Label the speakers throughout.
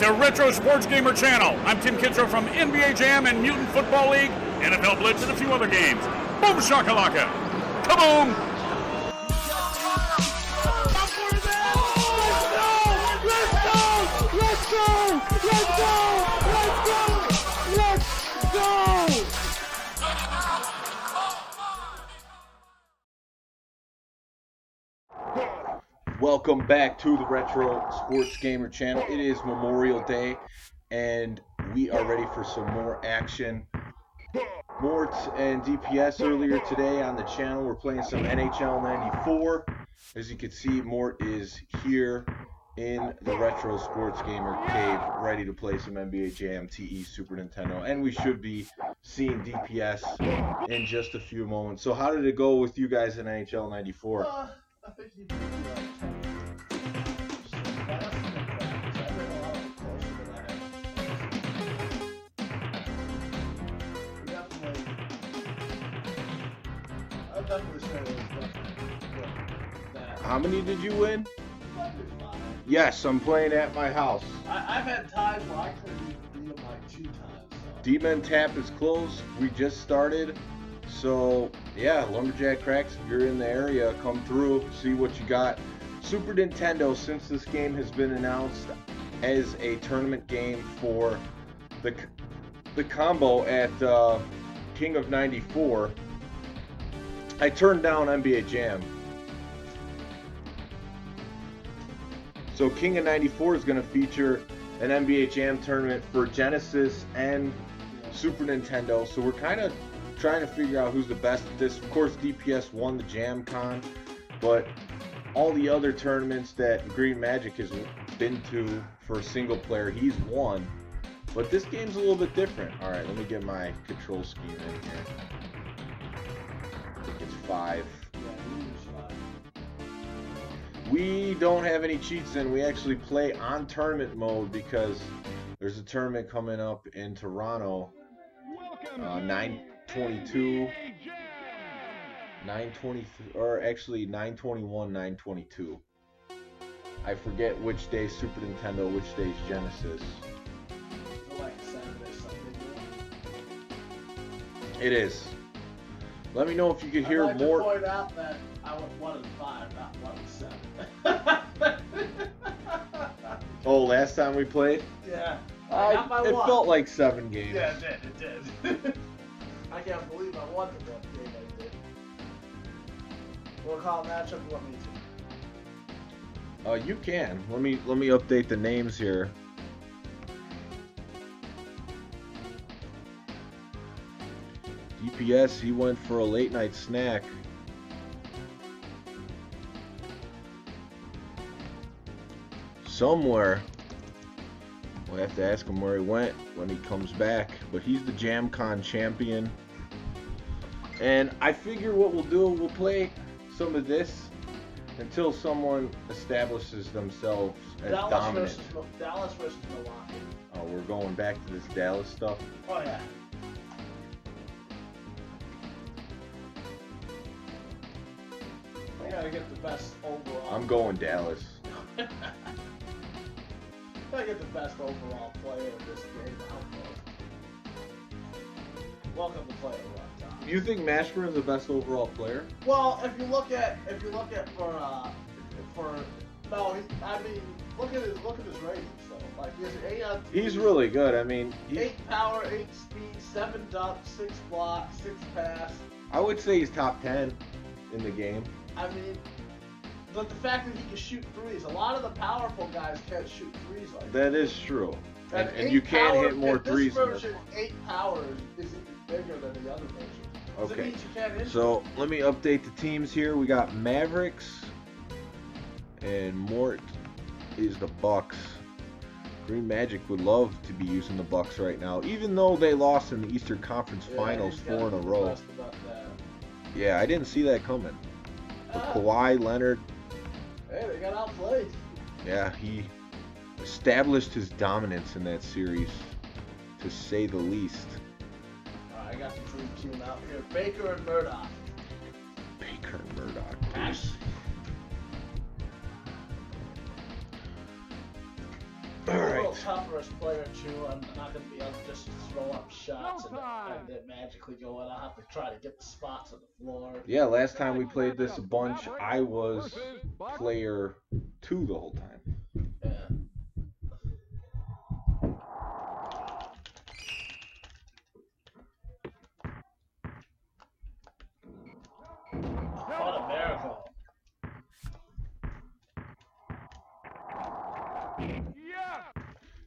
Speaker 1: the Retro Sports Gamer channel. I'm Tim Kitzrow from NBA Jam and Mutant Football League, NFL Blitz, and a few other games. Boom shakalaka! Kaboom!
Speaker 2: Welcome back to the Retro Sports Gamer channel. It is Memorial Day, and we are ready for some more action. Mort and DPS earlier today on the channel. We're playing some NHL 94. As you can see, Mort is here in the Retro Sports Gamer cave, ready to play some NBA Jam, TE, Super Nintendo, and we should be seeing DPS in just a few moments. So how did it go with you guys in NHL 94?
Speaker 3: I think you can do that.
Speaker 2: How many did you win? Yes, I'm playing at my house.
Speaker 3: I've had times where I couldn't beat them like 2 times. So.
Speaker 2: D-Men Tap is closed. We just started. So, yeah, Lumberjack Cracks, if you're in the area, come through, see what you got. Super Nintendo, since this game has been announced as a tournament game for the combo at King of 94, I turned down NBA Jam. So King of 94 is going to feature an NBA Jam tournament for Genesis and Super Nintendo. So we're kind of trying to figure out who's the best at this. Of course, DPS won the Jam Con, but all the other tournaments that Green Magic has been to for single player, he's won. But this game's a little bit different. All right, let me get my control scheme in here. I think it's 5. We don't have any cheats in. We actually play on tournament mode because there's a tournament coming up in Toronto. 922, 920, or actually 921, 922. I forget which day Super Nintendo, which day is Genesis.
Speaker 3: Like Saturday, Sunday.
Speaker 2: It is. Let me know if you could hear
Speaker 3: I'd like
Speaker 2: more.
Speaker 3: to point out that I went 1 and 5, not 1 and 7.
Speaker 2: Oh, last time we played?
Speaker 3: Yeah. I got my
Speaker 2: it
Speaker 3: one.
Speaker 2: felt like 7 games.
Speaker 3: Yeah, it did. I can't believe I won the game I did. We'll call a matchup you want me to.
Speaker 2: You can. Let me update the names here. DPS, he went for a late night snack. Somewhere. We'll have to ask him where he went when he comes back. But he's the JamCon champion. And I figure what we'll do, we'll play some of this until someone establishes themselves as dominant.
Speaker 3: Dallas versus Milwaukee.
Speaker 2: Oh, we're going back to this Dallas stuff.
Speaker 3: Oh, yeah. I gotta get the best overall.
Speaker 2: I'm going Dallas.
Speaker 3: Gotta get the best overall player in this game. Welcome to Player One.
Speaker 2: You think Mashburn's the best overall player?
Speaker 3: Well, if you look at look at his ratings though. Like he has an 8 on.
Speaker 2: He's really good. I mean,
Speaker 3: 8 power, 8 speed, 7 dunk, 6 block, 6 pass.
Speaker 2: I would say he's top 10 in the game.
Speaker 3: I mean, but the fact that he can shoot threes, a lot of the powerful guys can't shoot threes like
Speaker 2: that. That is true. And you
Speaker 3: can
Speaker 2: can hit more threes.
Speaker 3: This version, 8 power is even bigger than the other version.
Speaker 2: Okay, so let me update the teams here. We got Mavericks, and Mort is the Bucks. Green Magic would love to be using the Bucks right now, even though they lost in the Eastern Conference Finals 4 in a row. Yeah, I didn't see that coming. But Kawhi Leonard.
Speaker 3: Hey, they got outplayed.
Speaker 2: Yeah, he established his dominance in that series, to say the least.
Speaker 3: I got the dream team out here. Baker and Murdoch.
Speaker 2: Baker and Murdoch.
Speaker 3: Ash.
Speaker 2: All right.
Speaker 3: little tougher as player 2. I'm not going to be able to just throw up shots and then magically go in. I'll have to try to get the spots on the floor.
Speaker 2: Yeah, last time we played this a bunch, I was player 2 the whole time.
Speaker 3: Yeah. What a miracle.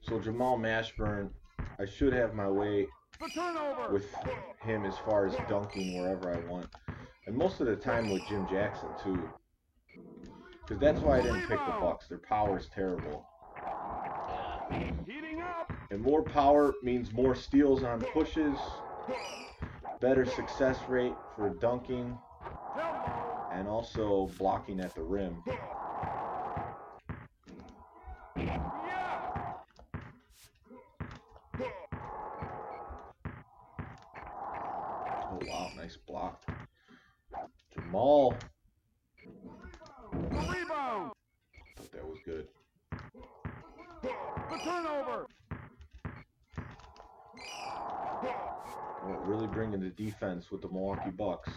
Speaker 2: So Jamal Mashburn, I should have my way with him as far as dunking wherever I want. And most of the time with Jim Jackson too. Because that's why I didn't pick the Bucks. Their power is terrible. And more power means more steals on pushes, better success rate for dunking, and also blocking at the rim. Oh wow, nice block. Jamal.
Speaker 1: Rebound.
Speaker 2: Thought that was good.
Speaker 1: The turnover.
Speaker 2: Well, really bringing the defense with the Milwaukee Bucks.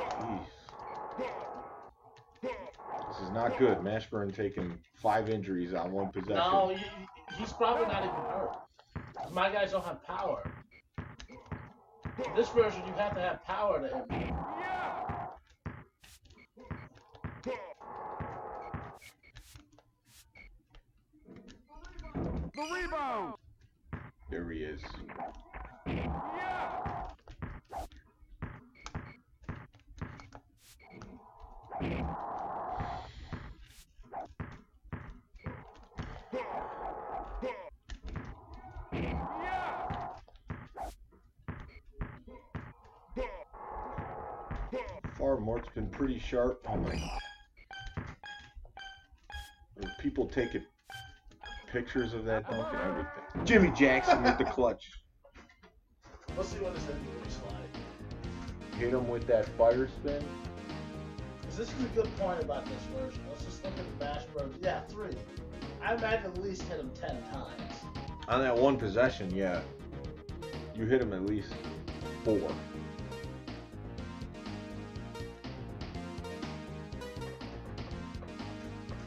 Speaker 2: Jeez. This is not good. Mashburn taking 5 injuries on one possession.
Speaker 3: No, he's probably not even hurt. My guys don't have power. In this version, you have to have power to hit.
Speaker 1: The rebound.
Speaker 2: There he is. Mort's been pretty sharp. Oh my. People taking pictures of that dunk and everything. Jimmy Jackson with the clutch.
Speaker 3: Let's see what his injury's like.
Speaker 2: Hit him with that fire spin.
Speaker 3: This is a good point about this version. Let's just look at the Bash Bros. Yeah, 3. I imagine at least hit him 10 times.
Speaker 2: On that one possession, yeah. You hit him at least 4.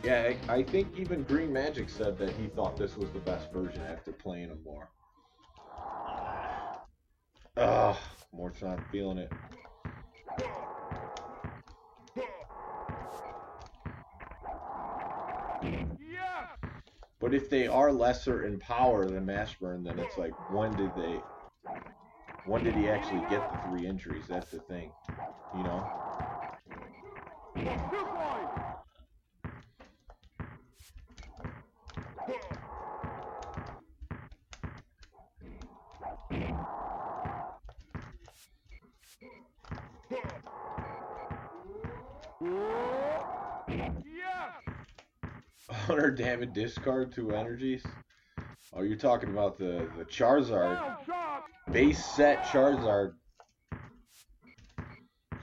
Speaker 2: Yeah, I think even Green Magic said that he thought this was the best version after playing him more. Ugh, Mort's not feeling it. But if they are lesser in power than Mashburn, then it's like, when did he actually get the 3 injuries? That's the thing, you know? Hunter David discard 2 energies. Oh, you're talking about the Charizard. Base set Charizard.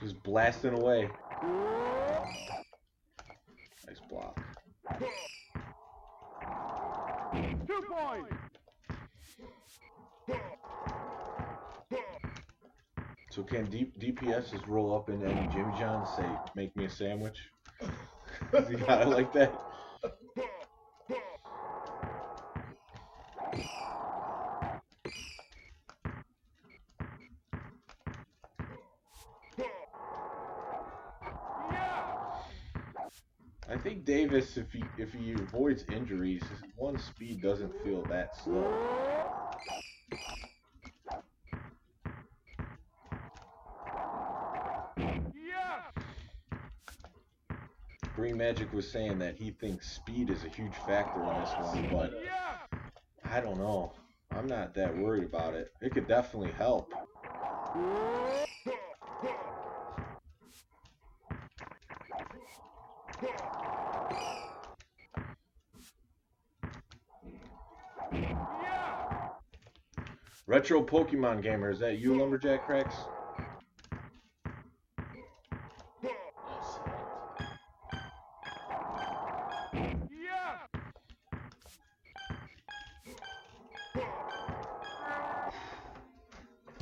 Speaker 2: Just blasting away. Nice block.
Speaker 1: 2 points.
Speaker 2: So can DPS just roll up into any Jimmy John and say, make me a sandwich? You got it like that? I think Davis, if he avoids injuries, his 1 speed doesn't feel that slow. Green Magic was saying that he thinks speed is a huge factor in this one, but I don't know. I'm not that worried about it. It could definitely help. Retro Pokemon Gamer, is that you, Lumberjack Cracks?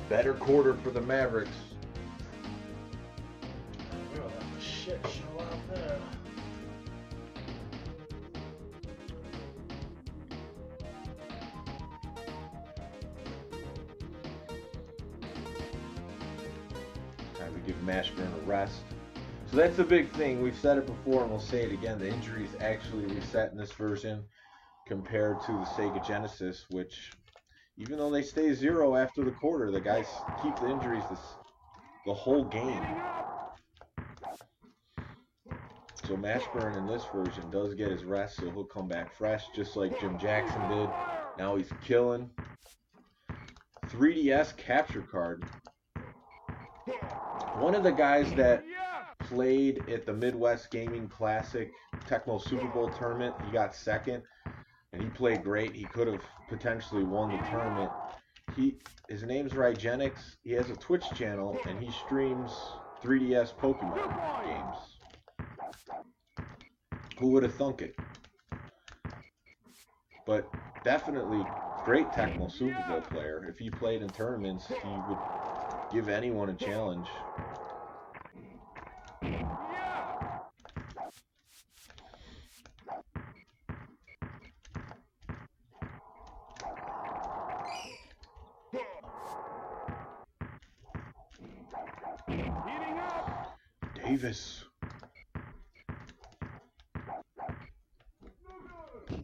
Speaker 2: Better quarter for the Mavericks.
Speaker 3: We're gonna have a shit show out there.
Speaker 2: Time to give Mashburn a rest. So that's the big thing. We've said it before and we'll say it again. The injuries actually reset in this version compared to the Sega Genesis, which even though they stay 0 after the quarter, the guys keep the injuries the whole game. So Mashburn in this version does get his rest, so he'll come back fresh, just like Jim Jackson did. Now he's killing. 3DS capture card. One of the guys that played at the Midwest Gaming Classic Tecmo Super Bowl tournament, he got second, and he played great. He could have potentially won the tournament. His name's Rygenix. He has a Twitch channel, and he streams 3DS Pokemon games. Who would have thunk it? But definitely great Tecmo Super Bowl player. If he played in tournaments, he would give anyone a challenge. Davis.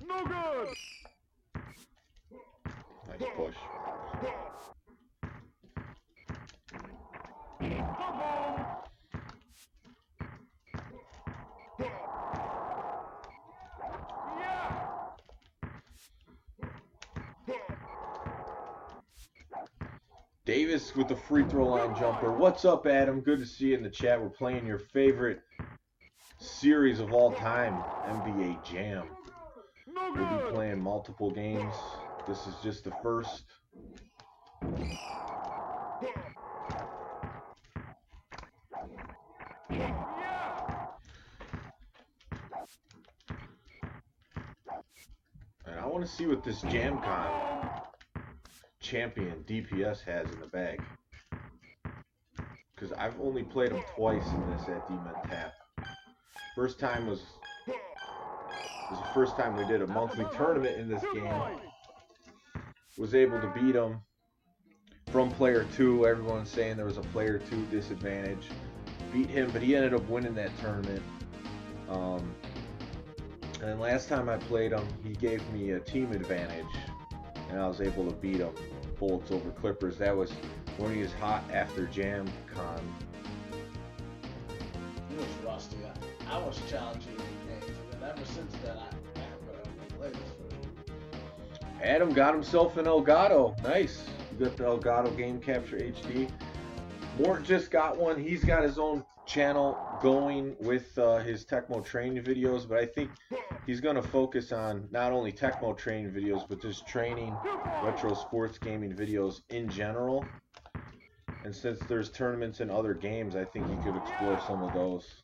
Speaker 1: No good.
Speaker 2: Nice push. Davis with the free throw line jumper. What's up, Adam? Good to see you in the chat. We're playing your favorite series of all time, NBA Jam. We'll be playing multiple games. This is just the first. And I want to see what this JamCon champion DPS has in the bag. Because I've only played him twice in this at D-Men Tap. First time was the first time we did a monthly tournament in this game. Was able to beat him from player 2. Everyone's saying there was a player 2 disadvantage. Beat him, but he ended up winning that tournament. And last time I played him, he gave me a team advantage, and I was able to beat him. Bullets over Clippers. That was when he was hot after JamCon.
Speaker 3: He was rusty. I was challenging in games, and ever since then, I haven't been able to play this version.
Speaker 2: Adam got himself an Elgato. Nice. You got the Elgato Game Capture HD. Mort just got one. He's got his own channel going with his Tecmo training videos, but I think he's going to focus on not only Tecmo training videos, but just training retro sports gaming videos in general. And since there's tournaments in other games, I think he could explore some of those.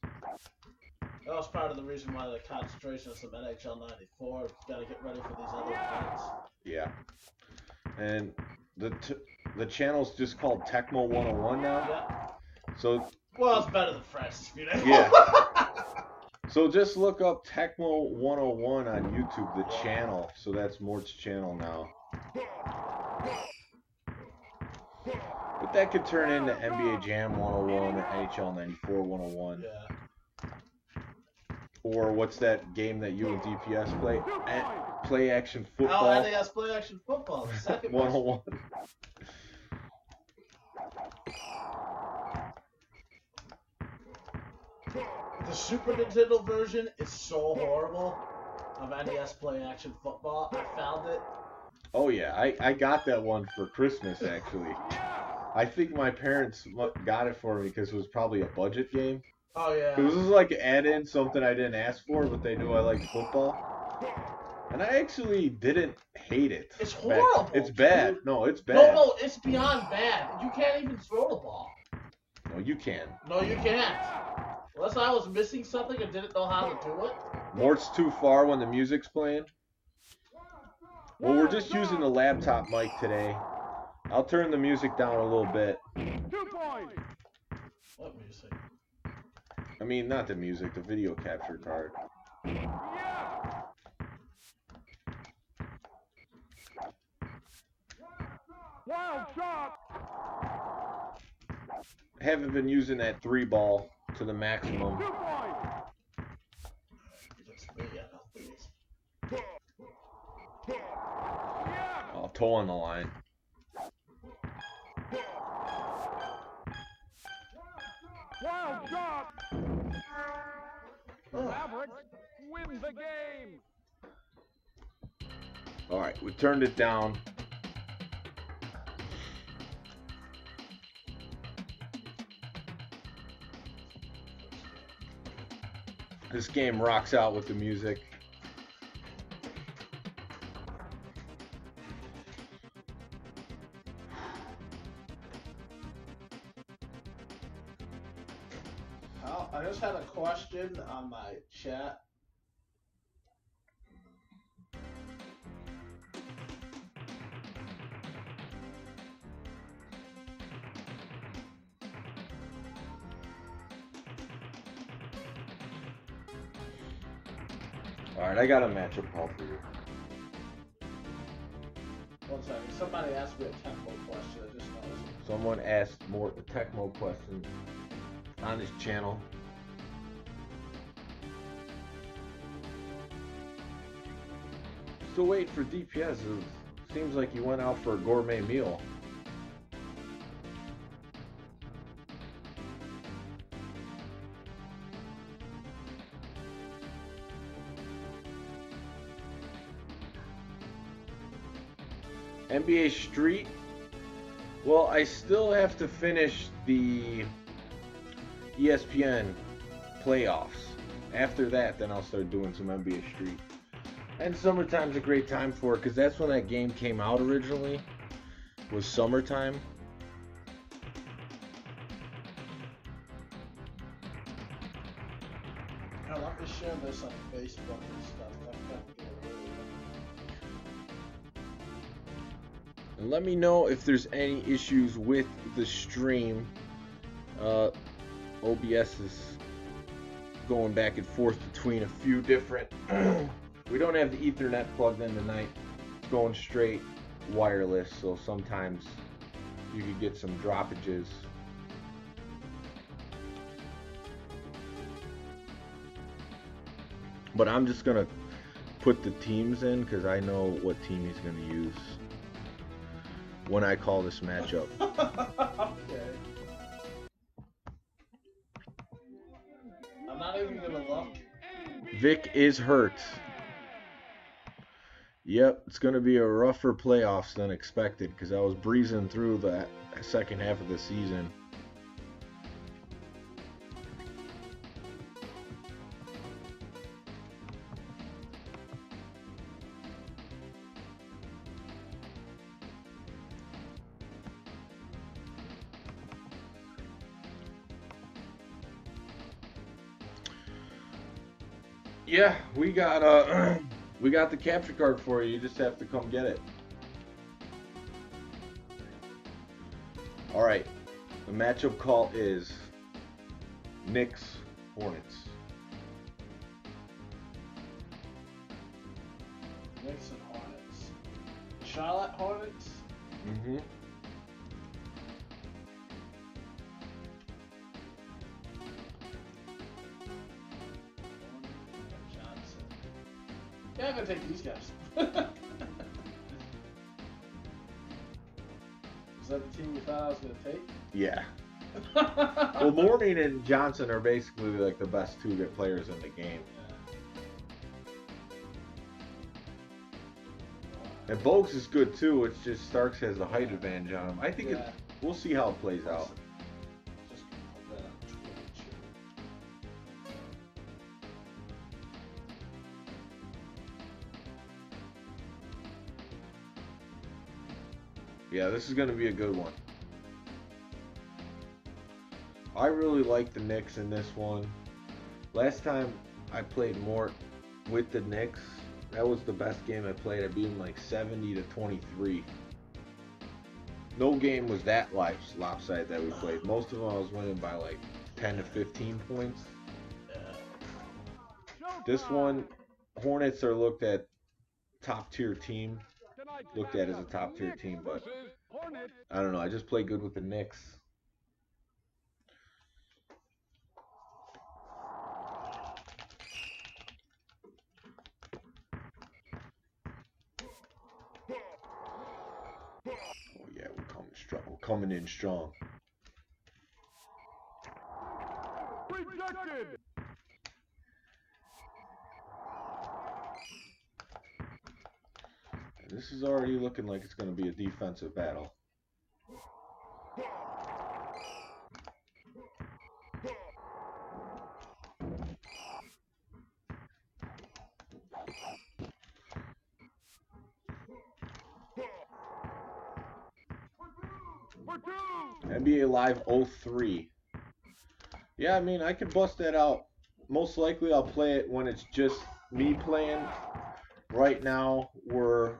Speaker 3: That was part of the reason why the concentration of some NHL 94. We've got to get ready for these other events.
Speaker 2: Yeah. And the channel's just called Tecmo 101 now.
Speaker 3: Yeah.
Speaker 2: So.
Speaker 3: Well, it's better than Fresh.
Speaker 2: Yeah. So just look up Tecmo 101 on YouTube, the channel. So that's Mort's channel now. But that could turn into NBA Jam 101 or NHL 94 101.
Speaker 3: Yeah.
Speaker 2: Or what's that game that you and DPS play? Play Action Football.
Speaker 3: Oh, NAS Play Action Football. The second
Speaker 2: 101.
Speaker 3: The Super Nintendo version is so horrible of NES Play Action Football. I found it.
Speaker 2: Oh yeah, I got that one for Christmas actually. I think my parents got it for me because it was probably a budget game.
Speaker 3: Oh yeah.
Speaker 2: This was like an add-in, something I didn't ask for, but they knew I liked football. And I actually didn't hate it.
Speaker 3: It's horrible.
Speaker 2: It's bad.
Speaker 3: Dude.
Speaker 2: No, it's bad.
Speaker 3: No, it's beyond bad. You can't even throw the ball.
Speaker 2: No, you can.
Speaker 3: No, you can't. Unless I was missing something and didn't know how to do it.
Speaker 2: Mort's too far when the music's playing. Well, we're just using the laptop mic today. I'll turn the music down a little bit.
Speaker 1: 2 points.
Speaker 3: What music?
Speaker 2: I mean, not the music, the video capture card.
Speaker 1: Yeah. Wild shot.
Speaker 2: I haven't been using that 3-ball to the maximum.
Speaker 1: 2 points.
Speaker 3: Just me, yeah, no, please.
Speaker 2: Oh, toe on the line.
Speaker 1: Wild shot.
Speaker 3: Oh.
Speaker 1: Mavericks win the game.
Speaker 2: All right, we turned it down. This game rocks out with the music.
Speaker 3: I just had a question on my chat.
Speaker 2: All right, I got a matchup call for you.
Speaker 3: One second. Somebody asked me a tempo question. I just noticed.
Speaker 2: Someone asked more a Tecmo question on his channel. Still waiting for DPS. It seems like you went out for a gourmet meal. NBA Street. Well, I still have to finish the ESPN playoffs. After that, then I'll start doing some NBA Street. And summertime's a great time for it, because that's when that game came out originally, was summertime.
Speaker 3: Now, let me share this on Facebook and stuff. I'm gonna get it really
Speaker 2: And let me know if there's any issues with the stream. OBS is going back and forth between a few different... We don't have the Ethernet plugged in tonight. It's going straight wireless, so sometimes you could get some droppages. But I'm just going to put the teams in because I know what team he's going to use when I call this matchup.
Speaker 3: Okay. I'm not even gonna look.
Speaker 2: Vic is hurt. Yep, it's going to be a rougher playoffs than expected because I was breezing through the second half of the season. Yeah, we got the capture card for you. You just have to come get it. All right, the matchup call is Knicks Hornets.
Speaker 3: Knicks and Hornets. Charlotte Hornets.
Speaker 2: Mm-hmm.
Speaker 3: Yeah, I'm gonna take these guys. Is that the team you thought I was gonna take?
Speaker 2: Yeah. Well, Mourning and Johnson are basically like the best two good players in the game. And Bogues is good too. It's just Starks has the height advantage on him. I think we'll see how it plays out.
Speaker 3: Just gonna put that on Twitch.
Speaker 2: Yeah, this is going to be a good one. I really like the Knicks in this one. Last time I played Mort with the Knicks, that was the best game I played. I beat them like 70-23. No game was that lopsided that we played. Most of them I was winning by like 10 to 15 points. This one, Hornets are looked at top tier team. Looked at as a top tier team, but I don't know. I just play good with the Knicks. Oh yeah, we're coming strong. We're coming in strong.
Speaker 1: Rejected.
Speaker 2: And this is already looking like it's going to be a defensive battle. NBA Live 03. Yeah, I mean, I could bust that out. Most likely I'll play it when it's just me playing. Right now, we're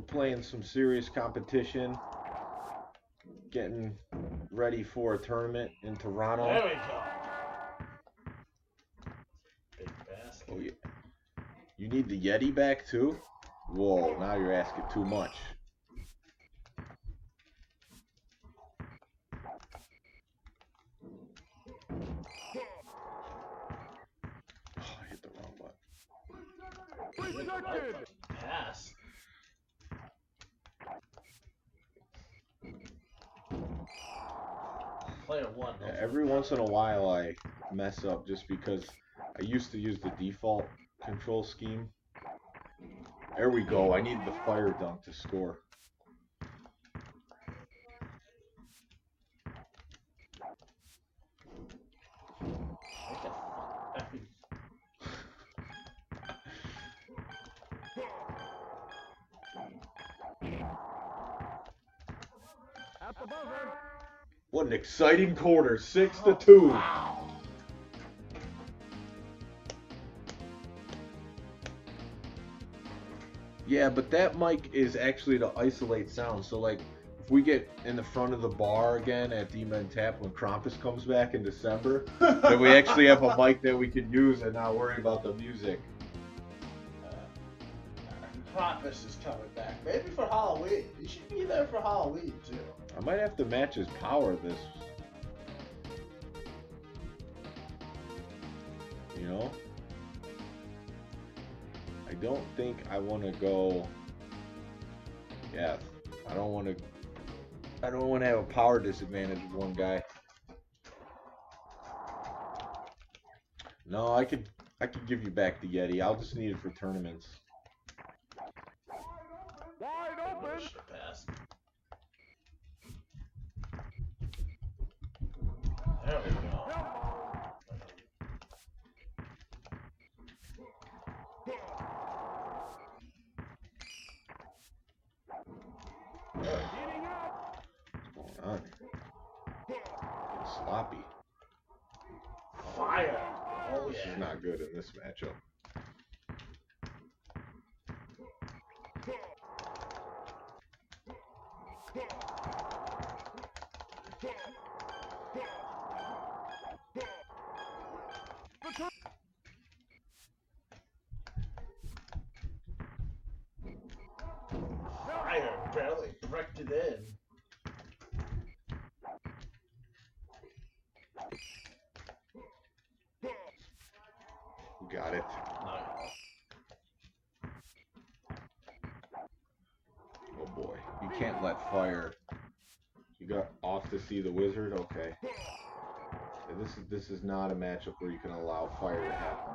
Speaker 2: playing some serious competition. Getting ready for a tournament in Toronto.
Speaker 3: There we go. Big basket.
Speaker 2: Oh, yeah. You need the Yeti back, too? Whoa, now you're asking too much.
Speaker 1: Rejected.
Speaker 3: Pass. Player one.
Speaker 2: Yeah, every once in a while I mess up just because I used to use the default control scheme. There we go. I need the fire dunk to score.
Speaker 1: At the buzzer.
Speaker 2: What an exciting quarter. 6-2.
Speaker 3: Wow.
Speaker 2: Yeah, but that mic is actually to isolate sound. So, like, if we get in the front of the bar again at D-Men Tap when Krampus comes back in December, then we actually have a mic that we can use and not worry about the music.
Speaker 3: Krampus is coming back. Maybe for Halloween. He should be there for Halloween, too.
Speaker 2: I might have to match his power this. You know? I don't think I want to go. Yeah, I don't want to have a power disadvantage with one guy. No, I could give you back the Yeti. I'll just need it for tournaments.
Speaker 1: Wide open.
Speaker 3: Pass. There we go.
Speaker 1: Heating up.
Speaker 2: What's going on? Getting sloppy.
Speaker 3: Fire. Oh,
Speaker 2: This
Speaker 3: yeah.
Speaker 2: is not good in this matchup.
Speaker 3: Fire. Barely directed in.
Speaker 2: Got it. Oh boy. You can't let fire. You got off to see the wizard? Okay. Yeah, this is not a matchup where you can allow fire to happen.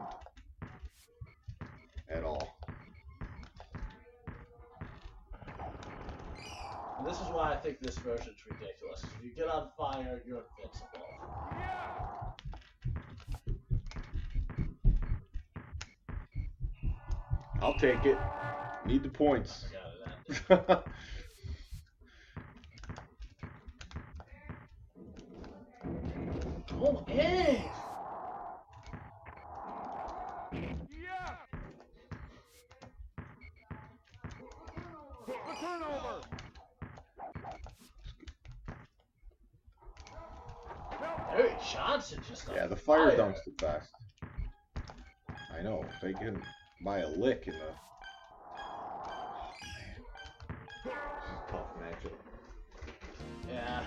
Speaker 2: At all.
Speaker 3: And this is why I think this version's ridiculous. If you get on fire, you're invincible.
Speaker 2: I'll take it. Need the points.
Speaker 3: I got it. Come in!
Speaker 1: The turnover.
Speaker 3: Larry Johnson just
Speaker 2: Yeah,
Speaker 3: on
Speaker 2: the fire
Speaker 3: fire.
Speaker 2: dunk's the best. I know. If they can buy a lick in the... This is a tough matchup.
Speaker 3: Yeah.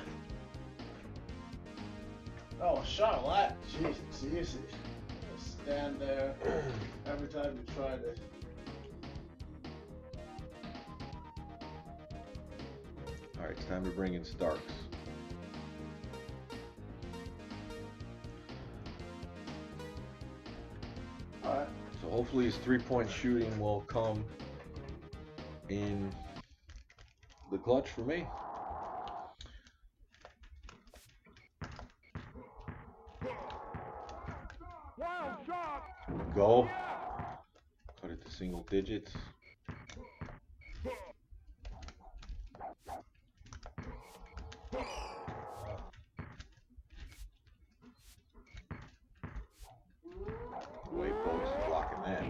Speaker 3: Oh, Charlotte. Jesus, easy. Just stand there every time you try to.
Speaker 2: All right, it's time to bring in Starks.
Speaker 3: Alright.
Speaker 2: So hopefully his three-point shooting will come in the clutch for me.
Speaker 1: Wild shot.
Speaker 2: Go. Cut it to single digits. Wait, Bogues is blocking that.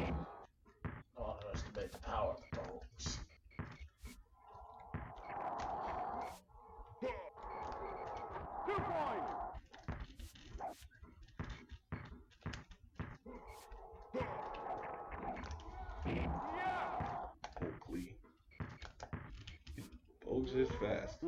Speaker 3: Don't underestimate the power of the Bulls.
Speaker 1: Two-point.
Speaker 2: Oakley. Bogues is fast.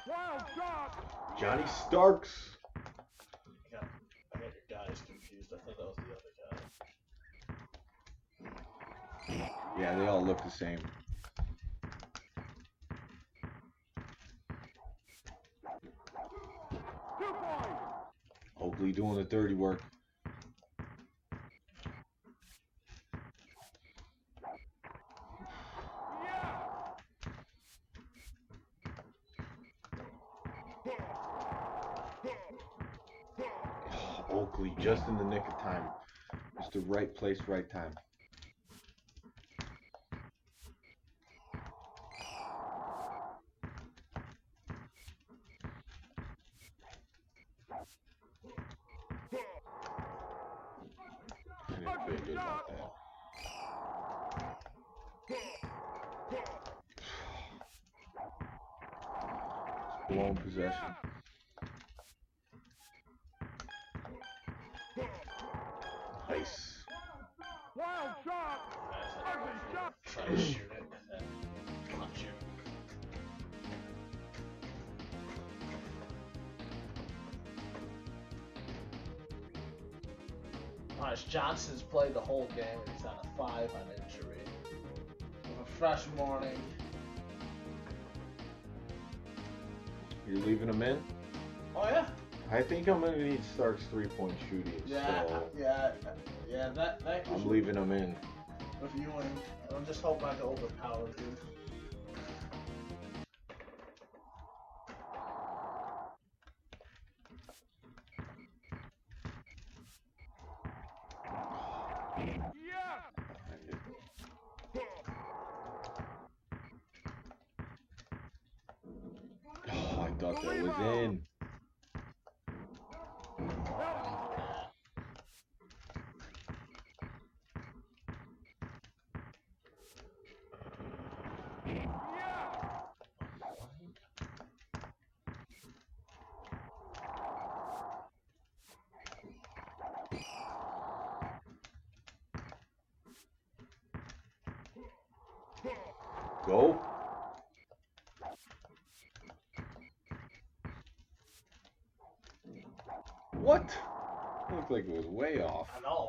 Speaker 1: Wild shot.
Speaker 2: Johnny Starks.
Speaker 3: Yeah, I got your guys confused. I thought that was the other guy.
Speaker 2: Yeah, they all look the same.
Speaker 1: Two-point.
Speaker 2: Oakley doing the dirty work. Oakley just in the nick of time. Just the right place, right time. I didn't feel good about that. Blown possession. Nice.
Speaker 1: Wild shot. Ugly shot.
Speaker 3: Try to shoot it and then punch you. Alright, Johnson's played the whole game and he's on a 5 on injury. With a fresh morning.
Speaker 2: You're leaving him in?
Speaker 3: Oh yeah?
Speaker 2: I think I'm gonna need Starks three-point shooting.
Speaker 3: Yeah,
Speaker 2: So
Speaker 3: yeah, that
Speaker 2: I'm leaving him in.
Speaker 3: with you and I'm just hoping I can overpower you.
Speaker 2: Oh, I thought that was in. Go. What? Looked like it was way off.
Speaker 3: I know.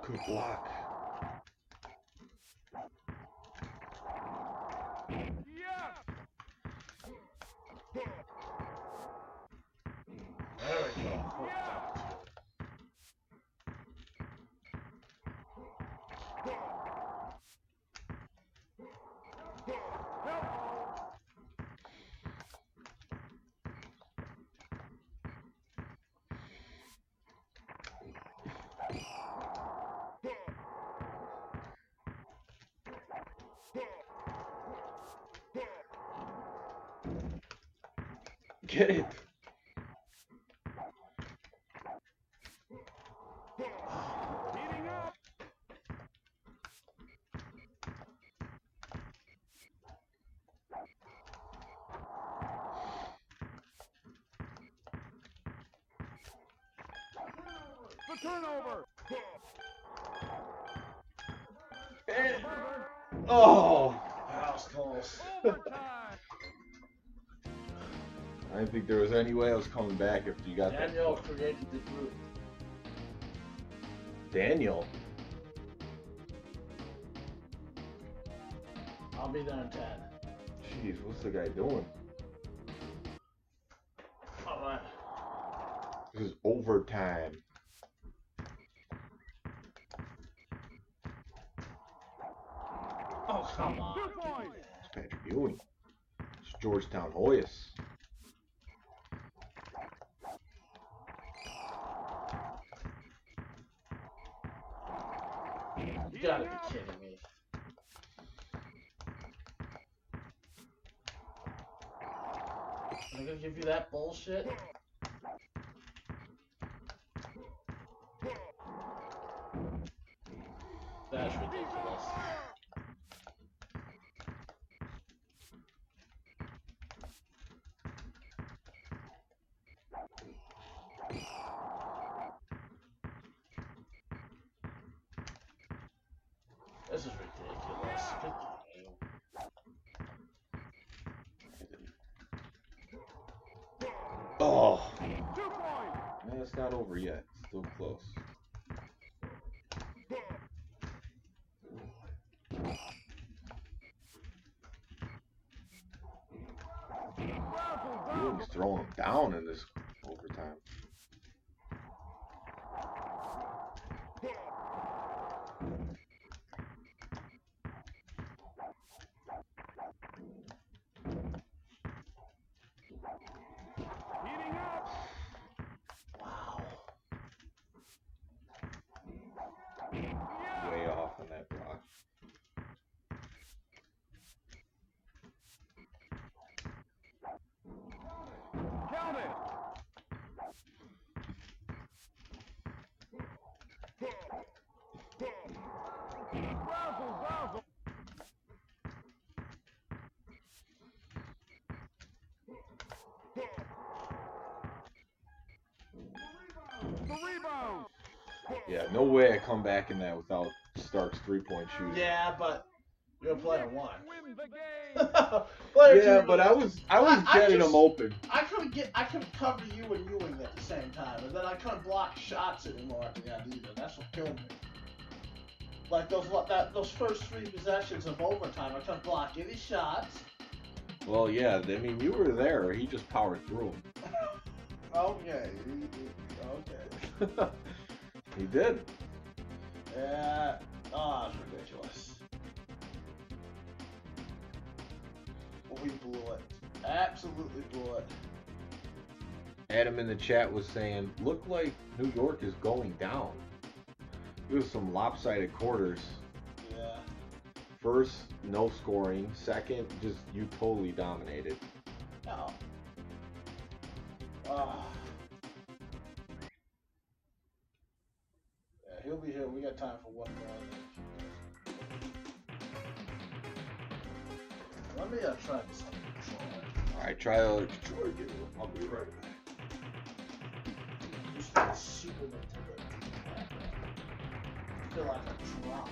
Speaker 2: Good block.
Speaker 3: There we go.
Speaker 2: Get it.
Speaker 1: Heating up. The turnover.
Speaker 2: Oh.
Speaker 3: That was close.
Speaker 1: Overtime.
Speaker 2: I didn't think there was any way I was coming back if you got
Speaker 3: Daniel
Speaker 2: that.
Speaker 3: created the group.
Speaker 2: Daniel.
Speaker 3: I'll be there in 10.
Speaker 2: Jeez, what's the guy doing?
Speaker 3: Alright.
Speaker 2: This is overtime.
Speaker 3: Oh, come on.
Speaker 1: 2 points.
Speaker 2: It's Patrick Ewing. It's Georgetown Hoyas.
Speaker 3: You gotta be kidding me. Am I gonna give you that bullshit? That's ridiculous. This is ridiculous. Good game.
Speaker 2: Oh.
Speaker 1: 2 points.
Speaker 2: Man, it's not over yet. It's still close. Ewing's throwing him down in this overtime.
Speaker 1: Heating up.
Speaker 3: Wow.
Speaker 2: Way off on that block.
Speaker 1: Count it. Razzle, razzle. The rebound.
Speaker 2: Yeah, no way I come back in that without Stark's three-point shooting.
Speaker 3: Yeah, but you're playing one.
Speaker 1: Win the game.
Speaker 3: Player
Speaker 2: Yeah,
Speaker 3: two,
Speaker 2: but I was
Speaker 3: I
Speaker 2: getting
Speaker 3: just-
Speaker 2: them open.
Speaker 3: I couldn't cover you and Ewing at the same time, and then I couldn't block shots anymore at the end either. That's what killed me. Like those first 3 possessions of overtime, I couldn't block any shots.
Speaker 2: Well, yeah, I mean, you were there. He just powered through
Speaker 3: Okay. Okay.
Speaker 2: them. He did.
Speaker 3: Yeah. Oh, it's ridiculous. We blew it. Absolutely blew it.
Speaker 2: Adam in the chat was saying, look like New York is going down. It was some lopsided quarters.
Speaker 3: Yeah.
Speaker 2: First, no scoring. Second, just you totally dominated.
Speaker 3: No. Ah. Yeah, he'll be here. We got time for one more. Let me try this on controller.
Speaker 2: All right, try to control it. I'll be right back.
Speaker 3: Just that super Nintendo D-pad. I feel like a drop.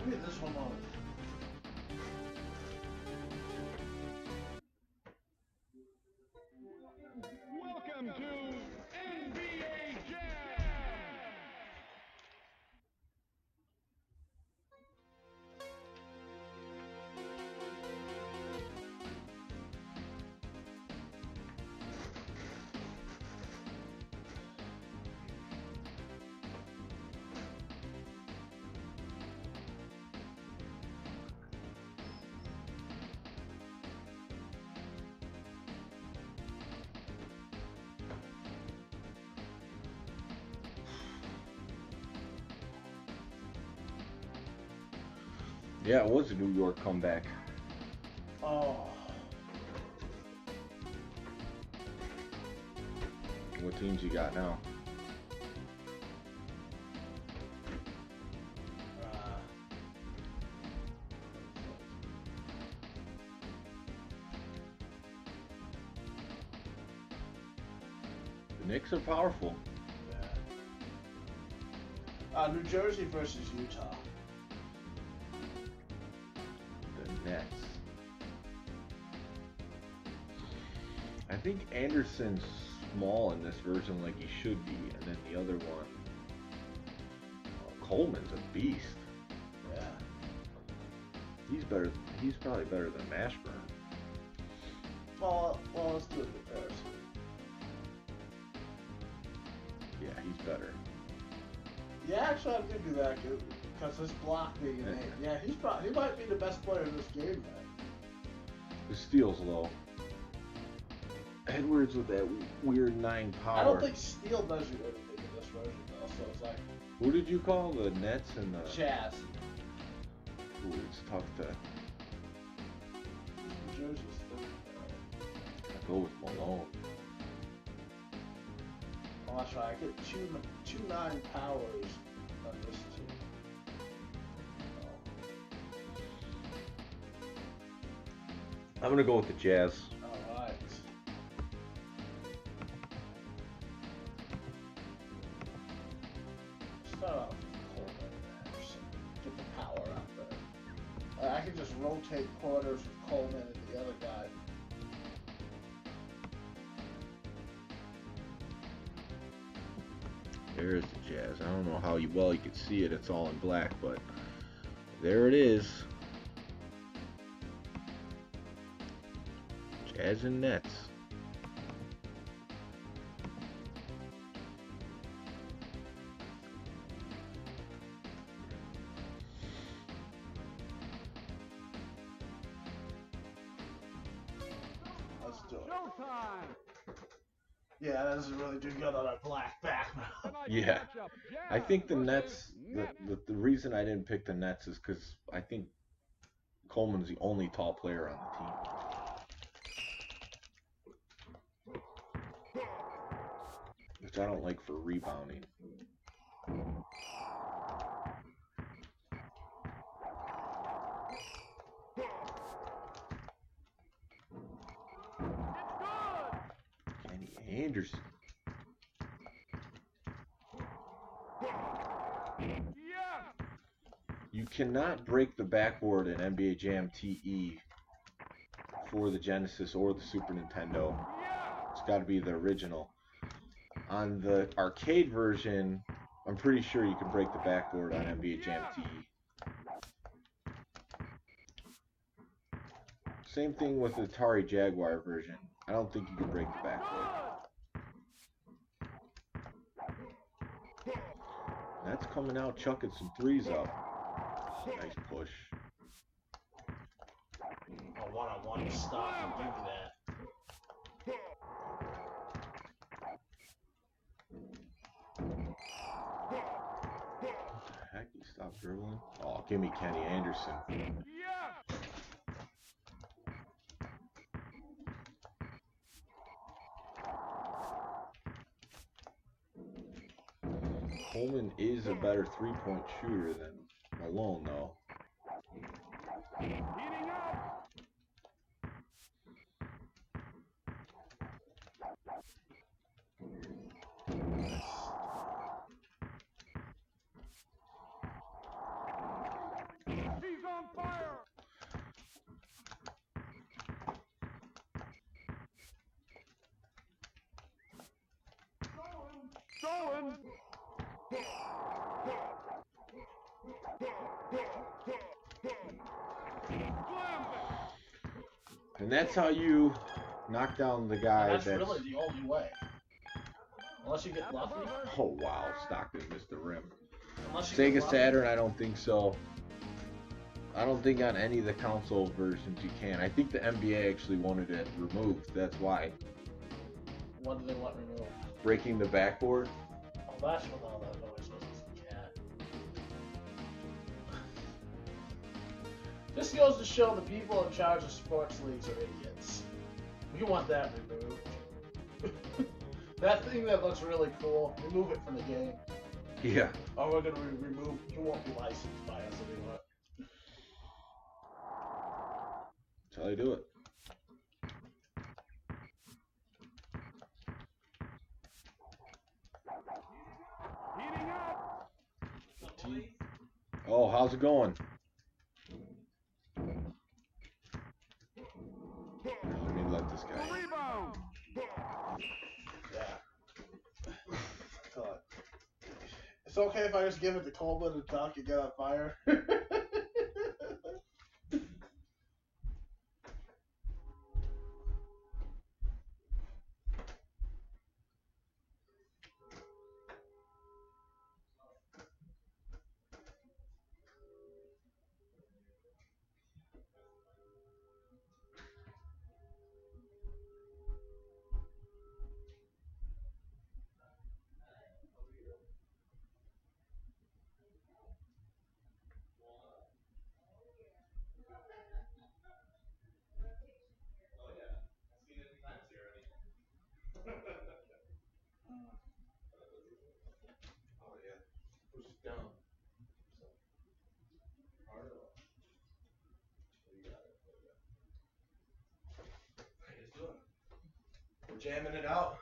Speaker 3: Maybe this one on.
Speaker 1: Welcome to NBA Jam.
Speaker 2: Yeah, it was a New York comeback.
Speaker 3: Oh.
Speaker 2: What teams you got now? The Knicks are powerful.
Speaker 3: Yeah. New Jersey versus Utah.
Speaker 2: The Nets. I think Anderson's small in this version like he should be, and then the other one, Coleman's a beast.
Speaker 3: Yeah.
Speaker 2: He's better. He's probably better than Mashburn.
Speaker 3: Well, let's do a comparison.
Speaker 2: Yeah, he's better.
Speaker 3: Yeah, actually, I'll give you that because this block being an 8. Yeah, he might be the best player in this game, man.
Speaker 2: The steals low. Edwards with that weird 9 power.
Speaker 3: I don't think steal does you anything in this version though. So it's like.
Speaker 2: Who did you call the Nets and the
Speaker 3: Jazz?
Speaker 2: Ooh, it's tough to.
Speaker 3: New Jersey's
Speaker 2: I go with Malone.
Speaker 3: Oh, that's right. I get two 9 powers on this team.
Speaker 2: I'm gonna go with the Jazz.
Speaker 3: All right. Start off with Coleman and Anderson. Get the power out there. I can just rotate corners with Coleman and the other guy.
Speaker 2: There's the Jazz. I don't know how well you can see it. It's all in black, but there it is. Jazz and Nets.
Speaker 3: Let's do it. Yeah, that doesn't really do good on our black back now.
Speaker 2: Yeah. I think the Nets, the reason I didn't pick the Nets is because I think Coleman's the only tall player on the team. Which I don't like for rebounding. Kenny Anderson. You cannot break the backboard in NBA Jam TE for the Genesis or the Super Nintendo. It's got to be the original. On the arcade version, I'm pretty sure you can break the backboard on NBA Jam TE. Same thing with the Atari Jaguar version. I don't think you can break the backboard. That's coming out chucking some threes up. Nice push.
Speaker 3: A one-on-one stop and give you that.
Speaker 2: Heck, you stop dribbling. Oh, give me Kenny Anderson. Coleman is a better three-point shooter than Malone, though.
Speaker 1: He's on fire! Going!
Speaker 2: And that's how you knock down the guy
Speaker 3: That's really the only way. Unless you get lucky.
Speaker 2: Oh, wow. Stockton missed the rim.
Speaker 3: Unless you get
Speaker 2: Sega
Speaker 3: lucky.
Speaker 2: Saturn, I don't think so. I don't think on any of the console versions you can. I think the NBA actually wanted it removed. That's why.
Speaker 3: What do they want removed?
Speaker 2: Breaking the backboard.
Speaker 3: Oh, that's what all that noise was. Yeah. This goes to show the people in charge of sports leagues are idiots. We want that removed. That thing that looks really cool, remove it from the game.
Speaker 2: Yeah.
Speaker 3: Or we're gonna remove. You won't be licensed by us anymore.
Speaker 2: That's how they do it. Oh, how's it going? Let me let this guy.
Speaker 3: Yeah. God. It's okay if I just give it to Coleman and Tuck and get on fire.
Speaker 4: Jamming it out.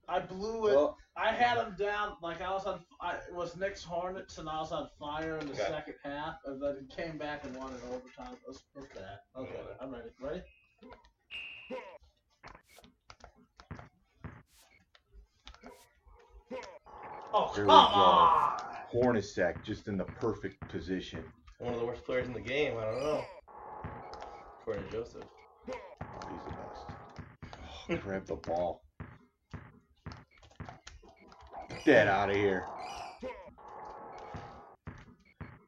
Speaker 3: I blew it.
Speaker 2: Well,
Speaker 3: I had him down like I was on. It was Knicks Hornets, and I was on fire in the
Speaker 4: Okay.
Speaker 3: second half, and then he came back and won in overtime. Let's put that. Okay, I'm ready. Ready? Oh,
Speaker 2: Here
Speaker 3: come
Speaker 2: we go.
Speaker 3: on!
Speaker 2: Hornacek just in the perfect position.
Speaker 4: One of the worst players in the game. I don't know. According to Joseph.
Speaker 2: Oh, he's the best. Oh, grab the ball. Get that out of here.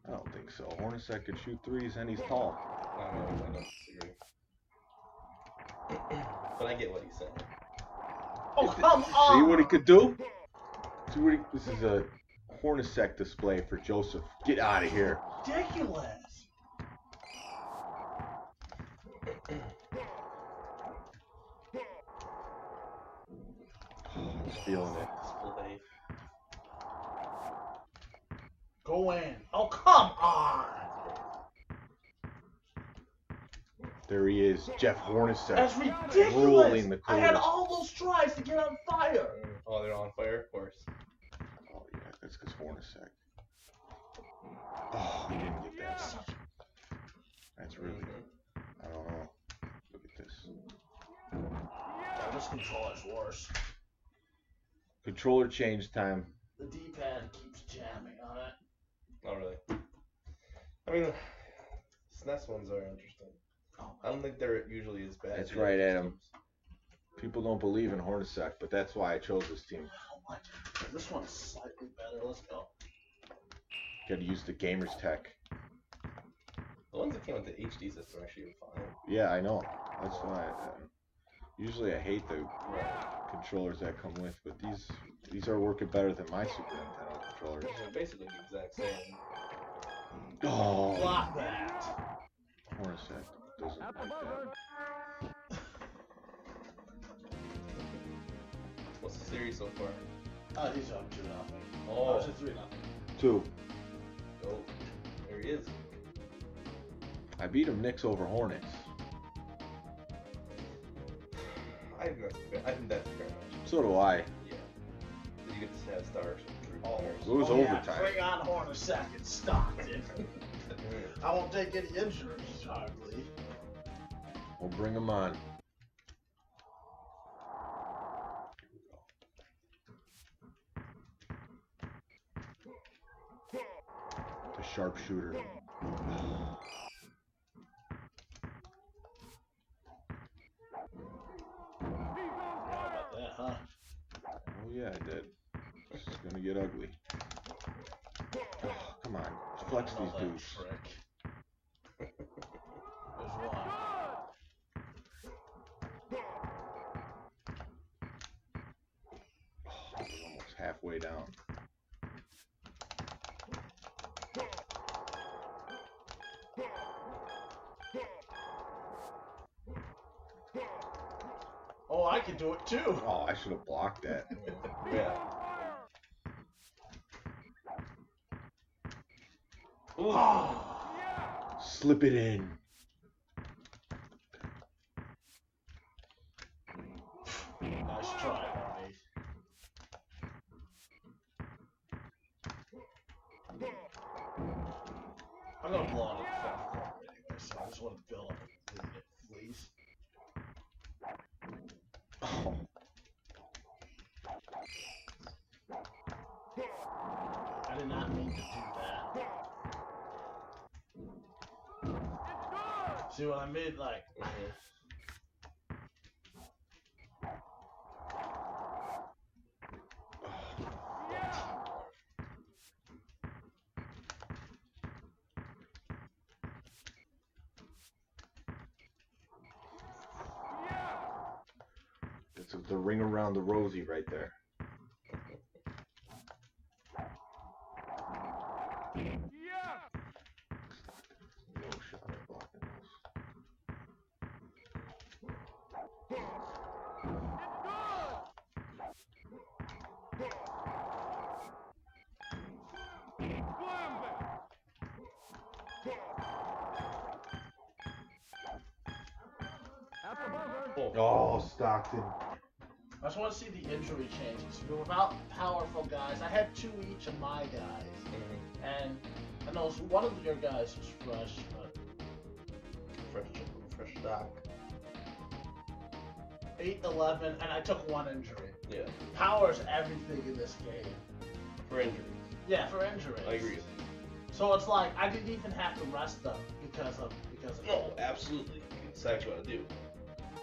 Speaker 2: I don't think so. Hornacek could shoot threes and he's tall.
Speaker 4: I don't disagree. But I get what he's saying.
Speaker 3: Oh, come on!
Speaker 2: See what he could do? See what he, this is a Hornacek display for Joseph. Get out of here.
Speaker 3: Ridiculous.
Speaker 2: He's feeling it.
Speaker 4: Display.
Speaker 3: Go in. Oh, come on!
Speaker 2: There he is, Jeff Hornacek.
Speaker 3: That's ridiculous.
Speaker 2: Ruling the
Speaker 3: I had
Speaker 2: quarters.
Speaker 3: all those tries to get on fire.
Speaker 4: Oh, they're on fire, of course.
Speaker 2: Oh yeah, that's because Hornacek. Oh, he didn't get that. That's really. I don't know. Look at this.
Speaker 3: Yeah, this controller's worse.
Speaker 2: Controller change time.
Speaker 3: The D-pad keeps jamming on it.
Speaker 4: Not really. I mean, SNES ones are interesting.
Speaker 3: Oh,
Speaker 4: I don't think they're usually as bad.
Speaker 2: That's
Speaker 4: as the
Speaker 2: right,
Speaker 4: other
Speaker 2: Adam. People don't believe in Hornacek, but that's why I chose this team.
Speaker 3: how much? This one's slightly better. Let's go.
Speaker 2: Got to use the gamer's tech.
Speaker 4: The ones that came with the HD system are actually fine.
Speaker 2: Yeah, I know. That's why. Usually I hate the controllers that come with, but these are working better than my Super Nintendo controllers.
Speaker 4: They're basically the exact same.
Speaker 2: Oh,
Speaker 3: Block that.
Speaker 2: Hornacek doesn't like that.
Speaker 4: What's the series so far?
Speaker 3: Oh, he's up 2-0.
Speaker 4: Oh,
Speaker 3: Oh, it's a 3-0.
Speaker 2: 2.
Speaker 4: go. There he is.
Speaker 2: I beat him Knicks over Hornets.
Speaker 4: I think that's a fair match.
Speaker 2: So do I.
Speaker 4: Yeah. You get to have stars.
Speaker 2: It was
Speaker 3: Oh, yeah,
Speaker 2: overtime.
Speaker 3: bring on Hornacek and Stockton. I won't take any injuries, hardly.
Speaker 2: We'll bring him on. The sharpshooter.
Speaker 3: About that, huh?
Speaker 2: Oh yeah, I did. This is gonna get ugly. Oh, come on, flex
Speaker 3: Know
Speaker 2: these
Speaker 3: that
Speaker 2: dudes.
Speaker 3: trick. There's one.
Speaker 2: Oh, it was almost halfway down.
Speaker 3: Oh, I can do it too.
Speaker 2: Oh, I should have blocked that.
Speaker 4: Yeah.
Speaker 3: Oh.
Speaker 2: Slip it in.
Speaker 3: Nice try, Ronnie. I'm gonna blow out the fourth quarter anyway, so I just want to build up a lead, please.
Speaker 2: Oh.
Speaker 3: I did not mean to do that. See what I mean? Like,
Speaker 2: It's the ring around the rosy right there. No shot at blocking those. Oh, Stockton.
Speaker 3: I just want to see the injury changes. Without powerful guys, I had 2 each of my guys, and I know one of your guys was fresh, but
Speaker 4: Fresh stock.
Speaker 3: 8, 11, and I took 1 injury.
Speaker 4: Yeah.
Speaker 3: Power's everything in this game.
Speaker 4: For injuries.
Speaker 3: Yeah, for injuries.
Speaker 4: I agree.
Speaker 3: So it's like I didn't even have to rest them because of
Speaker 4: No, absolutely. That's exactly what I do.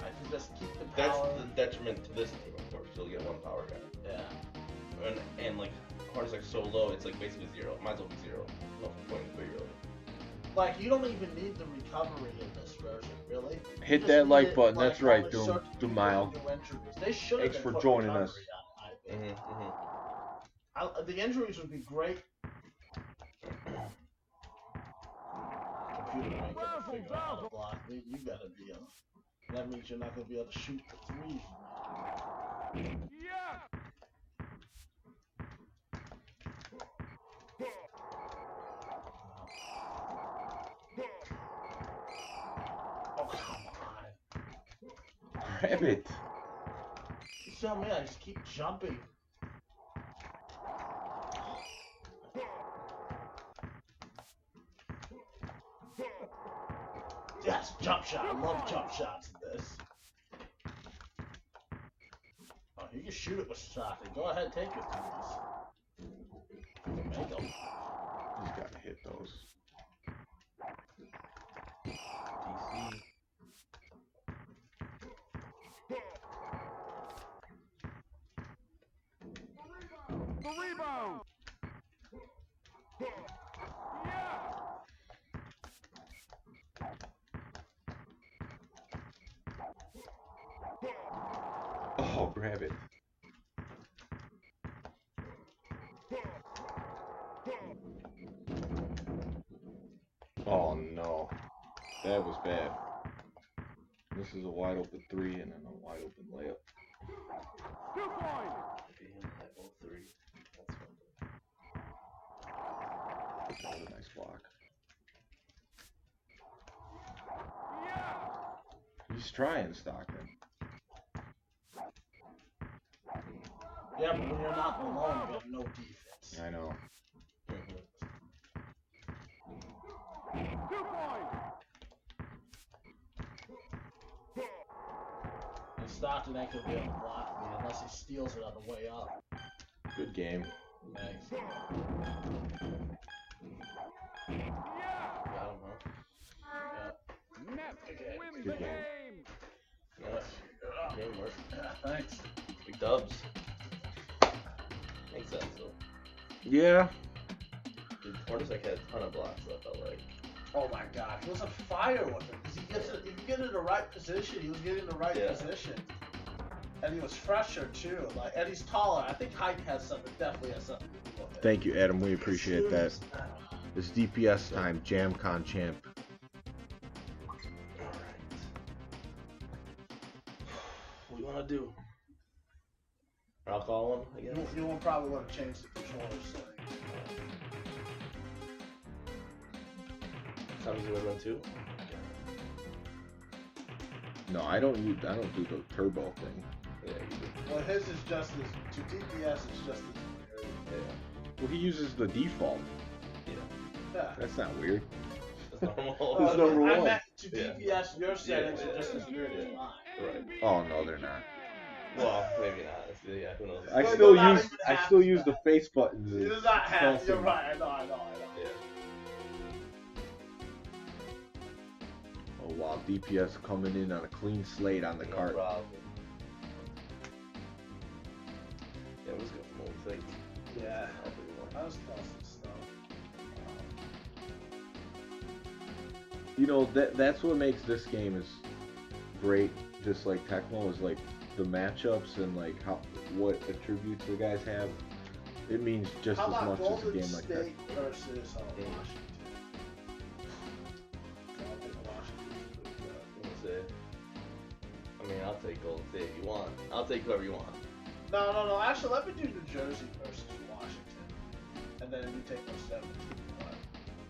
Speaker 3: I can just keep the
Speaker 4: That's
Speaker 3: power.
Speaker 4: the detriment to this team, of course. You'll get 1 power guy.
Speaker 3: Yeah.
Speaker 4: And like, Hornets like so low, it's like basically 0. Might as well be 0. No point in 3 really.
Speaker 3: Like, you don't even need the recovery in this version, really. You
Speaker 2: Hit
Speaker 3: just
Speaker 2: that
Speaker 3: need
Speaker 2: like
Speaker 3: it,
Speaker 2: button. That's right,
Speaker 3: only
Speaker 2: Doom.
Speaker 3: certain
Speaker 2: Doom
Speaker 3: people
Speaker 2: Mile.
Speaker 3: with new injuries. They should have
Speaker 2: Thanks
Speaker 3: been
Speaker 2: for
Speaker 3: put
Speaker 2: joining
Speaker 3: recovery
Speaker 2: us.
Speaker 3: on, I think. The injuries would be great. Computer ain't gonna figure out how to block me. You gotta be able. That means you're not gonna be able to shoot the 3. Oh, come on.
Speaker 2: Grab it.
Speaker 3: You tell me I just keep jumping. Yes, jump shot. I love jump shots in this. Oh, you can shoot it with shotgun. Go ahead, take your 3s. You can make them.
Speaker 2: He's got to hit those.
Speaker 4: DC.
Speaker 1: The rebound.
Speaker 2: Oh, grab it. Oh no, that was bad. This is a wide open 3 and then a wide open layup.
Speaker 1: 2 point.
Speaker 4: Damn, I both 3. That's fun.
Speaker 2: That was a nice block. He's trying, Stockton.
Speaker 3: Yeah, but when you're not alone, you have no defense.
Speaker 2: I know.
Speaker 1: 2 point.
Speaker 3: And Stockton ain't gonna be able to block me unless he steals it on the way up.
Speaker 2: Good game.
Speaker 3: Thanks.
Speaker 4: Got him, huh?
Speaker 3: Yeah.
Speaker 1: Net
Speaker 3: Okay.
Speaker 1: wins
Speaker 2: Good
Speaker 1: the
Speaker 2: game.
Speaker 1: game.
Speaker 4: Yeah. Game work.
Speaker 3: Yeah, thanks.
Speaker 4: Big dubs. Makes sense though.
Speaker 2: Yeah.
Speaker 4: Dude, Hornets like had a ton of blocks. I felt like.
Speaker 3: Oh my god, he was on fire with it. Because he gets it, if you get in the right position, he was getting the right position. And he was fresher too. Like, and he's taller. I think height has something, definitely has something to do with it.
Speaker 2: Thank you, Adam. We appreciate that. It's DPS time. JamCon champ.
Speaker 4: Alright. you want to do? Or I'll call one, I guess.
Speaker 3: You won't probably want to change the controller setting.
Speaker 4: Sometimes you run two.
Speaker 2: No, I don't do the turbo thing.
Speaker 4: Yeah, you do.
Speaker 3: Well, his is just as to DPS. It's just as weird.
Speaker 4: Yeah.
Speaker 2: Well, he uses the default.
Speaker 3: Yeah.
Speaker 2: That's not weird.
Speaker 4: That's normal.
Speaker 2: That's number
Speaker 3: I
Speaker 2: one.
Speaker 3: meant to DPS. Your settings are just as weird as mine.
Speaker 4: Right.
Speaker 2: Oh no, they're not.
Speaker 4: Well, maybe not. Yeah, who knows?
Speaker 2: I
Speaker 3: Well,
Speaker 2: still
Speaker 3: not
Speaker 2: use
Speaker 3: even
Speaker 2: I
Speaker 3: half
Speaker 2: still
Speaker 3: as
Speaker 2: use the
Speaker 3: bad.
Speaker 2: face buttons.
Speaker 3: It is not half. You're
Speaker 2: constantly.
Speaker 3: right. I know.
Speaker 4: Yeah.
Speaker 2: Oh wow, DPS coming in on a clean slate on the
Speaker 4: No
Speaker 2: cart.
Speaker 4: problem. Yeah, let's go for what we think.
Speaker 3: Yeah.
Speaker 4: I'll do one.
Speaker 3: I was tossing stuff.
Speaker 2: You know that's what makes this game is great. Just like Tecmo is like the matchups and like what attributes the guys have. It means just
Speaker 3: How
Speaker 2: as
Speaker 3: about
Speaker 2: much as a
Speaker 3: Golden
Speaker 2: game like that.
Speaker 3: State versus Washington? I think Washington's pretty good.
Speaker 4: We'll see. I mean, I'll take Golden State if you want. I'll take whoever you want.
Speaker 3: No. Actually, let me do New Jersey versus Washington, and then you take those 7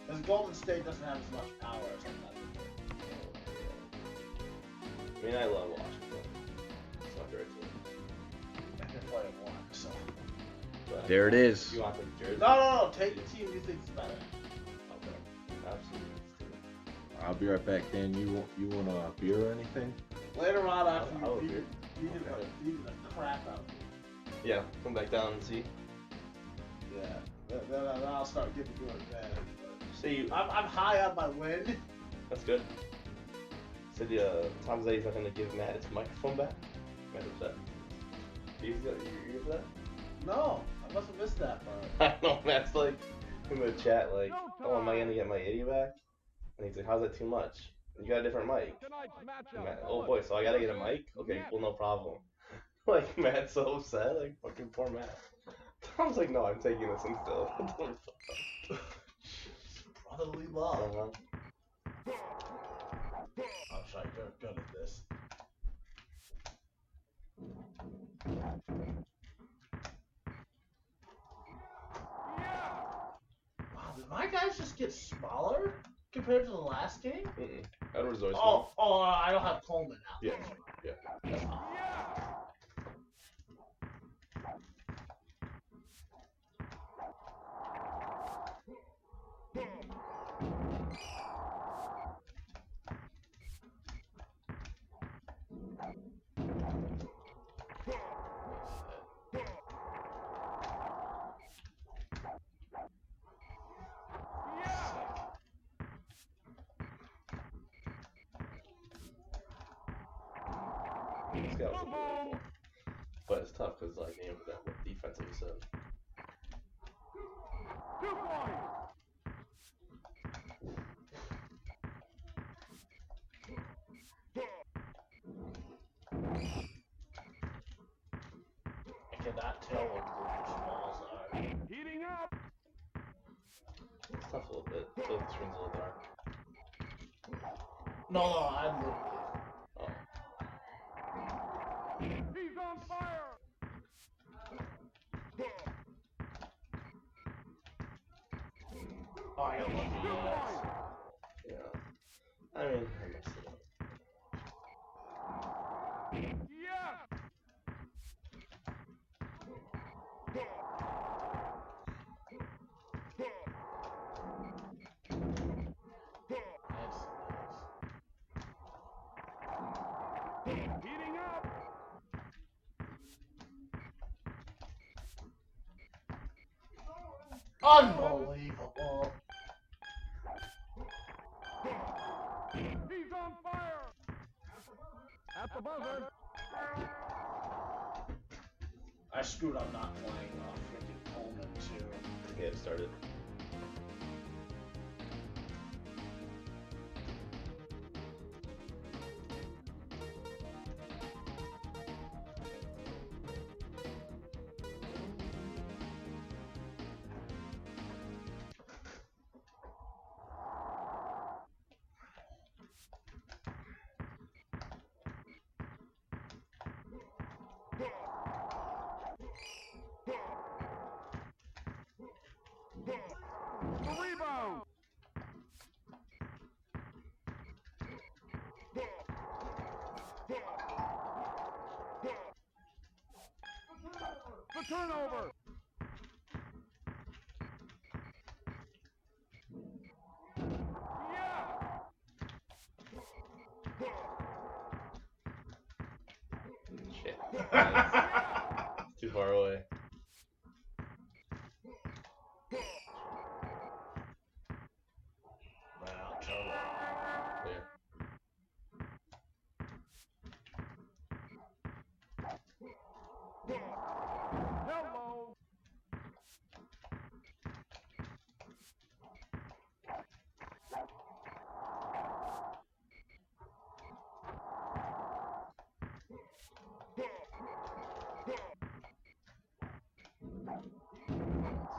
Speaker 3: because Golden State doesn't have as much power as another.
Speaker 4: I mean, I love Washington. It's not great team.
Speaker 3: I can play it one, so.
Speaker 4: But
Speaker 2: There it is.
Speaker 4: You want the Jersey?
Speaker 3: No. Take the team you think's better.
Speaker 4: Okay. Absolutely.
Speaker 2: I'll be right back. Dan, you want a beer or anything?
Speaker 3: Later on, after
Speaker 4: I'll
Speaker 3: you
Speaker 4: agree.
Speaker 3: beat the crap out of me.
Speaker 4: Yeah, come back down and see.
Speaker 3: Yeah. Then I'll start giving you a bad.
Speaker 4: See,
Speaker 3: I'm high on my win.
Speaker 4: that's good. Said Tom Zay's not gonna give Matt his microphone back. Matt's upset. You hear that?
Speaker 3: No, I must have missed that part.
Speaker 4: I know, Matt's like in the chat like, oh, am I gonna get my 80 back? And he's like, how's that too much? You got a different mic. And Matt, oh boy, so I gotta get a mic? Okay, well, no problem. Like, Matt's so upset, like, fucking poor Matt. Tom's like, no, I'm taking this one still.
Speaker 3: Brotherly love.
Speaker 4: Uh-huh.
Speaker 3: I'll try to get good at this. Wow, did my guys just get smaller compared to the last game?
Speaker 4: Edward's always small.
Speaker 3: Oh, I don't have Coleman now.
Speaker 4: Yeah. This guy was unbelievable. But it's tough because, like, you know, that defense, like you said.
Speaker 3: I cannot tell what the balls are.
Speaker 1: Heating up.
Speaker 4: It's tough a little bit. I feel like the screen's a little dark.
Speaker 3: No, I'm looking.
Speaker 4: Oh.
Speaker 1: He's on fire.
Speaker 3: Oh, I got lucky.
Speaker 4: Yeah. I mean, I messed it up.
Speaker 1: Yeah. Heating up.
Speaker 3: Unbelievable.
Speaker 1: He's on fire. At the buzzer.
Speaker 3: I screwed up not playing freaking Coleman too.
Speaker 4: Yeah, it started.
Speaker 1: The turnover.
Speaker 4: Shit. Nice. Too far away.
Speaker 3: Wow, trouble.
Speaker 4: Clear.
Speaker 1: Hello.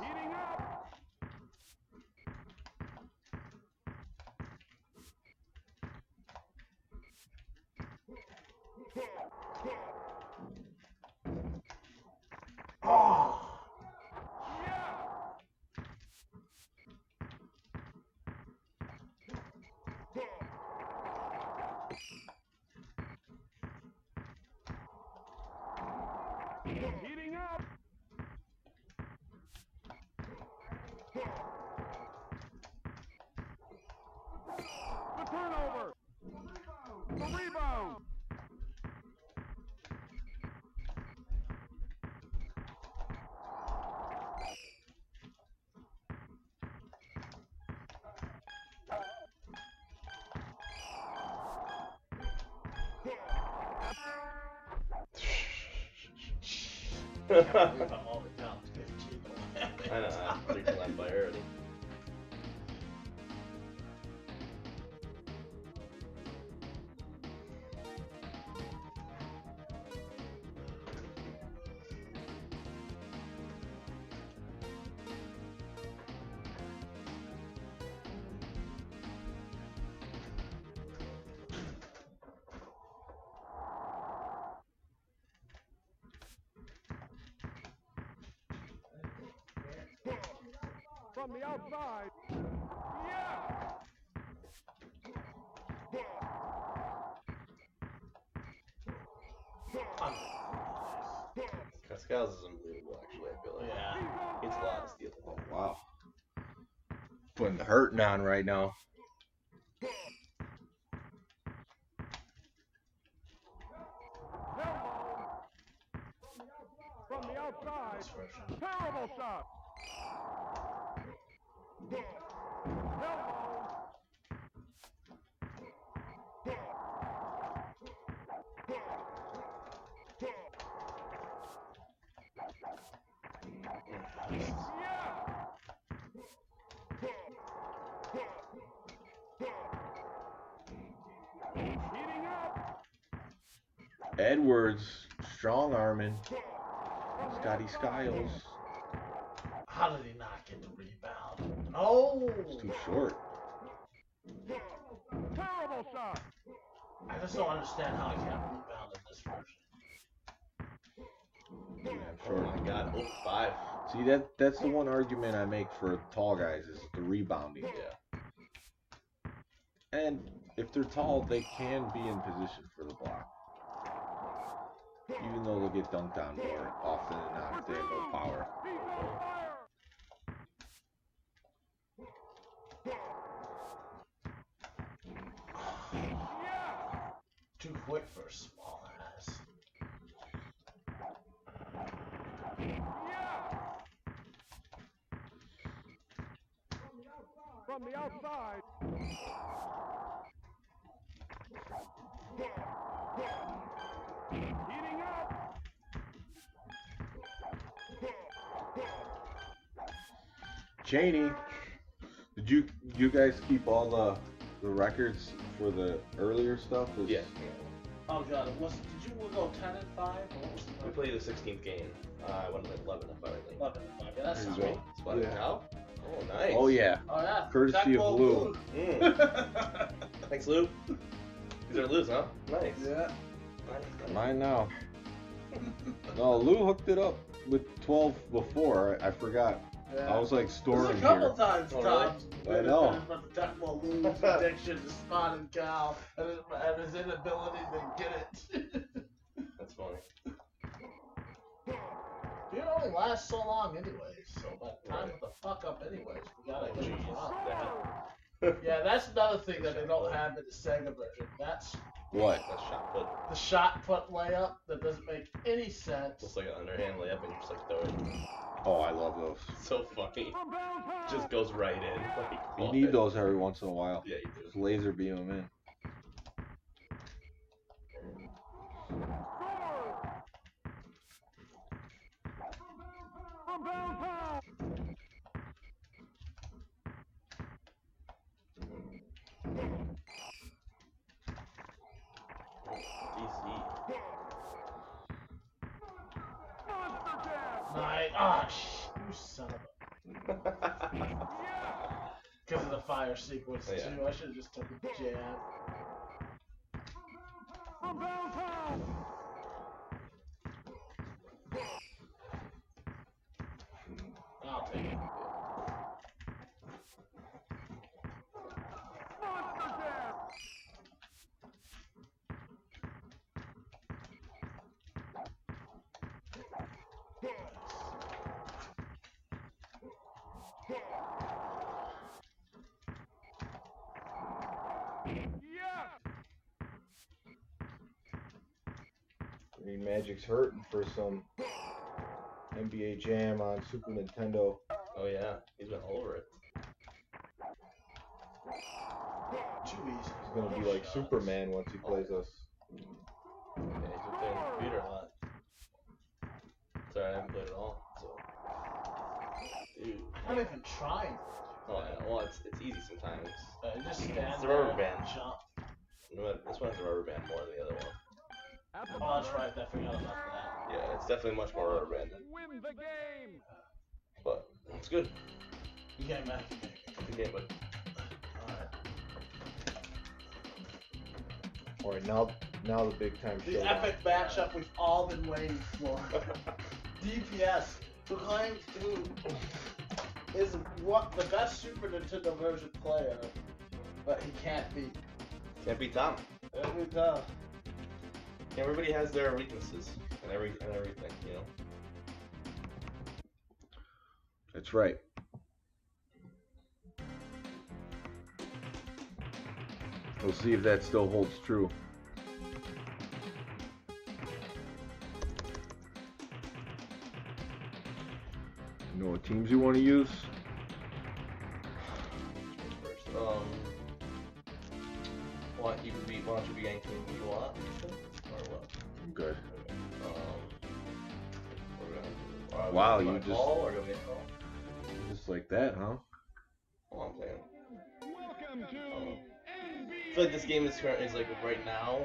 Speaker 1: Heating up.
Speaker 3: Oh.
Speaker 1: Heating up. The turnover. The rebound.
Speaker 3: Can't believe I'm only down 15.
Speaker 4: I know, I'm 3 left by already.
Speaker 1: From the outside. Yeah.
Speaker 4: Pascal's is unbelievable, actually, I feel like.
Speaker 3: Yeah.
Speaker 4: It's a lot of steals.
Speaker 2: Oh, wow. Putting the hurting on right now.
Speaker 1: From the outside.
Speaker 3: This version.
Speaker 1: Terrible shot. Heating up.
Speaker 2: Edwards, strong arming. Scotty Skiles.
Speaker 3: How did he not get the rebound? No!
Speaker 2: It's too short.
Speaker 1: Terrible shot.
Speaker 3: I just don't understand how he can't rebound in this version.
Speaker 2: Yeah,
Speaker 4: Oh
Speaker 2: short.
Speaker 4: my god, 5.
Speaker 2: See, that's the one argument I make for tall guys is the rebounding.
Speaker 4: Yeah.
Speaker 2: And if they're tall, they can be in position for the block. Even though they'll get dunked on more often than not if they have no power.
Speaker 1: He's on fire.
Speaker 3: Too quick for a small ass.
Speaker 1: From the outside. Heating up.
Speaker 2: Cheney, did you guys keep all the records for the earlier stuff?
Speaker 4: Yeah.
Speaker 3: Oh god, it was. Did you go 10 and 5? Or what was the
Speaker 4: We played the 16th game. I went like 11 if I think.
Speaker 3: 11 and 5. Yeah, that's
Speaker 2: There
Speaker 3: not
Speaker 2: you
Speaker 3: right.
Speaker 2: go.
Speaker 4: Spotted
Speaker 2: Yeah.
Speaker 4: cow? Oh, nice.
Speaker 2: Oh yeah,
Speaker 3: Oh yeah.
Speaker 2: courtesy of Lou.
Speaker 4: Thanks, Lou. These are Lou's, huh? Nice.
Speaker 3: Yeah.
Speaker 4: Nice.
Speaker 2: Mine now. No, Lou hooked it up with 12 before. I forgot.
Speaker 3: Yeah.
Speaker 2: I was like
Speaker 3: There's
Speaker 2: storing
Speaker 3: a couple
Speaker 2: here.
Speaker 3: times,
Speaker 4: Oh,
Speaker 3: Tom.
Speaker 2: really? I know.
Speaker 3: About the time Lou's addiction to spotted cow and his inability to get it.
Speaker 4: That's funny.
Speaker 3: You know last so long anyways. So by the time with the fuck up anyways, we gotta get it up. Yeah, that's another thing that they don't have in the Sega version. That's
Speaker 2: What?
Speaker 4: That shot put.
Speaker 3: the shot put layup that doesn't make any sense.
Speaker 4: Looks like an underhand layup and you just like throw it.
Speaker 2: Oh, I love those.
Speaker 4: So funny. Just goes right in. Like,
Speaker 2: You need those every once in a while.
Speaker 4: Yeah, you do.
Speaker 2: Just laser beam them in.
Speaker 4: DC.
Speaker 3: Nice. Ah, you son of a. Because of the fire sequence
Speaker 4: Yeah.
Speaker 3: too. I should have just took a jab. I'll take it.
Speaker 2: Green Magic's hurting for some NBA Jam on Super Nintendo.
Speaker 4: Oh yeah, he's been all over it.
Speaker 3: Too easy.
Speaker 2: He's gonna be like Superman once he plays us.
Speaker 4: Yeah, he's been playing the computer a lot. Sorry, I haven't played at all. So, dude.
Speaker 3: I'm not even trying.
Speaker 4: Oh yeah, well it's easy sometimes.
Speaker 3: You just stand
Speaker 4: It's a
Speaker 3: there
Speaker 4: rubber band.
Speaker 3: and jump.
Speaker 4: You know what? This one has a rubber band more than the other one.
Speaker 3: Oh, that's right. I forgot about that.
Speaker 4: Yeah, it's definitely much more rubber banded. But it's good.
Speaker 3: You can't make
Speaker 4: Good game, but
Speaker 2: Alright, now the big time
Speaker 3: the
Speaker 2: showdown.
Speaker 3: epic matchup we've all been waiting for. DPS, who claims to is what the best Super Nintendo version player, but he can't beat.
Speaker 4: can't beat Tom.
Speaker 3: Every time.
Speaker 4: Everybody has their weaknesses and everything, you know.
Speaker 2: That's right. We'll see if that still holds true. You know what teams you want to use?
Speaker 4: First, why don't you be any team you want? Or what?
Speaker 2: I'm good.
Speaker 4: We're gonna,
Speaker 2: Wow,
Speaker 4: you
Speaker 2: you
Speaker 4: want
Speaker 2: just-
Speaker 4: call or go make call?
Speaker 2: Just like that, huh?
Speaker 4: Oh, I'm playing. I feel like this game is like right now,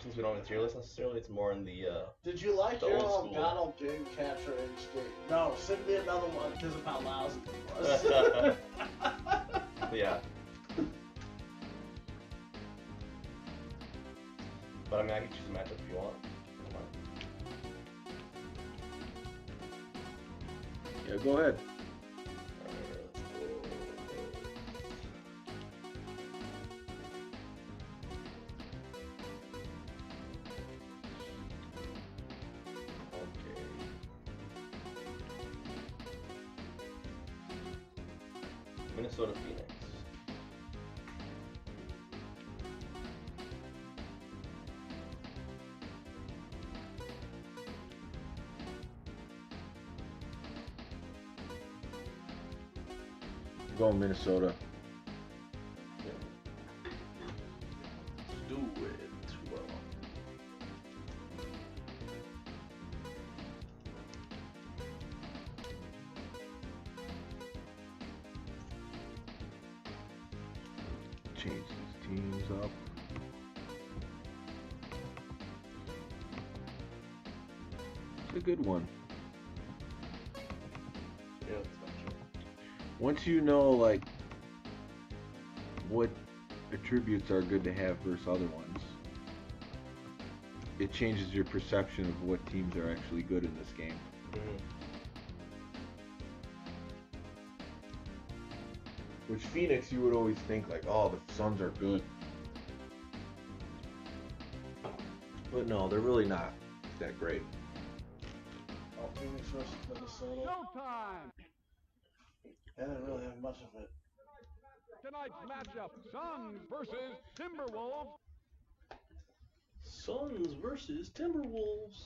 Speaker 4: since we don't have a tier list necessarily, it's more in the
Speaker 3: Did you like
Speaker 4: The
Speaker 3: your
Speaker 4: old school.
Speaker 3: Elgato game capture HD? No, send me another one because of how lousy it was.
Speaker 4: yeah. But I mean, I can choose a matchup if you want.
Speaker 2: Yeah, go ahead.
Speaker 4: Minnesota Phoenix.
Speaker 2: We're going Minnesota.
Speaker 4: Do it. Well.
Speaker 2: Change these teams up. It's a good one.
Speaker 4: Yeah, it's not true.
Speaker 2: Once you know, like, what attributes are good to have versus other ones, it changes your perception of what teams are actually good in this game. Which Phoenix, you would always think like, oh, the Suns are good. But no, they're really not that great.
Speaker 3: Phoenix versus Minnesota.
Speaker 5: Showtime!
Speaker 3: I didn't really have much of it.
Speaker 5: Tonight's matchup, Suns versus Timberwolves.
Speaker 4: Suns versus Timberwolves.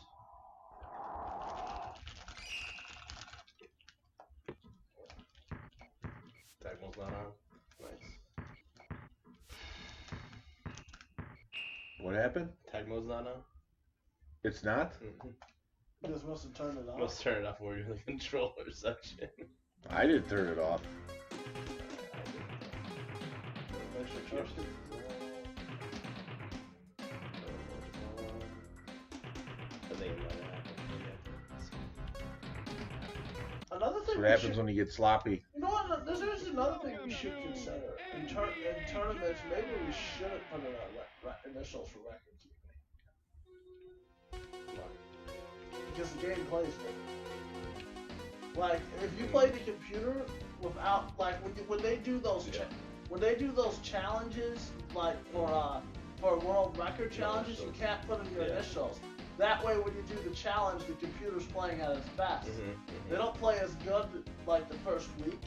Speaker 4: Tagmo's not on. Nice.
Speaker 2: What happened?
Speaker 4: Tagmo's not on.
Speaker 2: It's not?
Speaker 3: You just must have turned it off.
Speaker 4: Must turn it off when you're in the controller section.
Speaker 2: I didn't turn it off.
Speaker 3: Make sure you trust it. Another thing
Speaker 2: What happens when you get sloppy?
Speaker 3: You know what? There's another thing we should consider. In tournaments, maybe we shouldn't put in our initials for record keeping. Because the game plays different. Like, if you play the computer without, like, when they do those challenges, like for world record challenges, you can't put in your initials. That way, when you do the challenge, the computer's playing at its best. They don't play as good like the first week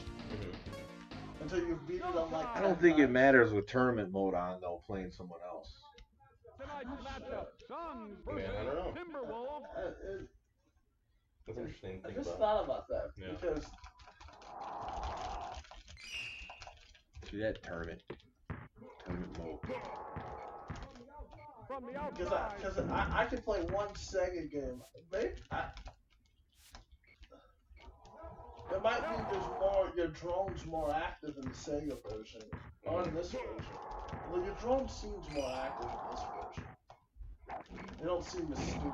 Speaker 3: until you've beaten them like.
Speaker 2: I don't think it matters with tournament mode on though, playing someone else.
Speaker 5: Tonight's matchup, Suns versus
Speaker 4: Man, I don't know.
Speaker 5: Timberwolves.
Speaker 4: That's interesting to
Speaker 3: I
Speaker 4: think
Speaker 3: just
Speaker 4: about.
Speaker 3: thought about that because
Speaker 2: See that tournament mode.
Speaker 5: From the outside.
Speaker 3: because I can play one Sega game. Maybe it might be your drone's more active in the Sega version or in this version. Well, your drone seems more active in this version. They don't seem as stupid.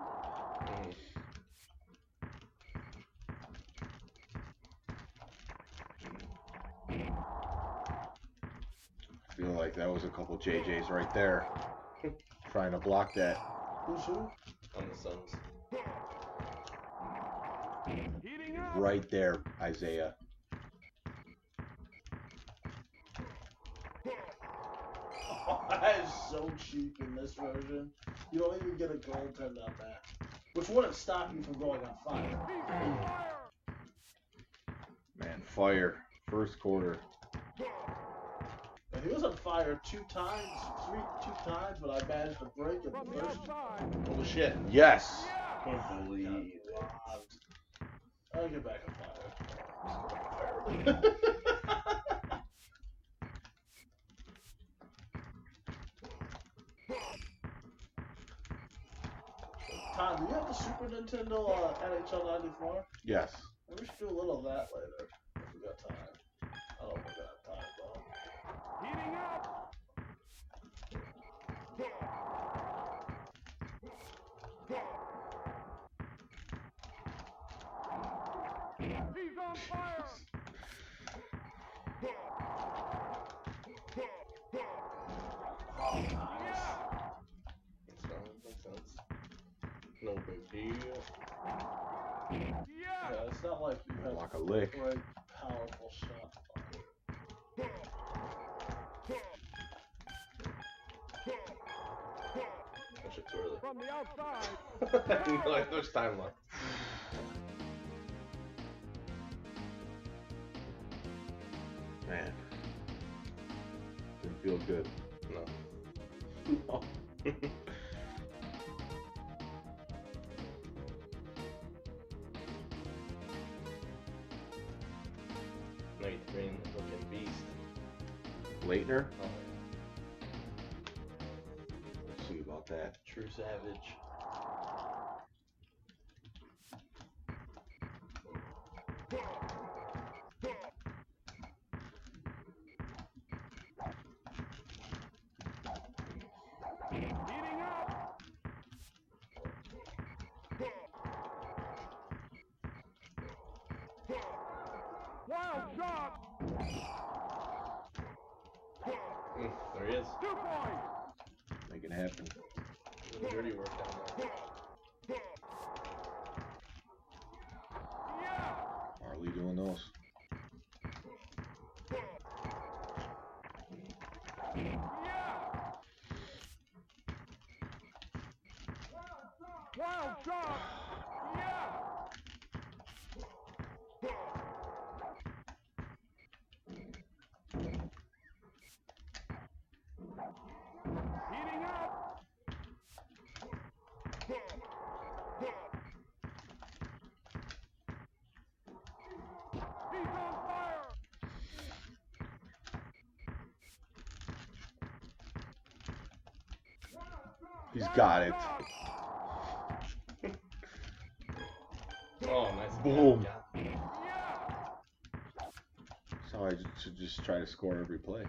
Speaker 2: I feel like that was a couple JJs right there. Trying to block that.
Speaker 3: Who's who?
Speaker 4: On the Suns.
Speaker 5: Heating up.
Speaker 2: Right there, Isaiah.
Speaker 3: Oh, that is so cheap in this version. You don't even get a goaltend on that. Which wouldn't stop you from going on fire.
Speaker 2: Man, fire. First quarter.
Speaker 3: And he was on fire two times, but I managed to break him
Speaker 5: From
Speaker 3: the
Speaker 5: the
Speaker 3: first
Speaker 5: outside.
Speaker 4: Oh shit.
Speaker 2: Yes!
Speaker 4: Can't believe it.
Speaker 3: I'll get back on fire. Tom, do you have the Super Nintendo NHL 94?
Speaker 2: Yes.
Speaker 3: Maybe we should do a little of that later, if we got time. I don't think we got time, though.
Speaker 5: Heating up. He's on fire.
Speaker 3: Oh, nice.
Speaker 4: Makes sense. No big deal.
Speaker 3: Yeah, it's not like you have
Speaker 2: Block a lick.
Speaker 3: great, powerful shot.
Speaker 4: That shit too early.
Speaker 5: From the outside.
Speaker 4: No, like, there's time left.
Speaker 2: Man. Didn't feel good.
Speaker 4: No.
Speaker 2: No.
Speaker 4: 93 and the fucking beast.
Speaker 2: Leitner?
Speaker 4: Oh,
Speaker 2: Let's see about that.
Speaker 4: true savage.
Speaker 5: Heating up. Wild shot.
Speaker 4: There he is.
Speaker 5: 2 points.
Speaker 2: Make it happen.
Speaker 4: The dirty work down there.
Speaker 5: Yeah.
Speaker 2: Harley doing those.
Speaker 5: Yeah. Wild shot. Yeah.
Speaker 2: He's got it.
Speaker 4: Oh, nice.
Speaker 2: Boom.
Speaker 4: Yeah.
Speaker 2: So I should just try to score every play.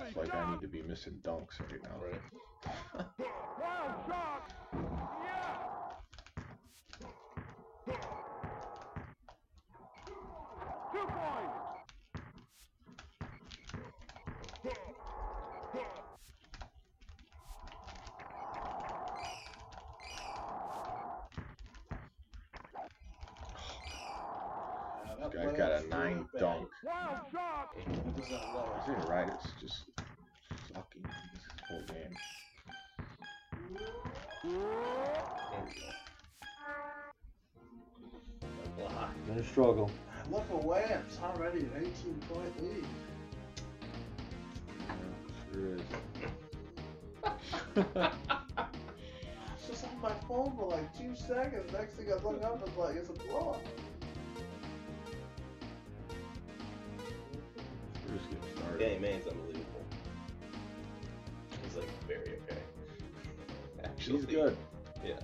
Speaker 2: It's like I need to be missing dunks right now.
Speaker 4: Right.
Speaker 5: Wild shot. Yeah. 2 points.
Speaker 3: That
Speaker 2: Guy's got a
Speaker 3: layup's
Speaker 2: 9
Speaker 3: really bad.
Speaker 2: dunk.
Speaker 5: Wild shot.
Speaker 3: It doesn't layup.
Speaker 2: Is it right? It's just sucking this whole game.
Speaker 4: Block.
Speaker 2: Gonna struggle.
Speaker 3: Look away, it's already an 18-point lead.
Speaker 2: Sure is.
Speaker 3: It's just on my phone for like 2 seconds. Next thing I look up, it's like, it's a blowout.
Speaker 2: We're just getting started.
Speaker 4: Danny Main's unbelievable. He's like very okay. Actually,
Speaker 2: He's good.
Speaker 4: Yeah.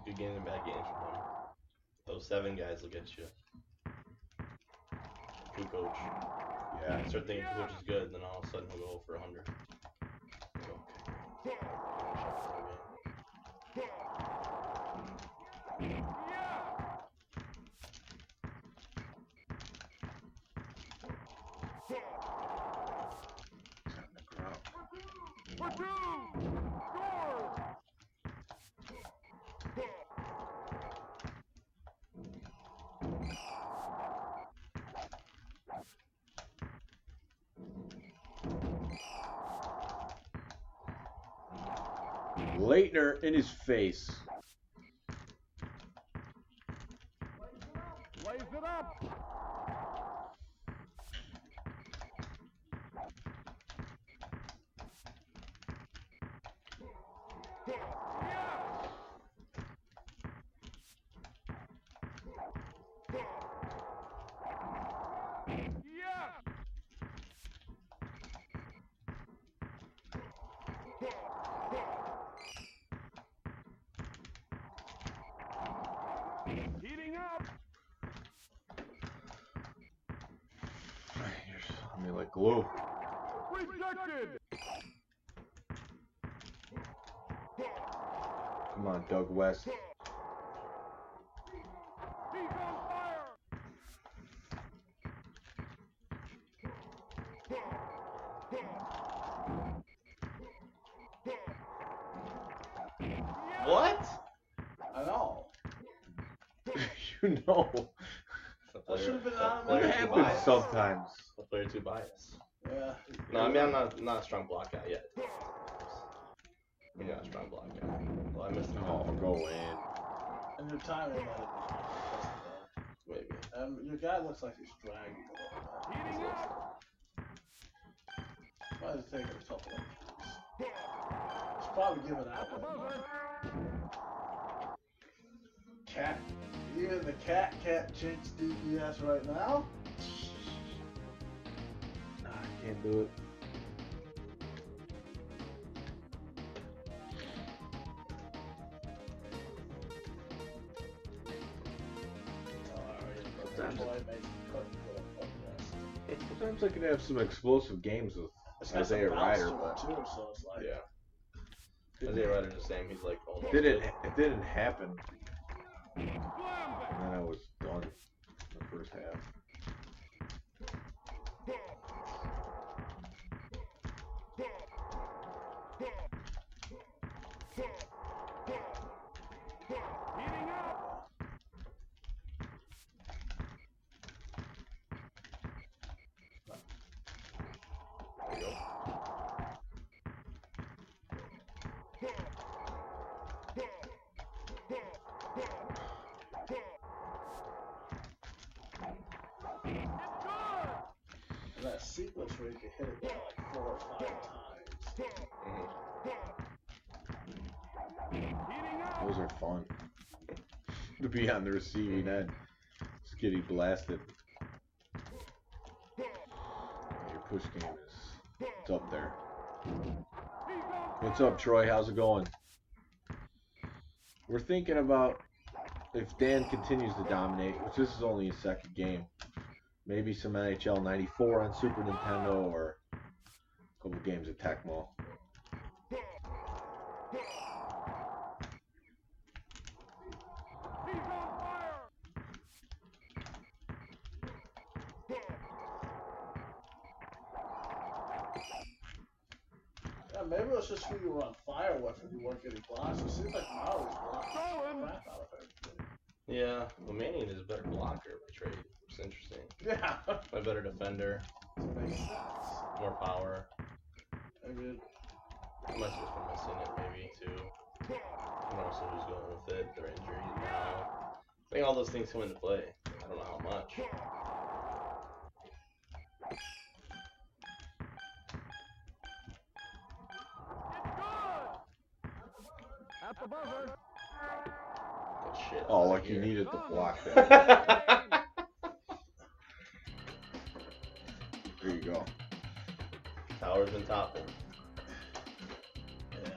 Speaker 4: Good games and bad games from him. Those 7 guys will get you. Good coach.
Speaker 2: Yeah.
Speaker 4: Start thinking coach is good, and then all of a sudden he'll go for 100. Go, okay.
Speaker 5: For 2. Score.
Speaker 2: Leitner in his face.
Speaker 5: Lays it up. Heating up.
Speaker 2: I mean, like glue.
Speaker 5: Rejected.
Speaker 2: Come on, Doug West.
Speaker 5: He's on fire.
Speaker 4: What?
Speaker 3: I know.
Speaker 2: You know.
Speaker 3: That should have been
Speaker 4: the
Speaker 3: on
Speaker 4: player
Speaker 2: It
Speaker 3: there.
Speaker 4: too
Speaker 2: happens
Speaker 4: biased.
Speaker 2: sometimes.
Speaker 4: The player too biased.
Speaker 3: Yeah.
Speaker 4: No, I mean I'm not a strong block guy yet. You're not a strong block guy. Well, I missed him.
Speaker 2: Oh, go in.
Speaker 3: And your timing might have been
Speaker 4: Maybe.
Speaker 3: your guy looks like he's dragging a little bit.
Speaker 5: Heating up.
Speaker 3: Might have taken a couple of minutes. He's probably giving out.
Speaker 5: Buzzer.
Speaker 3: Cat. Even the cat can't jinx DPS right now.
Speaker 2: Nah, I can't do it. Sometimes I can have some explosive games with Isaiah Ryder, but
Speaker 3: too, so it's like,
Speaker 4: Yeah. Isaiah Ryder's the same. He's like almost.
Speaker 2: it didn't happen,
Speaker 5: Slam
Speaker 2: and
Speaker 5: bang.
Speaker 2: then I was done in the first half.
Speaker 5: Heating up.
Speaker 4: There you go.
Speaker 3: and that sequence where you can hit it like 4 or 5 times.
Speaker 5: Heating up.
Speaker 2: Those are fun. To be on the receiving end, just getting blasted. push game it's up there. What's up, Troy? How's it going? We're thinking about if Dan continues to dominate, which this is only his second game, maybe some NHL 94 on Super Nintendo or a couple games of Tecmo.
Speaker 3: Yeah, maybe it was just who you were on fire with and you weren't getting blocks. It seems like Maury's blocking the crap out of everything.
Speaker 4: Yeah, well, Manning is a better blocker by trade. It's interesting.
Speaker 3: Yeah.
Speaker 4: A better defender,
Speaker 3: Makes sense.
Speaker 4: more power.
Speaker 3: I mean,
Speaker 4: I must have been missing it maybe too. And also who's going with it, their injuries now. I think all those things come into play. I don't know how much.
Speaker 5: At the buzzer.
Speaker 4: Good shit.
Speaker 2: Oh,
Speaker 4: out
Speaker 2: like
Speaker 4: here.
Speaker 2: you needed the block there. There you go.
Speaker 4: Tower's been toppled.
Speaker 3: yeah.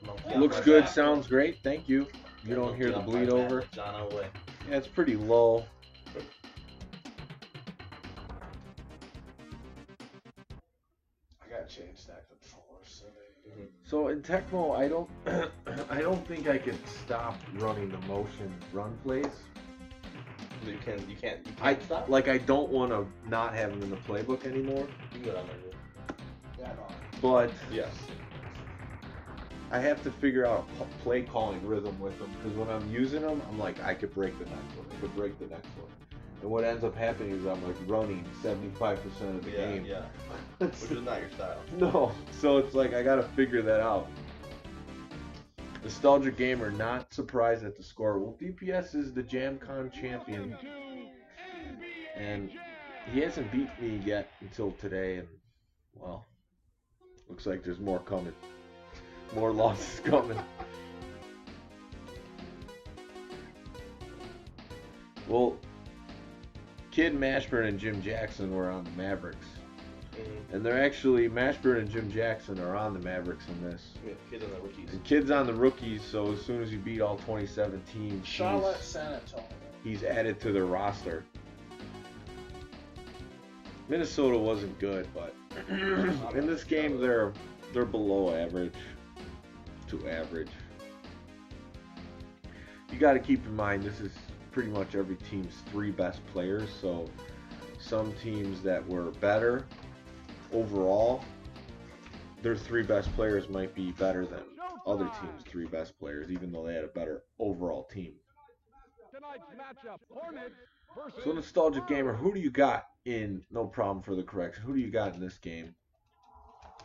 Speaker 4: Monkey
Speaker 2: Looks
Speaker 4: off my
Speaker 2: good,
Speaker 4: back.
Speaker 2: sounds great. Thank you. You don't
Speaker 4: Monkey
Speaker 2: hear the
Speaker 4: off my
Speaker 2: bleed
Speaker 4: back.
Speaker 2: over.
Speaker 4: John away.
Speaker 2: Yeah, it's pretty low.
Speaker 3: I gotta change that controller setting.
Speaker 2: So in Tecmo, I don't, I don't think I could stop running the motion run plays.
Speaker 4: You can't stop.
Speaker 2: I don't want to not have them in the playbook anymore.
Speaker 4: You can go down there.
Speaker 3: Yeah, no.
Speaker 2: But
Speaker 4: Yes.
Speaker 2: I have to figure out a play calling rhythm with them because when I'm using them, I'm like, I could break the next one. I could break the next one. And what ends up happening is I'm like running 75% of the
Speaker 4: Yeah,
Speaker 2: game.
Speaker 4: yeah. Which is not your style.
Speaker 2: No, so it's like I gotta figure that out. Nostalgia Gamer not surprised at the score. Well, DPS is the JamCon champion, and he hasn't beat me yet until today. And well, looks like there's more coming, more losses coming. Well, Kid Mashburn and Jim Jackson were on the Mavericks. And they're actually, Mashburn and Jim Jackson are on the Mavericks in this.
Speaker 4: Yeah, kids on the rookies.
Speaker 2: And Kid's on the rookies, so as soon as you beat all 27 teams,
Speaker 3: Charlotte, San Antonio.
Speaker 2: he's added to their roster. Minnesota wasn't good, but in this game they're below average to average. You got to keep in mind this is pretty much every team's three best players, so some teams that were better overall, their three best players might be better than other teams' three best players, even though they had a better overall team.
Speaker 5: Tonight's matchup, Hornets versus
Speaker 2: So Nostalgic Gamer, who do you got in, no problem for the correction, who do you got in this game?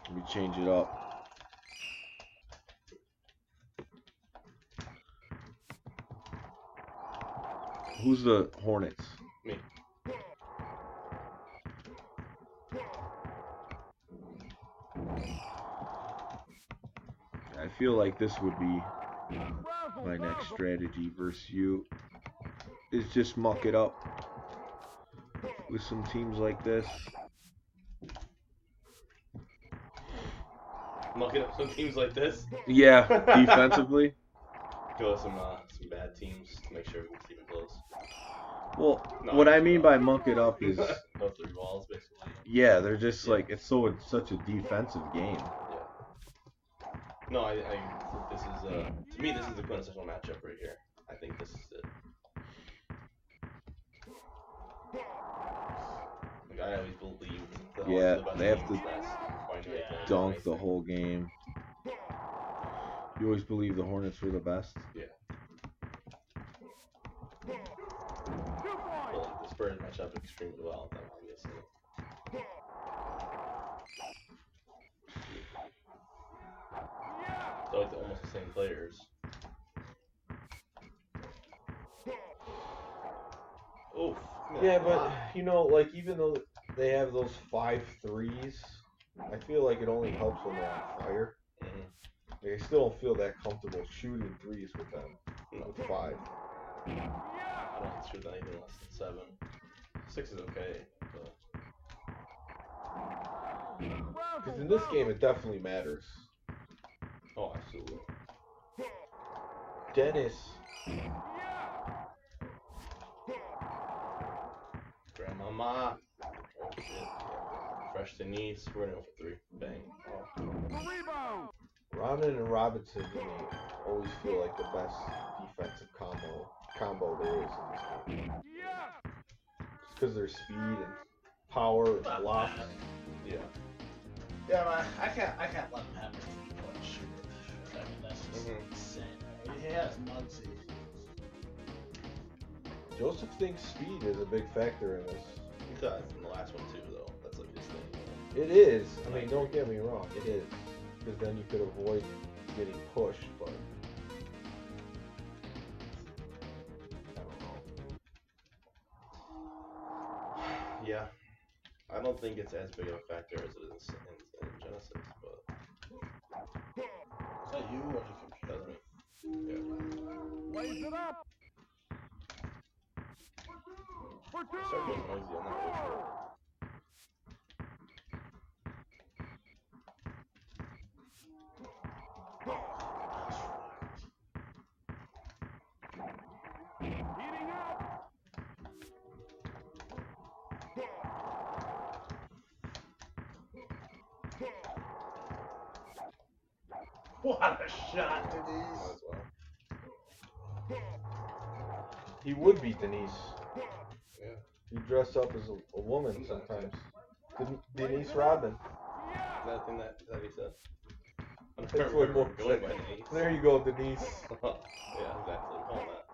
Speaker 2: Let me change it up. Who's the Hornets?
Speaker 4: Me.
Speaker 2: I feel like this would be my next strategy versus you, is just muck it up with some teams like this.
Speaker 4: Muck it up some teams like this.
Speaker 2: Yeah, defensively.
Speaker 4: Go with some bad teams to make sure we can keep it close.
Speaker 2: Well,
Speaker 4: No,
Speaker 2: what I mean by muck it up is,
Speaker 4: no three balls, basically.
Speaker 2: yeah, they're just like, it's such a defensive game.
Speaker 4: Yeah. No, I this is to me this is the quintessential matchup right here. I think this is it. Like I always believe the
Speaker 2: Yeah,
Speaker 4: the best
Speaker 2: they have
Speaker 4: team's
Speaker 2: to
Speaker 4: best. Find a way to
Speaker 2: Dunk
Speaker 4: nice
Speaker 2: the
Speaker 4: thing.
Speaker 2: whole game. You always believe the Hornets were the best?
Speaker 4: Yeah. Well, like, the Spurs match up extremely well with them, obviously. So it's almost the same players. Oof.
Speaker 2: Yeah, but you know, like even though they have those 5 threes, I feel like it only helps when they're on fire. Like, I still don't feel that comfortable shooting threes with them.
Speaker 4: No,
Speaker 2: With 5.
Speaker 4: I don't shoot anything less than 7. 6 is okay, but
Speaker 6: Because in this game, it definitely matters.
Speaker 4: Oh, absolutely.
Speaker 6: Dennis.
Speaker 4: Grandmama. Oh shit. Fresh Denise. We're gonna go for 3. Bang. Oh.
Speaker 5: Rebound.
Speaker 6: Rodman and Robinson to me always feel like the best defensive combo there is in this game. Just because their speed and power and blocks.
Speaker 4: Yeah.
Speaker 3: Yeah, but I can't let him have a 3-point shooter. I mean, that's just insane. I mean, he has Muggsy.
Speaker 6: Joseph thinks speed is a big factor in this.
Speaker 4: He does in the last one too, though. That's like his thing.
Speaker 6: It is. I mean, don't get me wrong. It is. Because then you could avoid getting pushed, but I don't know.
Speaker 4: Yeah. I don't think it's as big of a factor as it is in Genesis, but
Speaker 3: Is that you or the computer?
Speaker 4: yeah.
Speaker 5: Lays it up. For 2.
Speaker 4: Start getting noisy on that for sure.
Speaker 5: Heating up.
Speaker 3: What a shot, Denise.
Speaker 4: Might as well.
Speaker 6: He would be Denise.
Speaker 4: Yeah.
Speaker 6: You dress up as a woman sometimes. Denise Rodman.
Speaker 4: Is that a thing that he said? I don't
Speaker 6: That's what
Speaker 4: remember
Speaker 6: most
Speaker 4: going
Speaker 6: say.
Speaker 4: by Denise.
Speaker 6: There you go, Denise.
Speaker 4: Yeah, exactly. We call that.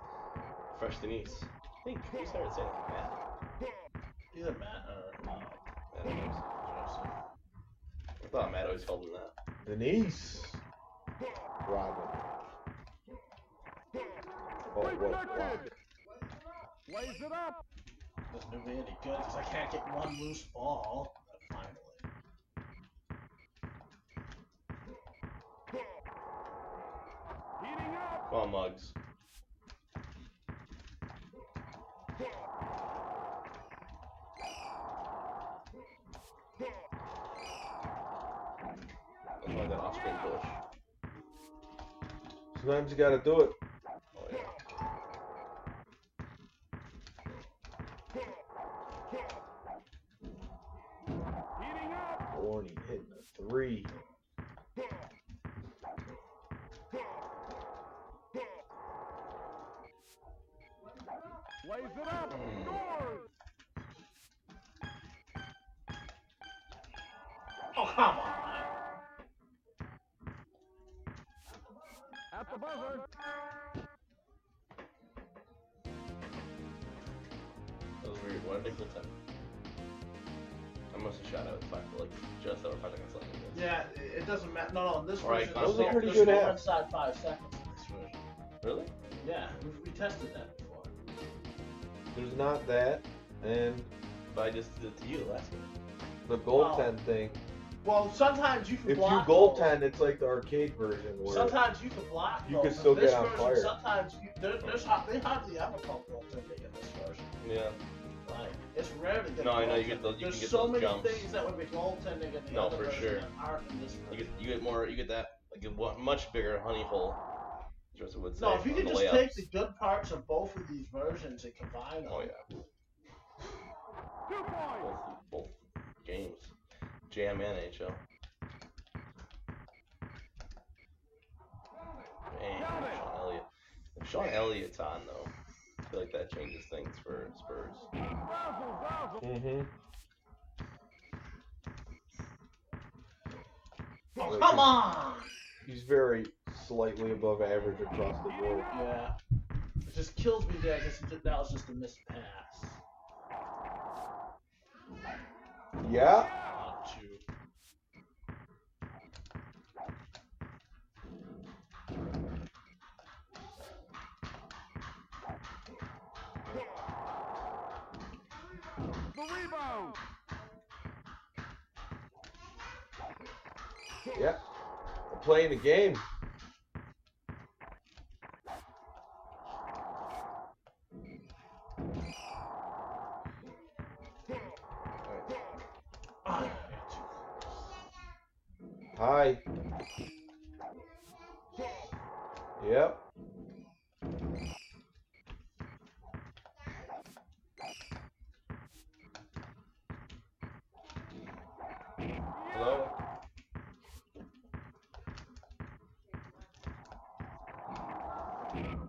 Speaker 4: Fresh Denise. I think we started saying it like Matt.
Speaker 3: Either Matt or
Speaker 4: Matt James.
Speaker 3: Joseph.
Speaker 4: I thought Matt always called him that.
Speaker 6: Denise Rodman. Oh, what block.
Speaker 5: Lays it up.
Speaker 3: Doesn't do me any good because I can't get one loose ball. Finally.
Speaker 5: Heating up.
Speaker 4: Come on, Muggs. That's like that off-screen push.
Speaker 6: Sometimes you gotta do it.
Speaker 4: Oh yeah.
Speaker 5: Heating up.
Speaker 6: Warning hitting a 3.
Speaker 5: Lays it up. Scores.
Speaker 3: Oh, come on.
Speaker 5: At the buzzer.
Speaker 4: That was weird. What a nickel 10. I must have shot out like just over 5 seconds left.
Speaker 3: Yeah, it doesn't matter. No, this
Speaker 4: Alright,
Speaker 3: version,
Speaker 4: that was a
Speaker 6: pretty
Speaker 3: there's
Speaker 6: good
Speaker 3: no
Speaker 6: half.
Speaker 3: inside 5 seconds in this version.
Speaker 4: Really?
Speaker 3: Yeah, we tested that before.
Speaker 6: There's not that, and
Speaker 4: But I just did it to you last game.
Speaker 6: the goaltend thing.
Speaker 3: Well, sometimes you can
Speaker 6: If you
Speaker 3: block
Speaker 6: goaltend, it's like the arcade version where
Speaker 3: sometimes you can block
Speaker 6: you
Speaker 3: those.
Speaker 6: can
Speaker 3: In
Speaker 6: still
Speaker 3: this
Speaker 6: get on
Speaker 3: version,
Speaker 6: fire.
Speaker 3: Sometimes they hardly ever call goaltending in this version.
Speaker 4: Yeah.
Speaker 3: Like, it's rare to get
Speaker 4: No,
Speaker 3: a
Speaker 4: I know, you
Speaker 3: goaltend.
Speaker 4: get those- you
Speaker 3: There's
Speaker 4: can get
Speaker 3: so
Speaker 4: those
Speaker 3: many
Speaker 4: jumps.
Speaker 3: things that would be goaltending in the
Speaker 4: No,
Speaker 3: other
Speaker 4: for
Speaker 3: version
Speaker 4: sure.
Speaker 3: that aren't in this version.
Speaker 4: You get more. You get that like a much bigger honey hole. Joseph would say.
Speaker 3: No, if you
Speaker 4: on
Speaker 3: could
Speaker 4: the
Speaker 3: just
Speaker 4: layups.
Speaker 3: take the good parts of both of these versions and combine them.
Speaker 4: Oh yeah.
Speaker 5: 2 points.
Speaker 4: Both games. JM and NHL. Bang, Sean Elliott. If Sean Elliott's on though, I feel like that changes things for Spurs.
Speaker 5: Razzle, dazzle.
Speaker 3: Oh, come on!
Speaker 6: he's very slightly above average across the board.
Speaker 3: Yeah. It just kills me there because that was just a missed pass.
Speaker 6: Yeah.
Speaker 3: Oh, shoot.
Speaker 5: The rebound.
Speaker 6: Yeah. We're playing the game.
Speaker 3: Ah,
Speaker 6: High. Yep.
Speaker 4: Hello?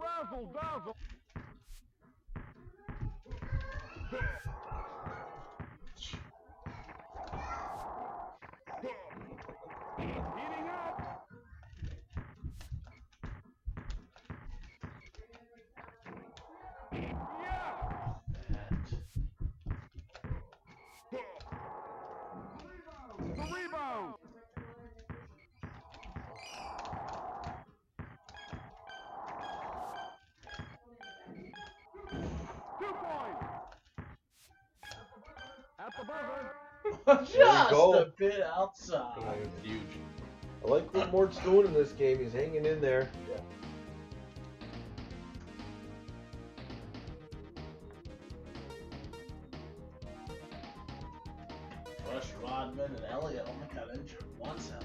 Speaker 5: Razzle dazzle. Heating up. Yeah. The rebound. Two-point. At the buzzer.
Speaker 3: Just
Speaker 6: go.
Speaker 3: a bit outside.
Speaker 4: It's huge.
Speaker 6: I like what Mort's doing in this game. He's hanging in there.
Speaker 3: Rush, Rodman, and Elliott only got injured once out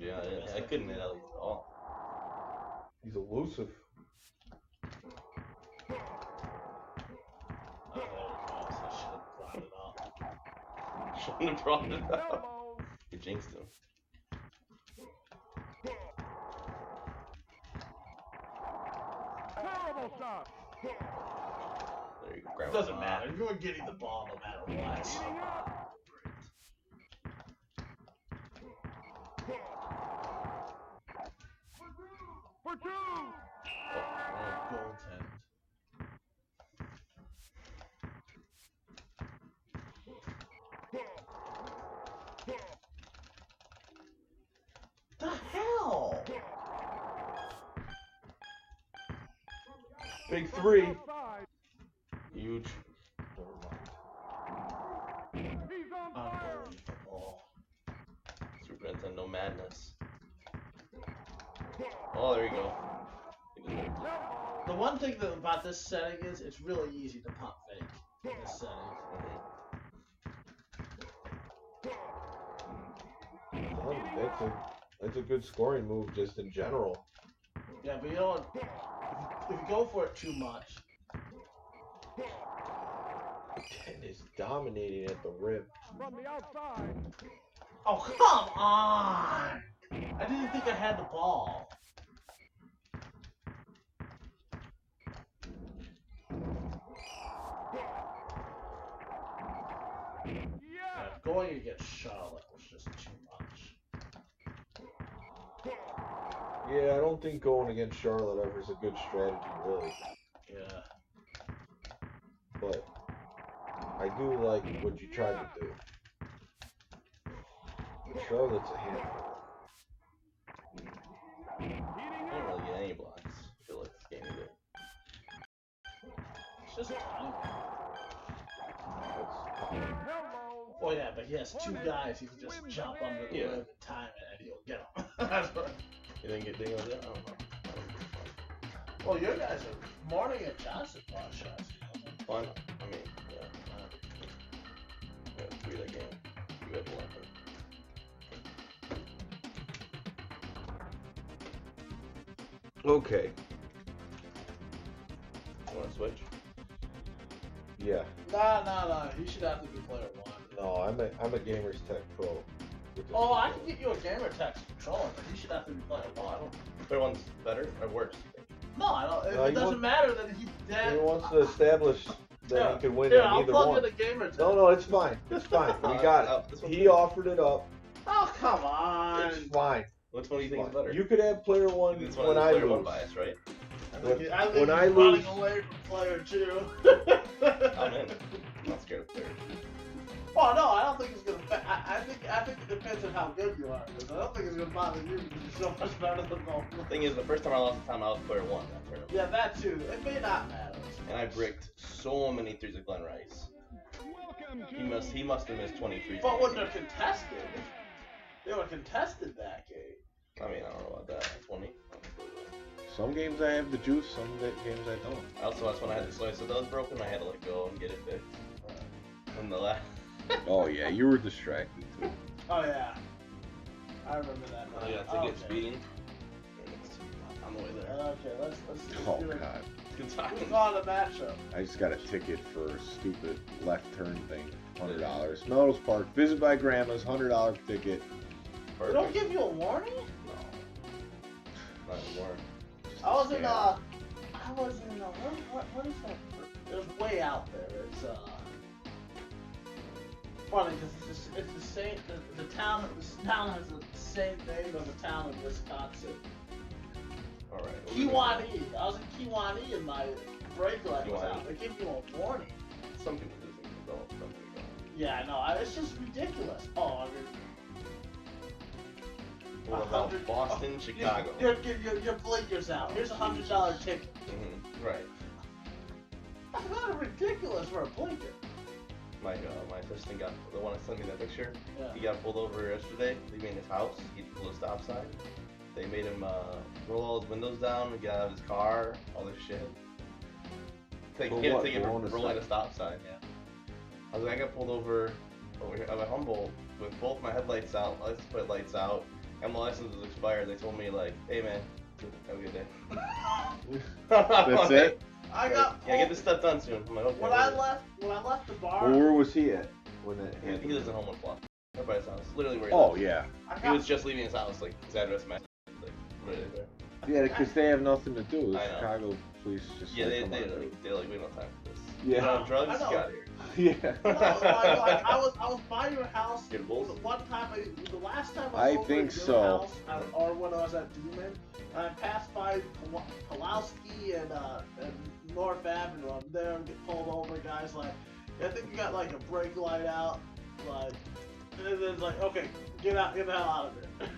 Speaker 3: there.
Speaker 4: Yeah, I couldn't hit Elliott at all.
Speaker 6: He's elusive.
Speaker 3: Oh, there it goes. I should have brought it up.
Speaker 4: Shouldn't have brought it up.
Speaker 5: Elbow.
Speaker 4: You jinxed him.
Speaker 5: Terrible shot.
Speaker 4: There you go. Grab
Speaker 3: It doesn't
Speaker 4: it.
Speaker 3: matter. You're getting the ball no matter what.
Speaker 5: Heating up. For two.
Speaker 3: Goaltend. The hell?
Speaker 6: Big three.
Speaker 5: Outside.
Speaker 4: Huge.
Speaker 5: He's on fire.
Speaker 3: Unbelievable.
Speaker 4: Super Nintendo madness. Oh, there you go.
Speaker 5: Elbow.
Speaker 3: The one thing about this setting is it's really easy to pump fake in this setting.
Speaker 6: That's a good scoring move just in general.
Speaker 3: Yeah, but you know what? If you go for it too much,
Speaker 6: And is dominating at the rim.
Speaker 5: From the outside.
Speaker 3: oh come on! I didn't think I had the ball.
Speaker 5: Yeah.
Speaker 3: Yeah, going against Charlotte was just too much.
Speaker 6: Yeah, I don't think going against Charlotte ever is a good strategy, really.
Speaker 3: Yeah.
Speaker 6: But I do like what you tried to do. Charlotte's a handful.
Speaker 5: Heating
Speaker 4: I didn't really get any blocks. I feel like this game either.
Speaker 3: It's just time.
Speaker 6: That's
Speaker 5: Elbow.
Speaker 3: Oh yeah, but he has two guys. He can just jump under the
Speaker 4: Yeah.
Speaker 3: rim and time it, and he'll get them. That's what.
Speaker 4: You didn't get Dingo yet? I don't know.
Speaker 3: Well, your guys are Morning and Johnson ball shots.
Speaker 4: Fun. I mean, yeah. We had 3 that game. You had 11.
Speaker 6: okay.
Speaker 4: You want to switch?
Speaker 6: Yeah.
Speaker 3: Nah. He should have to be player one.
Speaker 6: No, I'm a Gamers Tech Pro. with this
Speaker 3: Oh, I
Speaker 6: controller.
Speaker 3: can get you a gamer text controller, but he should have to be player one.
Speaker 4: Third one's better or worse?
Speaker 3: No, I don't. If
Speaker 6: No,
Speaker 3: it
Speaker 6: he
Speaker 3: doesn't
Speaker 6: wants-
Speaker 3: matter, then he
Speaker 6: He
Speaker 3: dead.
Speaker 6: wants to establish that he can win
Speaker 3: Here,
Speaker 6: on
Speaker 3: I'll
Speaker 6: either
Speaker 3: plug
Speaker 6: one.
Speaker 3: in a gamer text.
Speaker 6: No, it's fine. It's fine. We got
Speaker 4: This
Speaker 6: it.
Speaker 4: one's
Speaker 6: He
Speaker 4: good.
Speaker 6: offered it up.
Speaker 3: Oh, come on.
Speaker 6: It's fine.
Speaker 4: Which one do you think is better?
Speaker 6: You could have player one
Speaker 4: This one
Speaker 6: when
Speaker 4: has
Speaker 6: I
Speaker 4: player
Speaker 6: lose.
Speaker 4: one bias, right?
Speaker 3: I think
Speaker 6: when
Speaker 3: he's
Speaker 6: I
Speaker 3: running
Speaker 6: lose-
Speaker 3: away from player two.
Speaker 4: I'm in. I'm not scared of player.
Speaker 3: Well, no, I don't think it's gonna. I think it depends on how good you are. Because I don't think it's gonna bother you because you're so much better than both.
Speaker 4: Thing is, the first time I lost the time, I was player one that tournament.
Speaker 3: Yeah, that too. It may not matter.
Speaker 4: And I bricked so many threes of Glenn Rice.
Speaker 5: Welcome to.
Speaker 4: He must have missed 23.
Speaker 3: But when they're contested, they were contested that game.
Speaker 4: I mean, I don't know about that. 20.
Speaker 6: Some games I have the juice, some games I don't.
Speaker 4: Also, that's when I had the slice that was broken. I had to let go and get it fixed. And the last.
Speaker 6: Oh yeah, you were distracted too.
Speaker 3: Oh yeah. I remember that.
Speaker 4: I got
Speaker 3: Oh,
Speaker 4: ticket speeding. On the way there.
Speaker 3: Okay, let's see.
Speaker 2: Oh god.
Speaker 4: Good times.
Speaker 3: Who's on the matchup?
Speaker 2: I just got a ticket for a stupid left turn thing. $100. Melrose Park. Visit by Grandma's. $100 ticket.
Speaker 3: They don't give you a warning?
Speaker 4: No. Not anymore.
Speaker 3: I was in
Speaker 2: Yeah.
Speaker 3: what is that? It was way out there. It's funny because it's the same. This town has the same name as a town in Wisconsin.
Speaker 4: All right.
Speaker 3: Kewanee. I was in Kewanee and my brake light was out. They give you a warning.
Speaker 4: Some people do think they don't. Some people don't.
Speaker 3: Yeah, no, it's just ridiculous. Oh, I mean.
Speaker 4: What about Boston, Chicago?
Speaker 3: Your blinker's out. Here's $100 ticket.
Speaker 4: Right.
Speaker 3: That's kind of ridiculous for a blinker.
Speaker 4: My assistant got the one that sent me that picture.
Speaker 3: Yeah.
Speaker 4: He got pulled over yesterday, leaving his house. He pulled a stop sign. They made him roll all his windows down and get out of his car, all this shit. Take
Speaker 2: For
Speaker 4: it
Speaker 2: what?
Speaker 4: for rolling a stop sign. Yeah. I was like, I got pulled over here at Humboldt with both my headlights out. License plate lights out. And my license was expired. They told me like, hey man, have a good day.
Speaker 2: That's it?
Speaker 3: I got
Speaker 4: Yeah, get this stuff done soon. I'm like, okay.
Speaker 3: when I left the bar.
Speaker 2: Well, where was he at when it
Speaker 4: He
Speaker 2: happened?
Speaker 4: lives in Homewood Block. Right by his house. Literally where he
Speaker 2: Oh
Speaker 4: lives.
Speaker 2: yeah.
Speaker 4: He was just leaving his house, like his address matched, like right there.
Speaker 2: Yeah, because they have nothing to do. The
Speaker 4: I know.
Speaker 2: Chicago police just
Speaker 4: Yeah,
Speaker 2: like,
Speaker 4: they
Speaker 2: come on,
Speaker 4: like, we don't have time for this.
Speaker 2: Yeah.
Speaker 4: You know, drugs,
Speaker 3: I know.
Speaker 4: get out of here.
Speaker 2: Yeah.
Speaker 3: No, like, I was by your house.
Speaker 4: Get bulls?
Speaker 3: One time, the last time
Speaker 2: I
Speaker 3: I was over
Speaker 2: think
Speaker 3: at your
Speaker 2: so.
Speaker 3: house, or when I was at Demon, I passed by Pulowski and North Avenue. I'm there, and get pulled over. Guys, like, I think you got like a brake light out, like, and then it's like, okay, get the hell out of there.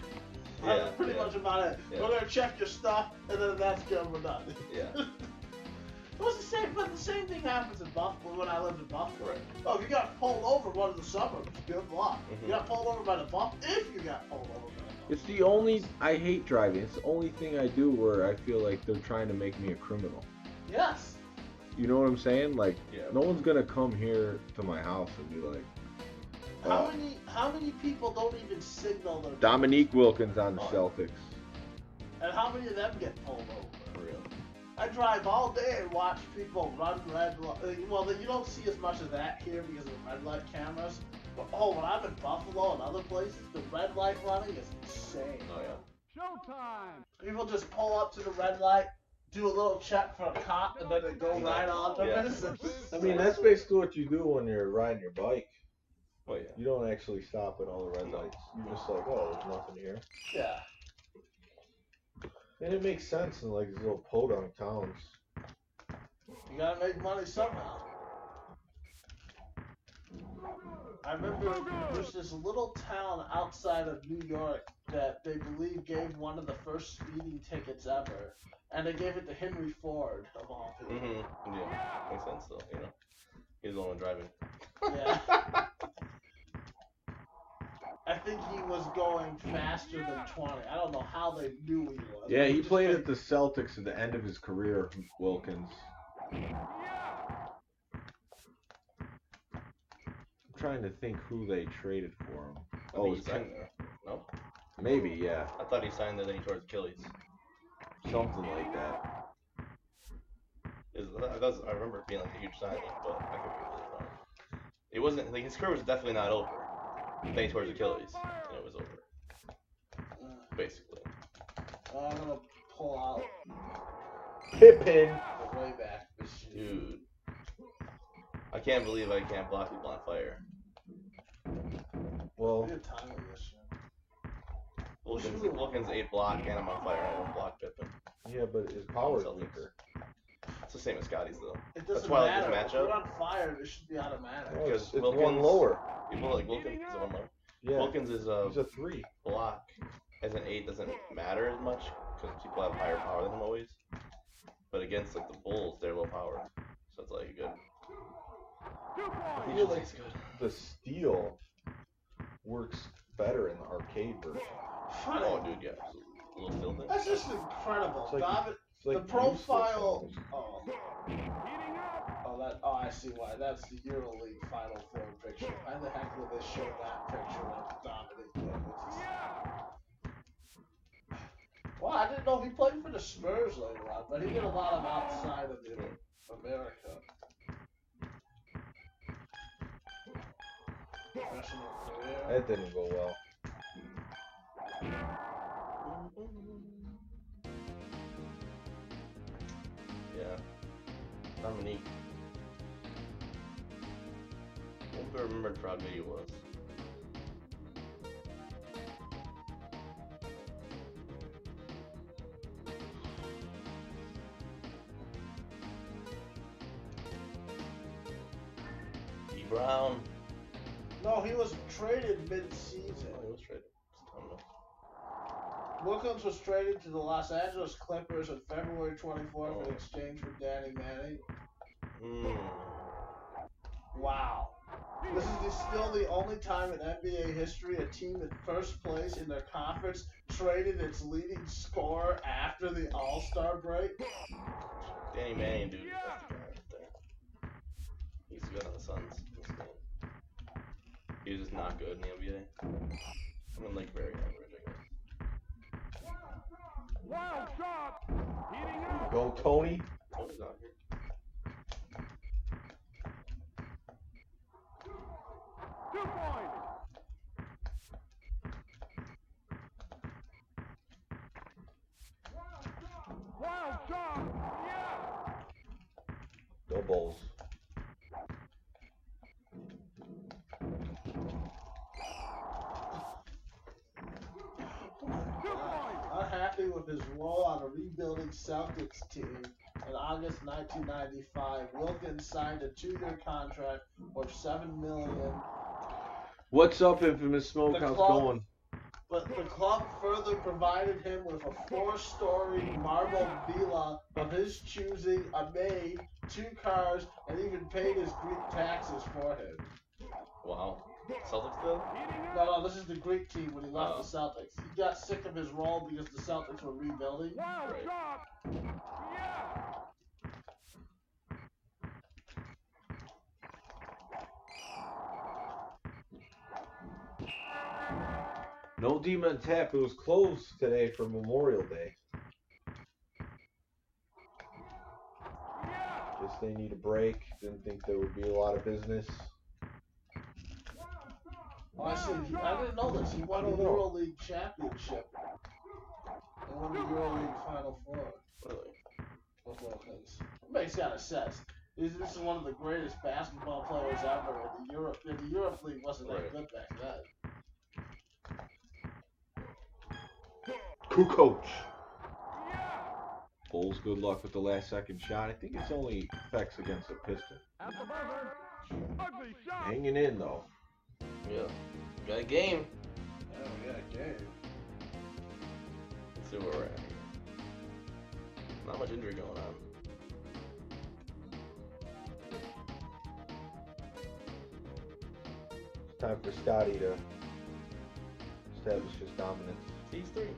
Speaker 3: That's pretty much about it.
Speaker 4: Yeah.
Speaker 3: Go there, check your stuff, and then that's good. We're done.
Speaker 4: Yeah.
Speaker 3: It was the same, but the same thing happens in Buffalo when I lived in Buffalo.
Speaker 4: Right.
Speaker 3: Oh, if you got pulled over in one of the suburbs, good luck.
Speaker 4: Mhm.
Speaker 3: You got pulled over by the Buff, if you got pulled over by the Buff.
Speaker 2: It's the only. I hate driving. It's the only thing I do where I feel like they're trying to make me a criminal.
Speaker 3: Yes.
Speaker 2: You know what I'm saying? Like,
Speaker 4: Yeah.
Speaker 2: no one's gonna come here to my house and be like,
Speaker 3: How many people don't even signal their
Speaker 2: Dominique Wilkins on the Celtics.
Speaker 3: And how many of them get pulled over?
Speaker 4: For real.
Speaker 3: I drive all day and watch people run red light. Well, you don't see as much of that here because of the red light cameras. But when I'm in Buffalo and other places, the red light running is insane.
Speaker 4: Oh yeah.
Speaker 5: Showtime!
Speaker 3: People just pull up to the red light, do a little check for a cop, and then they go right on to
Speaker 4: Yeah.
Speaker 3: business.
Speaker 6: I mean, that's basically what you do when you're riding your bike.
Speaker 4: Oh yeah.
Speaker 6: You don't actually stop at all the red lights. You're just like, oh, there's nothing here.
Speaker 3: Yeah.
Speaker 6: And it makes sense in like these little podunk towns.
Speaker 3: You gotta make money somehow. I remember there's this little town outside of New York that they believe gave one of the first speeding tickets ever, and they gave it to Henry Ford of all people.
Speaker 4: Yeah. Makes sense though. You know. He's the one driving.
Speaker 3: Yeah. I think he was going faster than 20. I don't know how they knew he was.
Speaker 2: Yeah, he
Speaker 3: just
Speaker 2: played
Speaker 3: picked-
Speaker 2: at the Celtics at the end of his career, Wilkins. I'm trying to think who they traded for him.
Speaker 4: I
Speaker 2: Oh,
Speaker 4: think
Speaker 2: it's
Speaker 4: he signed there. No?
Speaker 2: maybe, yeah.
Speaker 4: I thought he signed there, then he tore his Achilles.
Speaker 2: Something like that.
Speaker 4: I remember it being like a huge signing, but I could be really wrong. It wasn't like his career was definitely not over. Then he tore his Achilles, and it was over. Basically.
Speaker 3: I'm gonna pull out
Speaker 6: Pippin!
Speaker 3: the way back machine.
Speaker 4: Dude. I can't believe I can't block people on fire.
Speaker 6: Well,
Speaker 3: Good time of this shit.
Speaker 4: Wilkins 8 block and I'm on fire. I don't block Pippin.
Speaker 6: yeah, but his power's
Speaker 4: Celtics.
Speaker 6: weaker.
Speaker 4: It's the same as Scotty's though.
Speaker 3: It
Speaker 4: That's
Speaker 3: doesn't
Speaker 4: why I like
Speaker 3: matter.
Speaker 4: this
Speaker 3: If you're
Speaker 4: matchup.
Speaker 3: on fire, it should be automatic.
Speaker 6: No,
Speaker 4: Because
Speaker 6: it's one
Speaker 4: Wilkins-
Speaker 6: lower.
Speaker 4: People like Wilkins is one low.
Speaker 6: Yeah,
Speaker 4: Wilkins is
Speaker 6: he's a 3.
Speaker 4: block as an 8 doesn't matter as much because people have higher power than him always. But against like the Bulls, they're low power, so it's like good.
Speaker 6: I feel like the steel works better in the arcade version.
Speaker 3: Funny.
Speaker 4: Oh, dude, yeah, a little still thing.
Speaker 3: That's just incredible.
Speaker 6: It's like-
Speaker 3: David,
Speaker 6: It's like
Speaker 3: the profile.
Speaker 6: useless
Speaker 3: Oh,
Speaker 5: Heating up!
Speaker 3: I see why. That's the EuroLeague Final Four picture. Why the heck would they show that picture of Dominic? didn't know he played for the Spurs later on, but he did a lot of outside of America. Professional career.
Speaker 6: That didn't go well.
Speaker 4: Yeah. Dominique. I wonder if I remembered how good he was. D. Brown.
Speaker 3: No, he was traded mid-season.
Speaker 4: Oh, he was traded. Just don't know.
Speaker 3: Wilkins was traded to the Los Angeles Clippers on February 24th in exchange for Danny Manning. Wow. This is still the only time in NBA history a team in first place in their conference traded its leading scorer after the All-Star break.
Speaker 4: Danny Manning, dude. That's the guy right there. He's good on the Suns. He was just not good in the NBA. I mean, like, very average, I guess.
Speaker 5: Wild shot. Heating up.
Speaker 6: Go, Tony.
Speaker 4: Tony's not here.
Speaker 5: 2 points. Wild shot. Yeah.
Speaker 6: Go Bulls.
Speaker 3: Unhappy with his role on a rebuilding Celtics team, in August 1995, Wilkins signed a 2-year contract worth $7 million.
Speaker 6: What's up, Infamous Smoke?
Speaker 3: The
Speaker 6: How's it
Speaker 3: club-
Speaker 6: going?
Speaker 3: But the club further provided him with a 4-story marble villa of his choosing, a maid, 2 cars, and even paid his Greek taxes for him.
Speaker 4: Wow. Celtics though?
Speaker 3: No, this is the Greek team when he left the Celtics. He got sick of his role because the Celtics were rebuilding.
Speaker 5: Wild
Speaker 4: Right.
Speaker 5: shot. Yeah.
Speaker 6: No Demon Tap. It was closed today for Memorial Day. Guess they need a break. Didn't think there would be a lot of business.
Speaker 3: Oh, I see. I didn't know this. He won the EuroLeague championship. He won the EuroLeague Final Four.
Speaker 4: Really?
Speaker 3: With Wilkins. It makes kind of sense. This is one of the greatest basketball players ever. And the Europe League wasn't that good back then.
Speaker 6: Kukoc. Bulls, good luck with the last second shot. I think it's only effects against the Pistons.
Speaker 5: At the buzzer. Ugly shot.
Speaker 6: Hanging in though.
Speaker 4: Yeah. Got a game.
Speaker 3: Oh, yeah, game.
Speaker 4: Let's see where we're at here. Not much injury going on.
Speaker 6: It's time for Scotty to establish his dominance.
Speaker 4: These 3.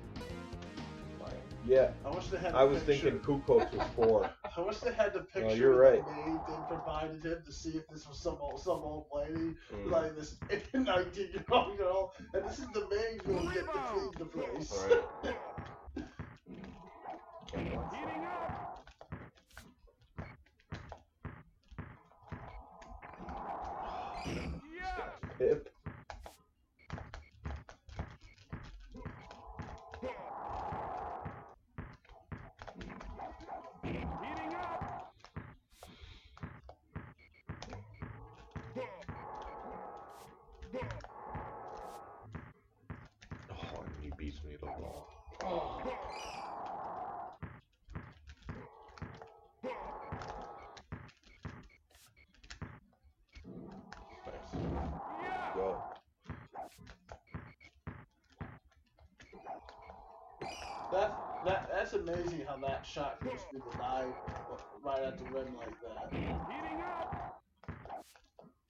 Speaker 6: Yeah,
Speaker 3: I wish they had.
Speaker 6: I was thinking Kukoc was 4.
Speaker 3: I wish they had the picture.
Speaker 6: No, you're right.
Speaker 3: The maid they provided him to see if this was some old lady, like this 19-year-old girl, and this is the maid who will get to clean the place.
Speaker 4: Alright.
Speaker 5: Heating up. Yeah.
Speaker 6: Pip.
Speaker 5: Heating up.
Speaker 6: Oh, and he beats me to the ball.
Speaker 5: Yeah.
Speaker 6: Go.
Speaker 3: That's amazing how that shot goes through the line right at the rim like that.
Speaker 5: Heating up.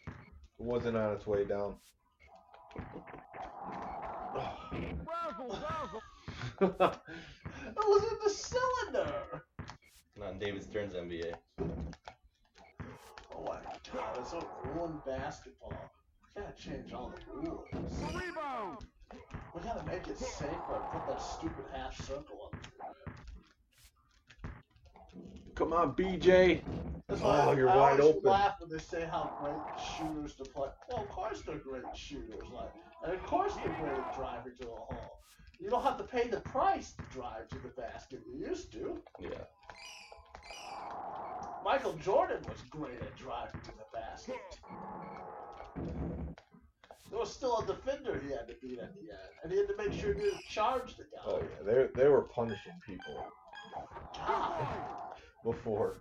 Speaker 6: It wasn't on its way down.
Speaker 5: Razzle, razzle.
Speaker 3: It was in the cylinder.
Speaker 4: Not in David Stern's NBA.
Speaker 3: Oh my god, it's so ruined basketball. We gotta change all the rules.
Speaker 5: Rebound.
Speaker 3: We gotta make it safer and put that stupid half circle on.
Speaker 2: Come on, BJ.
Speaker 3: That's why
Speaker 6: Oh, you're
Speaker 3: I
Speaker 6: wide
Speaker 3: always
Speaker 6: open.
Speaker 3: laugh when they say how great shooters to play. Well, of course they're great shooters, like, and of course they're great at driving to a hole. You don't have to pay the price to drive to the basket. You used to.
Speaker 4: Yeah.
Speaker 3: Michael Jordan was great at driving to the basket. There was still a defender he had to beat at the end, and he had to make sure he didn't charge the guy.
Speaker 6: Oh yeah, they were punishing people
Speaker 3: God.
Speaker 6: before.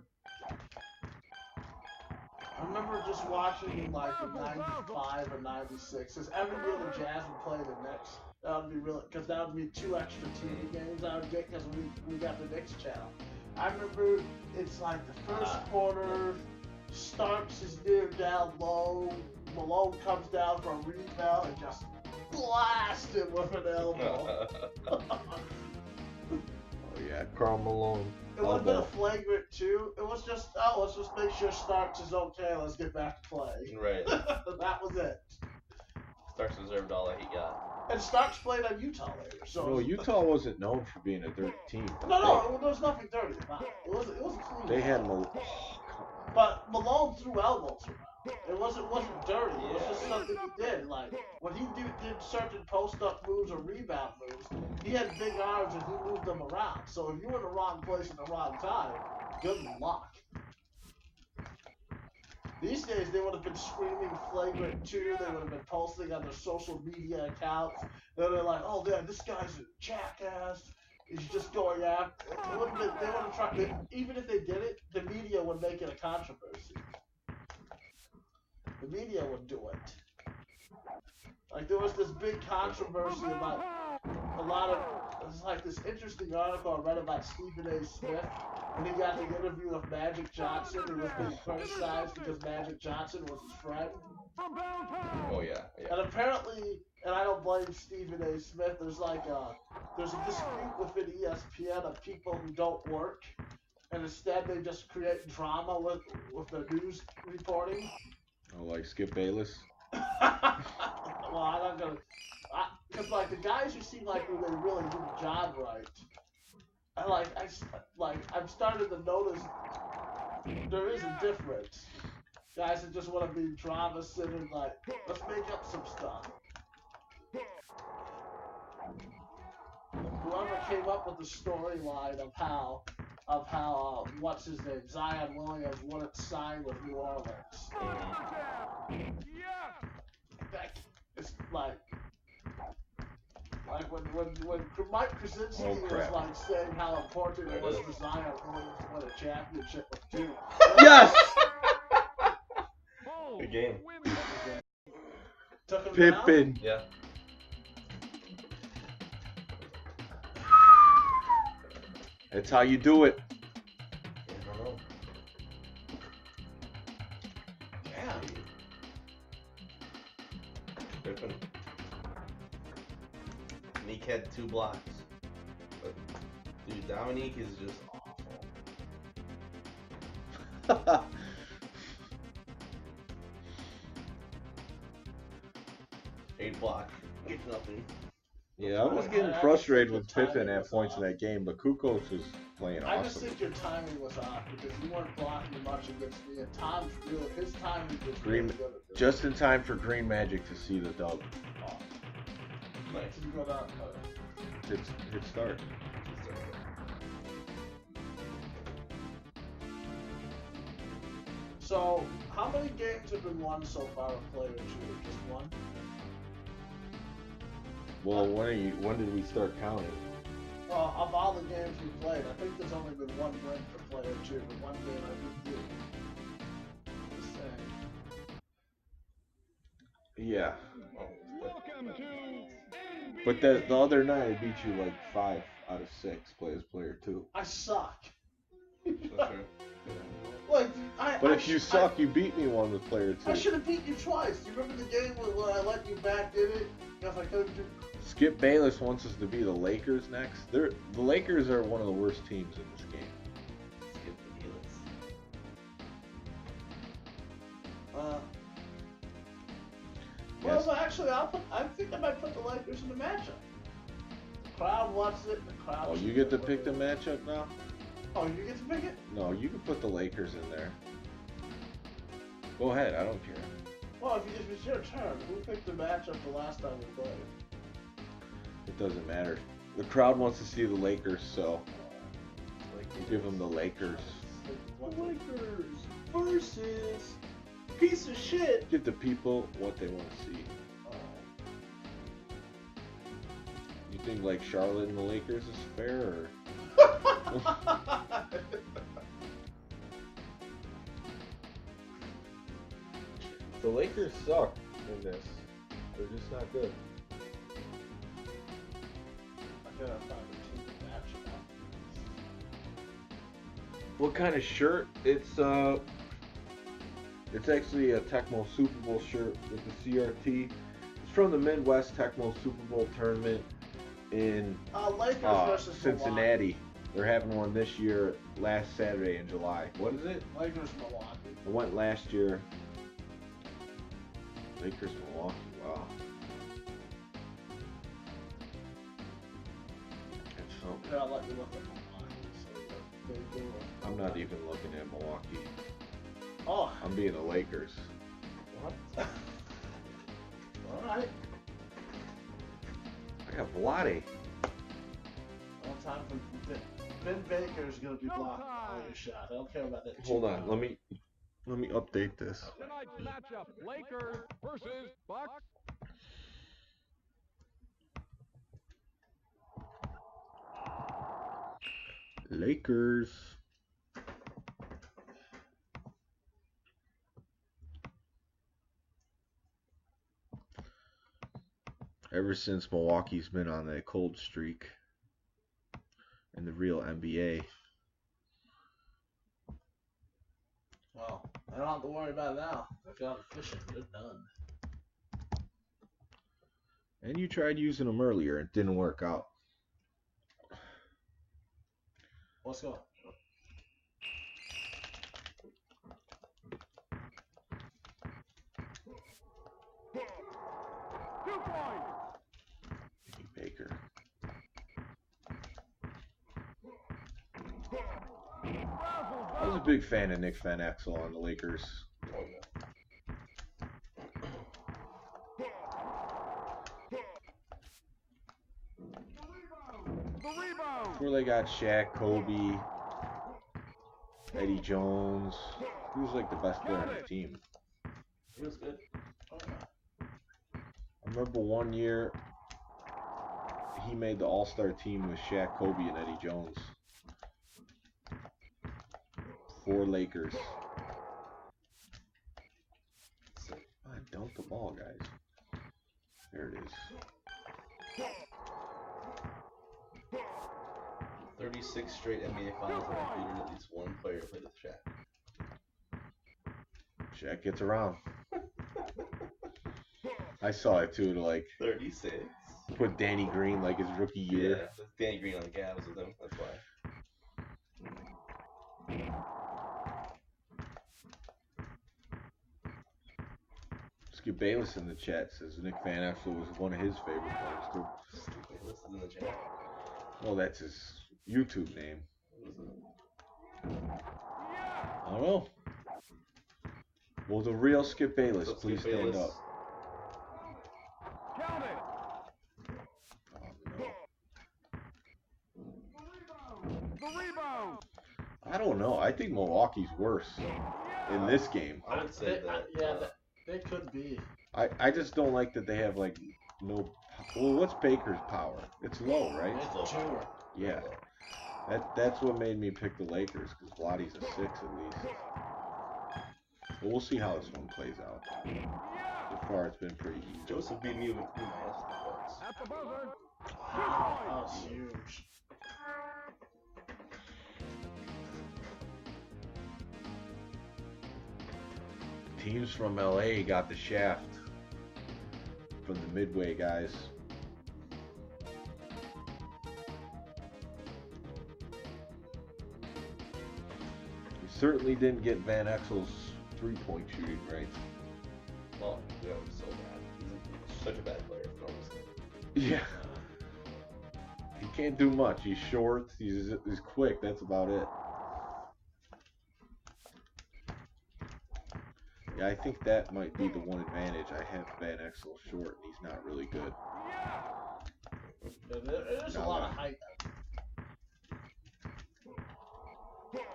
Speaker 3: I remember just watching in like in '95 or '96, because every year the Jazz would play the Knicks. That would be really, because that would be 2 extra TV games I would get because we got the Knicks channel. I remember it's like the first quarter, Starks is near down low, Malone comes down for a rebound and just blasts him with an elbow.
Speaker 2: Oh yeah, Karl Malone.
Speaker 3: It wasn't a flagrant 2. It was just, let's just make sure Starks is okay. Let's get back to play.
Speaker 4: Right.
Speaker 3: That was it.
Speaker 4: Starks deserved all that he got.
Speaker 3: And Starks played on Utah later. So
Speaker 2: No, Utah wasn't known for being a dirty team.
Speaker 3: No, there was nothing dirty about it. It was clean.
Speaker 2: They had Malone.
Speaker 3: But Malone threw elbows around. It wasn't dirty. It was just something he did. Like when he did certain post-up moves or rebound moves, he had big arms and he moved them around. So if you were in the wrong place at the wrong time, good luck. These days they would have been screaming flagrant 2. They would have been posting on their social media accounts. They would have been like, "Oh man, this guy's a jackass. He's just going after." They would have tried. Even if they did it, the media would make it a controversy. The media would do it. Like there was this big controversy about a lot of. It's like this interesting article I read about Stephen A. Smith, and he got the interview with Magic Johnson, who was being criticized because Magic Johnson was his friend.
Speaker 4: Oh yeah.
Speaker 3: And apparently, and I don't blame Stephen A. Smith. There's a dispute within ESPN of people who don't work, and instead they just create drama with their news reporting.
Speaker 2: Oh, like Skip Bayless.
Speaker 3: Well, I'm not gonna, because like the guys who seem like they really do the job right, I've started to notice there is a difference. Guys that just want to be drama-centered, like let's make up some stuff. Whoever came up with the storyline of how what's his name, Zion Williams wouldn't sign with New Orleans. It's like when Mike Krasinski was like saying how important it was for Zion Williams to win a championship with Duke.
Speaker 2: Yes!
Speaker 4: Good game.
Speaker 3: Took him
Speaker 2: Pippen.
Speaker 4: Yeah.
Speaker 2: That's how you do it.
Speaker 4: Yeah, I don't know.
Speaker 3: Damn.
Speaker 4: Pippen. Meek had 2 blocks. But, dude, Dominique is just awful. 8 block. Get nothing.
Speaker 2: Yeah, I was getting frustrated with Pippen at points in that game, but Kukoc was playing
Speaker 3: I just
Speaker 2: awesome.
Speaker 3: think your timing was off because you weren't blocking much against me, and Tom's real. His timing was
Speaker 2: Green,
Speaker 3: really good at this.
Speaker 2: just in time for Green Magic to see the dub.
Speaker 4: Nice.
Speaker 3: You go down.
Speaker 2: Hit start.
Speaker 3: So, how many games have been won so far with Player 2? Just one?
Speaker 2: Well, when did we start counting?
Speaker 3: Well, of all the games we played, I think there's only been one win for Player 2, but one game I beat you. Just saying.
Speaker 2: Yeah.
Speaker 5: Welcome to
Speaker 2: But the other night I beat you like 5 out of 6 as player 2.
Speaker 3: I suck.
Speaker 4: That's true.
Speaker 3: Like,
Speaker 2: But if you suck, you beat me one with player 2.
Speaker 3: I should have beat you twice. Do you remember the game where I let you back in it? Because I couldn't do.
Speaker 2: Skip Bayless wants us to be the Lakers next. The Lakers are one of the worst teams in this game.
Speaker 4: Skip the Helix.
Speaker 3: Well,
Speaker 2: Yes.
Speaker 3: actually, I think I might put the Lakers in the matchup. The crowd wants it. The crowd.
Speaker 2: Oh, you get to pick the matchup now?
Speaker 3: Oh, you get to pick it?
Speaker 2: No, you can put the Lakers in there. Go ahead, I don't care.
Speaker 3: Well, if it's your turn, who picked the matchup the last time we played?
Speaker 2: It doesn't matter. The crowd wants to see the Lakers, so we'll give them the Lakers.
Speaker 3: Lakers versus piece of shit.
Speaker 2: Give the people what they want to see. You think like Charlotte and the Lakers is fair, or?
Speaker 6: The Lakers suck in this. They're just not good.
Speaker 3: I gotta find a team to match up.
Speaker 2: What kind of shirt? It's actually a Tecmo Super Bowl shirt with the CRT. It's from the Midwest Tecmo Super Bowl tournament in
Speaker 3: Lakers versus
Speaker 2: Cincinnati. They're having one this year, last Saturday in July. What is it?
Speaker 3: Milwaukee. Lakers Milwaukee.
Speaker 2: I went last year. Lakers Milwaukee. Wow. That's something.
Speaker 3: Yeah, I like to look at Milwaukee. So they do it.
Speaker 2: I'm not even looking at Milwaukee.
Speaker 3: Oh,
Speaker 2: I'm being the Lakers.
Speaker 3: what? All right.
Speaker 2: I got Vlade.
Speaker 3: All time for Ben Baker's gonna be blocking all your shots. I don't care about that.
Speaker 2: Hold on, let me update this.
Speaker 5: Tonight's matchup, Lakers versus Bucks.
Speaker 2: Lakers. Ever since Milwaukee's been on that cold streak in the real NBA.
Speaker 3: Well, I don't have to worry about it now. If you're not efficient, you're done.
Speaker 2: And you tried using them earlier, it didn't work out.
Speaker 3: Let's go.
Speaker 2: Baker. I was a big fan of Nick Van Exel on the Lakers. Before they got Shaq, Kobe, Eddie Jones. He was like the best player on the team.
Speaker 4: He was good.
Speaker 2: I remember one year he made the All-Star team with Shaq, Kobe, and Eddie Jones. For Lakers. I dunked the ball, guys. There it is.
Speaker 4: 36 straight NBA finals have included at least one player who played with Shaq.
Speaker 2: Shaq gets around. I saw it too, to like
Speaker 4: 36?
Speaker 2: put Danny Green like his rookie year.
Speaker 4: Yeah, that's Danny Green on the Cavs with him, that's why.
Speaker 2: Skip Bayless in the chat says Nick Van Exel was one of his favorite players too.
Speaker 4: This is in the chat.
Speaker 2: Well, that's his YouTube name.
Speaker 4: What is it?
Speaker 2: I don't know. Will the real Skip Bayless
Speaker 4: What's up,
Speaker 2: please
Speaker 4: Skip
Speaker 2: stand
Speaker 4: Bayless?
Speaker 2: up?
Speaker 5: Count it.
Speaker 2: Oh, no.
Speaker 5: The rebound.
Speaker 2: I don't know. I think Milwaukee's worse in this game.
Speaker 4: I would say that.
Speaker 3: They could be.
Speaker 2: I just don't like that they have like no. Well, what's Baker's power? It's low, right?
Speaker 3: It's two.
Speaker 2: Yeah. That's what made me pick the Lakers, because Vlade's a 6 at least. But we'll see how this one plays out. So far, it's been pretty easy.
Speaker 4: Joseph beat me with my ass to the Bucks.
Speaker 5: At the buzzer.
Speaker 3: Wow, that was huge.
Speaker 2: Teams from LA got the shaft from the Midway guys. You certainly didn't get Van Exel's three-point shooting right.
Speaker 4: Well, yeah, it was so bad. He's such a bad player. No one's gonna-
Speaker 2: Yeah. He can't do much. He's short. He's quick. That's about it. Yeah, I think that might be the one advantage. I have Van Exel short, and he's not really good.
Speaker 3: There is a lot of height.
Speaker 2: Here's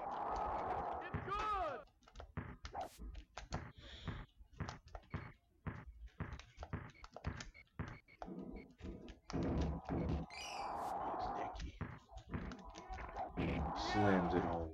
Speaker 2: Nicky. Slams it home.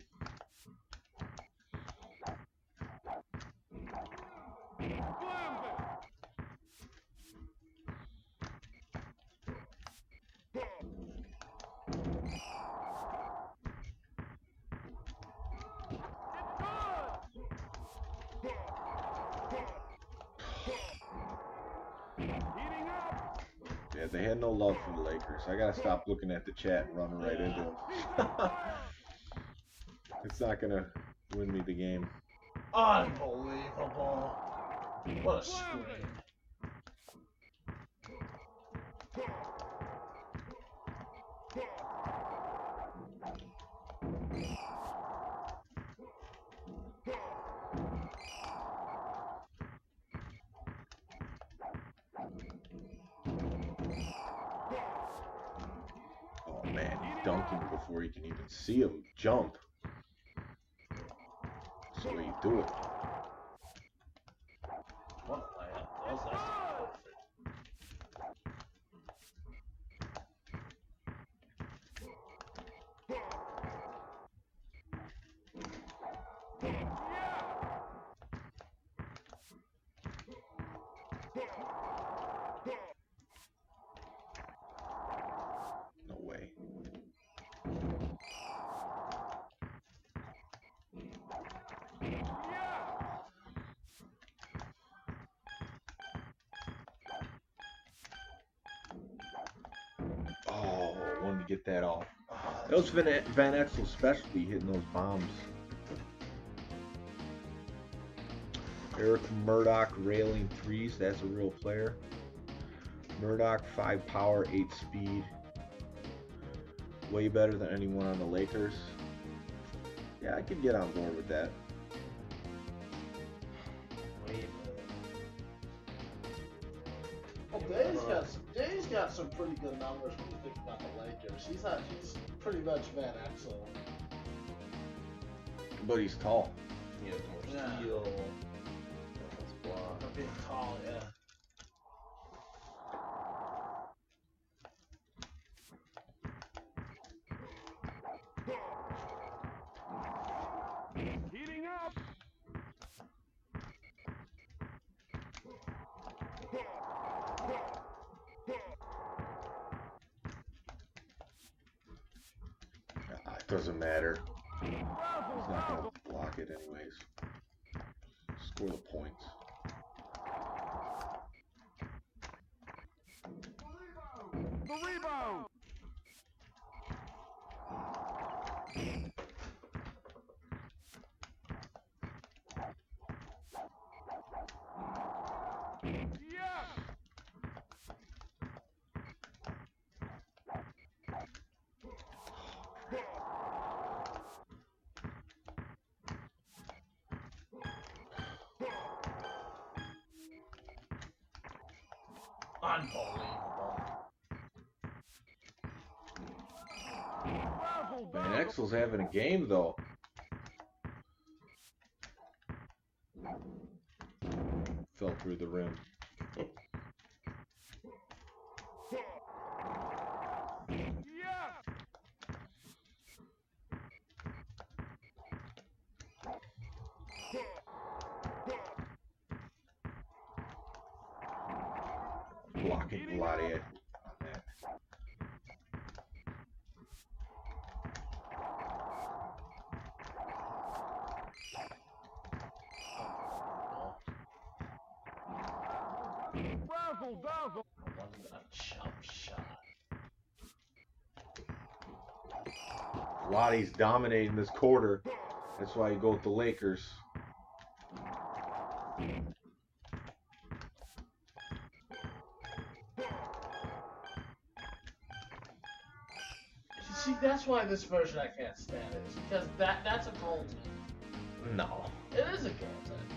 Speaker 2: Yeah, they had no love for the Lakers. I gotta stop looking at the chat and run right into it. It's not gonna win me the game.
Speaker 3: Unbelievable. What a screen.
Speaker 2: Oh man, he's dunking before you can even see him jump. That's the way you do it.
Speaker 3: What a layup. That's perfect.
Speaker 2: No way. Oh, wanted to get that off. That was Van Exel's specialty, hitting those bombs. Eric Murdoch railing threes. That's a real player. Murdoch, 5 power, 8 speed. Way better than anyone on the Lakers. Yeah, I could get on board with that.
Speaker 3: Well, Dave's got some pretty good numbers when you think about the Lakers. He's pretty much Van Exel.
Speaker 2: But he's tall.
Speaker 4: He has more
Speaker 3: Yeah.
Speaker 4: steal. That's block.
Speaker 3: For being tall, yeah.
Speaker 5: Heating up.
Speaker 2: It doesn't matter. He's not going to block it anyways. Score the points.
Speaker 5: The rebound. Yes.
Speaker 3: Unbelievable.
Speaker 2: Van Exel's having a game though. Fell through the rim. Blocking Vlade on that.
Speaker 5: Razzle dazzle.
Speaker 3: A jump shot.
Speaker 2: Vlade's dominating this quarter. That's why you go with the Lakers.
Speaker 3: See, that's why this version I can't stand it. Is because that's a goaltend.
Speaker 2: No.
Speaker 3: It is a goaltend.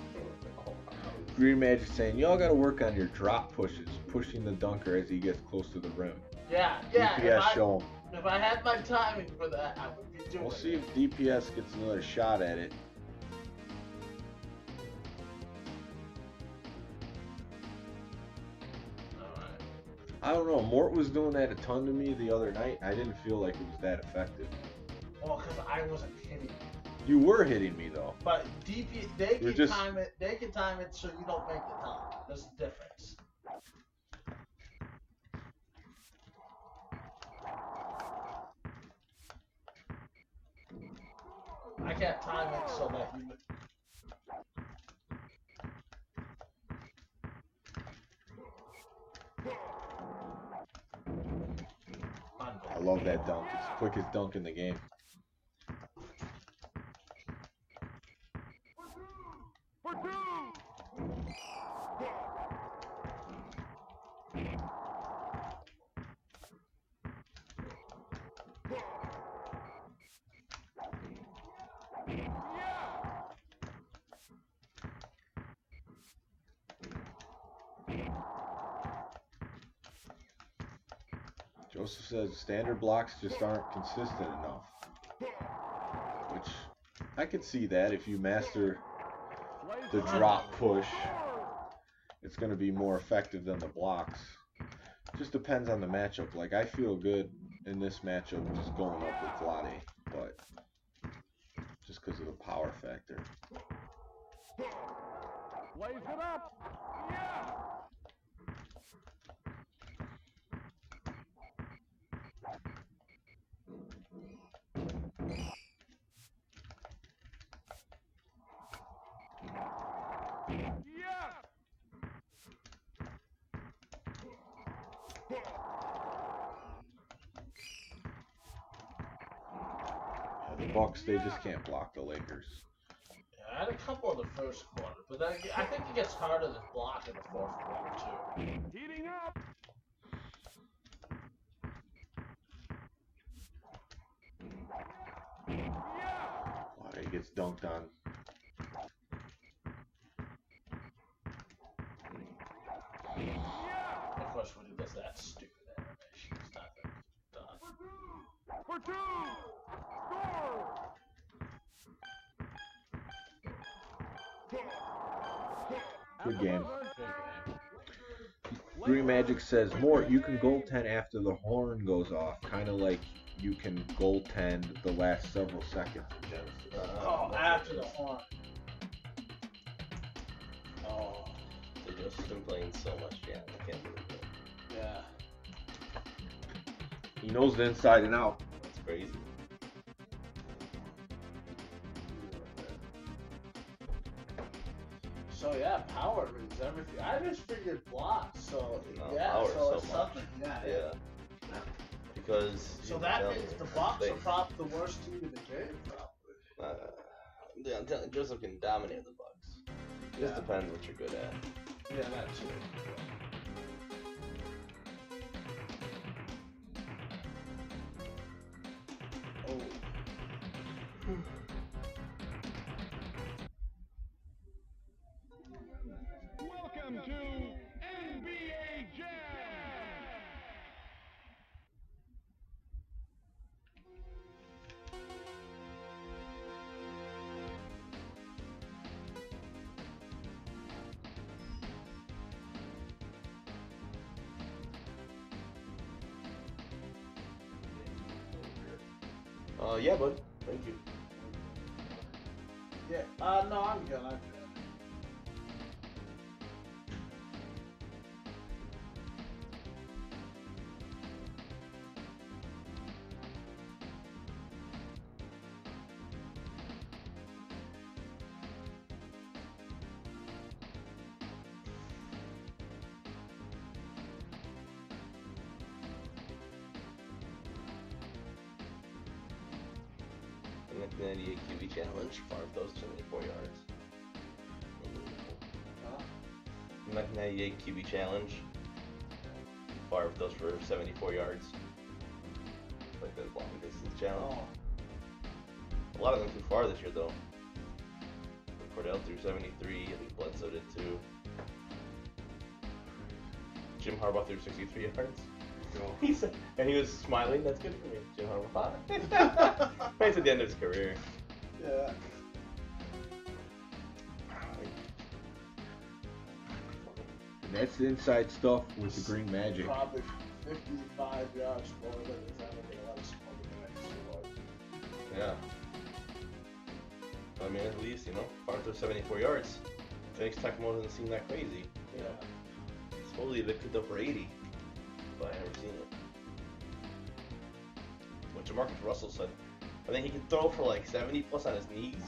Speaker 2: Green Magic saying, y'all got to work on your drop pushes, pushing the dunker as he gets close to the rim.
Speaker 3: Yeah.
Speaker 2: DPS show him.
Speaker 3: If I had my timing for that, I would be doing
Speaker 2: We'll see
Speaker 3: it.
Speaker 2: if DPS gets another shot at it.
Speaker 3: Alright.
Speaker 2: I don't know. Mort was doing that a ton to me the other night. I didn't feel like it was that effective.
Speaker 3: Well, because I wasn't hitting.
Speaker 2: You were hitting me though.
Speaker 3: But they can time it. They can time it so you don't make the time. There's a difference. I can't time it so that you.
Speaker 2: I love that dunk. It's the quickest dunk in the game. Joseph says standard blocks just aren't consistent enough. Which I could see that if you master the drop push, it's going to be more effective than the blocks. Just depends on the matchup. Like I feel good in this matchup just going up with Vlade, but just because of the power factor.
Speaker 5: Blaze it up. Yeah.
Speaker 2: The Bucks, they just can't block the Lakers.
Speaker 3: Yeah, I had a couple in the first quarter, but then I think it gets harder to block in the fourth quarter too.
Speaker 5: Heating up.
Speaker 2: Oh, he gets dunked on.
Speaker 3: Of course, when he does that stupid animation, it's not that done.
Speaker 5: For two. Score.
Speaker 2: Good game.
Speaker 3: Good game.
Speaker 2: Green Magic says, Mort, you can goaltend after the horn goes off, kind of like you can goaltend the last several seconds of Genesis.
Speaker 3: Oh, after the horn. Oh,
Speaker 4: They just been playing so much jam. I can't believe it.
Speaker 3: yeah.
Speaker 2: He knows the inside and out.
Speaker 4: That's crazy.
Speaker 3: So yeah, power means everything. I just figured blocks, so
Speaker 4: No,
Speaker 3: yeah,
Speaker 4: power
Speaker 3: so
Speaker 4: so
Speaker 3: it's
Speaker 4: much.
Speaker 3: something. Yeah.
Speaker 4: Yeah. Because.
Speaker 3: So that
Speaker 4: you know,
Speaker 3: means the Bucks
Speaker 4: they-
Speaker 3: are probably the worst team in the game, probably.
Speaker 4: Yeah, I'm telling you, Joseph can dominate the Bucks. It just
Speaker 3: Yeah.
Speaker 4: depends what you're good at.
Speaker 3: Yeah, that too. Oh.
Speaker 5: Welcome to NBA Jam.
Speaker 4: Yeah, bud. Thank you.
Speaker 3: Yeah. No, I'm good. I'm good.
Speaker 4: The 1998 QB challenge, 5 of those 74 yards.
Speaker 3: Huh?
Speaker 4: The 1998 QB challenge, 5 of those for 74 yards. Like the long distance challenge.
Speaker 3: Oh.
Speaker 4: A lot of them too far this year though. Cordell threw 73, I think Bledsoe did too. Jim Harbaugh threw 63 yards. He said, and he was smiling. That's good for me, Jim Harbaugh. It's at the end of his career.
Speaker 3: Yeah.
Speaker 2: And that's the inside stuff with the Green Magic.
Speaker 3: Probably 55 yards more than his enemy likes over the next 2 yards.
Speaker 4: Yeah. I mean, at least, Arthur 74 yards. Phoenix Tecmo doesn't seem that crazy.
Speaker 3: Yeah.
Speaker 4: Supposedly they could go for 80, but I never seen it. What Jamarcus Russell said. I think he can throw for like 70 plus on his knees.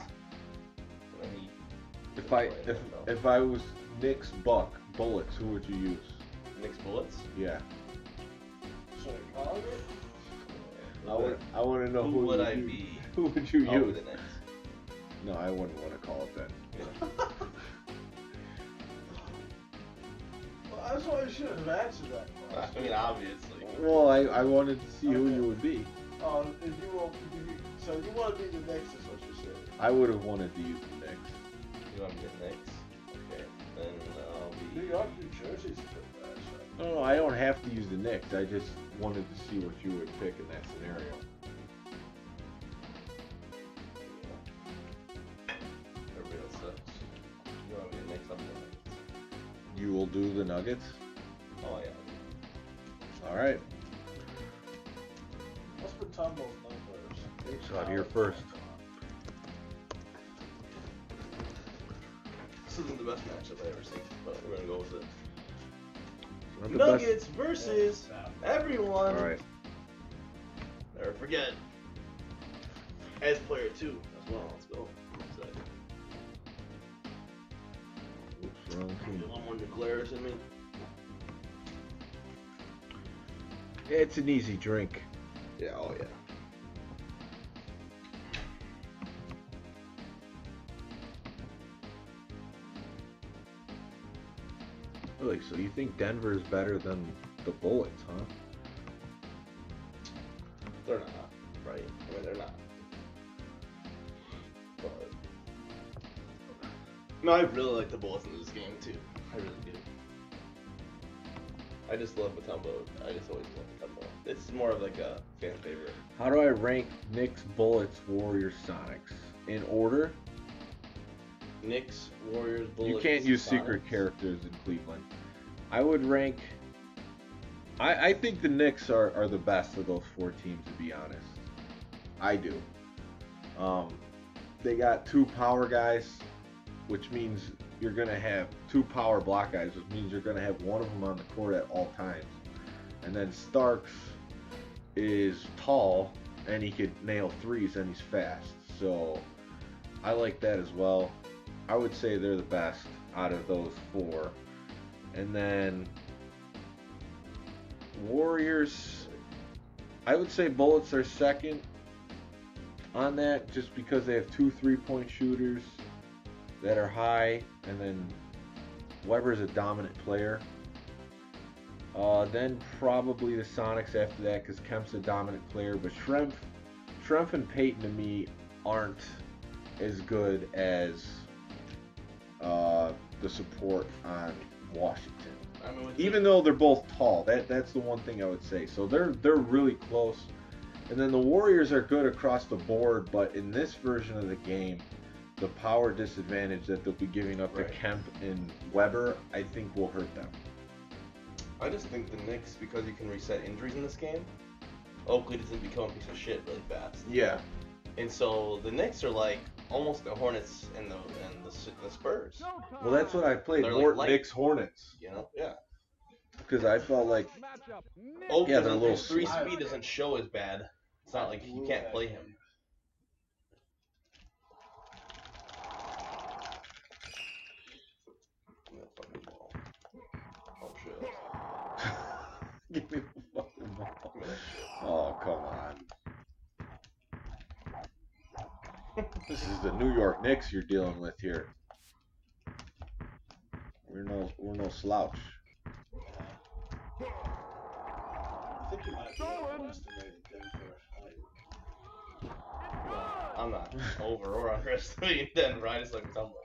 Speaker 4: And then he
Speaker 2: If I was Knicks Bullets, who would you use?
Speaker 4: Knicks Bullets?
Speaker 2: Yeah.
Speaker 3: Chicago?
Speaker 2: I want to know
Speaker 4: who would I be?
Speaker 2: Who would you use?
Speaker 4: The Knicks.
Speaker 2: No, I wouldn't want to call it that.
Speaker 3: Well, that's why you should have answered that question.
Speaker 4: I mean, obviously.
Speaker 2: Well, I wanted to see who you would be.
Speaker 3: So you want to be the Knicks is what you said.
Speaker 2: I would have wanted to use the Knicks.
Speaker 4: You want me to Knicks? Okay. Then I'll be...
Speaker 3: New York, New Jersey's a good match.
Speaker 2: No, I don't have to use the Knicks. I just wanted to see what you would pick in that scenario.
Speaker 4: Everybody else sucks. You want me to Knicks? I'll be the Knicks.
Speaker 2: You will do the Nuggets?
Speaker 4: Oh, yeah.
Speaker 2: All right.
Speaker 3: What's been Tumbo's numbers?
Speaker 2: So out here first.
Speaker 4: This isn't the best matchup I've ever seen, but we're going to go with it.
Speaker 2: Not the
Speaker 4: Nuggets versus everyone.
Speaker 2: All right.
Speaker 4: Never forget. As player 2 as well. Let's go. I'm excited.
Speaker 2: Oops, wrong
Speaker 4: A
Speaker 2: team.
Speaker 4: little more declares in me.
Speaker 2: It's an easy drink.
Speaker 4: Yeah, oh yeah.
Speaker 2: Really? So you think Denver is better than the Bullets, huh?
Speaker 4: They're not, right? I mean, they're not. But... No, I really like the Bullets in this game, too. I really do. I just love Mutombo. I just always love Mutombo. It's more of like a fan favorite.
Speaker 2: How do I rank Knicks, Bullets, Warriors, Sonics? In order?
Speaker 4: Knicks, Warriors, Bullets.
Speaker 2: You can't use
Speaker 4: Sonics.
Speaker 2: secret characters in Cleveland. I would rank... I think the Knicks are the best of those 4 teams, to be honest. I do. They got 2 power guys, which means you're going to have 2 power block guys, which means you're going to have one of them on the court at all times. And then Starks is tall, and he could nail threes, and he's fast. So I like that as well. I would say they're the best out of those 4. And then Warriors, I would say Bullets are second on that, just because they have 2 3-point shooters that are high, and then Weber's a dominant player. Then probably the Sonics after that, because Kemp's a dominant player, but Schrempf and Peyton to me aren't as good as the support on Washington.
Speaker 4: I mean,
Speaker 2: Even though they're both tall, that's the one thing I would say. So they're really close. And then the Warriors are good across the board, but in this version of the game, the power disadvantage that they'll be giving up to Kemp and Weber, I think will hurt them.
Speaker 4: I just think the Knicks, because you can reset injuries in this game, Oakley doesn't become a piece of shit really fast.
Speaker 2: Yeah.
Speaker 4: And so the Knicks are like almost the Hornets and the Spurs.
Speaker 2: Well, that's what I played.
Speaker 4: They're like light.
Speaker 2: Knicks Hornets.
Speaker 4: You know? Yeah.
Speaker 2: Because I felt like
Speaker 4: Oakley,
Speaker 2: they're a little
Speaker 4: his 3
Speaker 3: slow.
Speaker 4: speed doesn't show as bad. It's not like you can't play him. Oh shit.
Speaker 2: give me the fucking ball. Oh, come on. This is the New York Knicks you're dealing with here. We're no slouch.
Speaker 3: I think you might be underestimating Denver.
Speaker 4: I'm not over or underestimating Denver. I just like Tumble.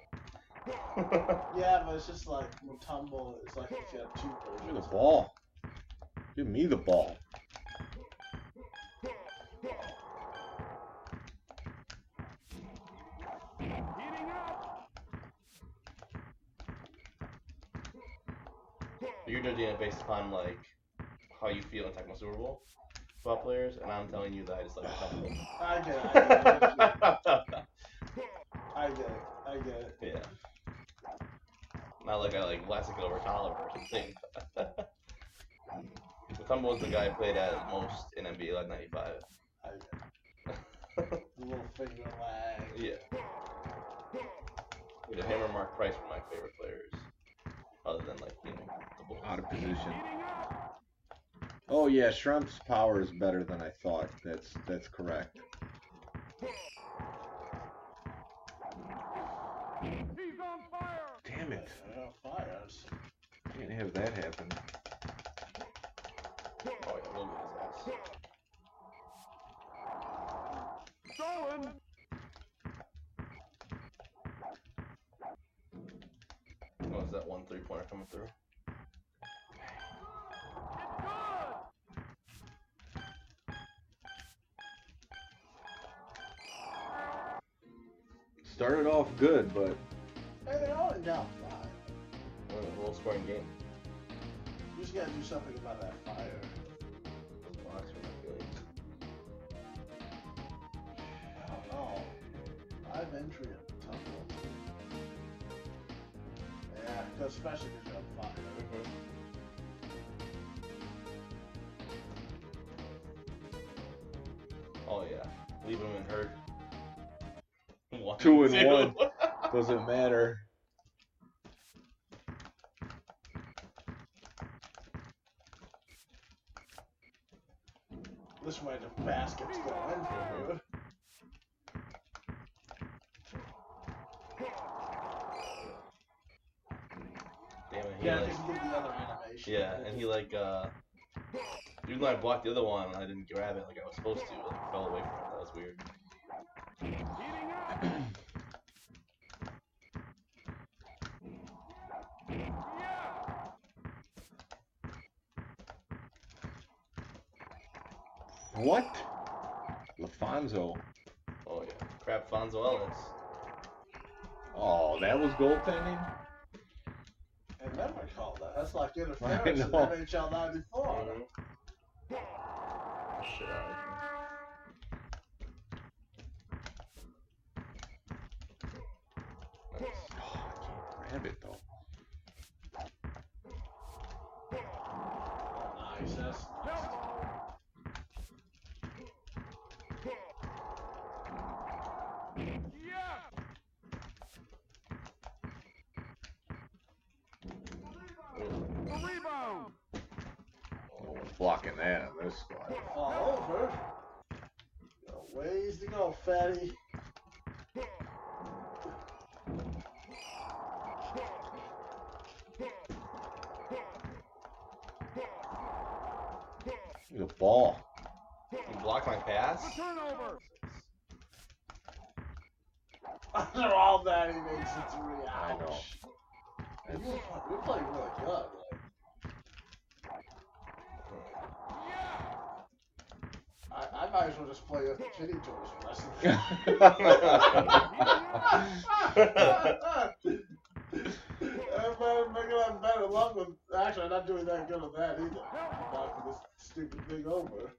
Speaker 3: Yeah, but it's just like Mutombo. It's like if you have two
Speaker 2: Give me the
Speaker 3: versions.
Speaker 2: ball. Give me the ball.
Speaker 5: Heating up.
Speaker 4: You're judging it based upon like how you feel in Tecmo Super Bowl about players, and I'm telling you that I just like Mutombo.
Speaker 3: I get it.
Speaker 4: Yeah. Not like I like Vlasic over Tolliver or something. Mutombo was the guy I played at most in NBA like 95.
Speaker 3: I get it. The little finger lag.
Speaker 4: Yeah. Either him or Mark Price were my favorite players. Other than like, the Bulls.
Speaker 2: Out of position. Oh yeah, Shrump's power is better than I thought. That's correct.
Speaker 5: He's on fire.
Speaker 2: Damn it.
Speaker 3: Fires.
Speaker 2: Can't have that happen.
Speaker 4: Oh yeah, we'll get his ass.
Speaker 5: Stolen.
Speaker 4: Oh, is that 1 3-pointer coming through?
Speaker 5: It's good.
Speaker 2: Started off good, but
Speaker 3: Hey, they're only down 5.
Speaker 4: Well, a low scoring game.
Speaker 3: You just gotta do something about that fire.
Speaker 4: Those blocks are not good.
Speaker 3: I don't know. I've entry at the top one. Yeah, because especially because you're on fire.
Speaker 4: Oh yeah. Leave him in hurt.
Speaker 2: 2 and
Speaker 4: 2.
Speaker 2: 1 doesn't matter.
Speaker 3: This way the basket's going. Dude.
Speaker 4: Damn it. He
Speaker 3: Yeah,
Speaker 4: like,
Speaker 3: because you did the other animation.
Speaker 4: yeah, and he like even though I blocked the other one, I didn't grab it like I was supposed to. It like, fell away from it. That was weird.
Speaker 5: Heating up. Yeah.
Speaker 2: What? LaFonso.
Speaker 4: Oh yeah. Crap Fonzo Ellis.
Speaker 2: Oh, that was goaltending?
Speaker 3: I never called that. That's like interference in
Speaker 2: know.
Speaker 3: NHL 94.
Speaker 4: Mm-hmm. Shit out of here. Nice.
Speaker 2: Oh, I can't grab it though.
Speaker 3: Nice. That's
Speaker 5: Yeah. The rebound.
Speaker 2: No one's blocking that on this squad.
Speaker 3: all over. Got ways to go, fatty.
Speaker 2: The ball.
Speaker 4: You blocked my pass?
Speaker 5: The turnover.
Speaker 3: After all that, he makes it 3.
Speaker 2: I know.
Speaker 3: Ouch. You're playing really good. I might as well just play with the kitty toys for the rest of the I'm making that better luck with. Actually, I'm not doing that good with that either. Knocking this stupid thing over.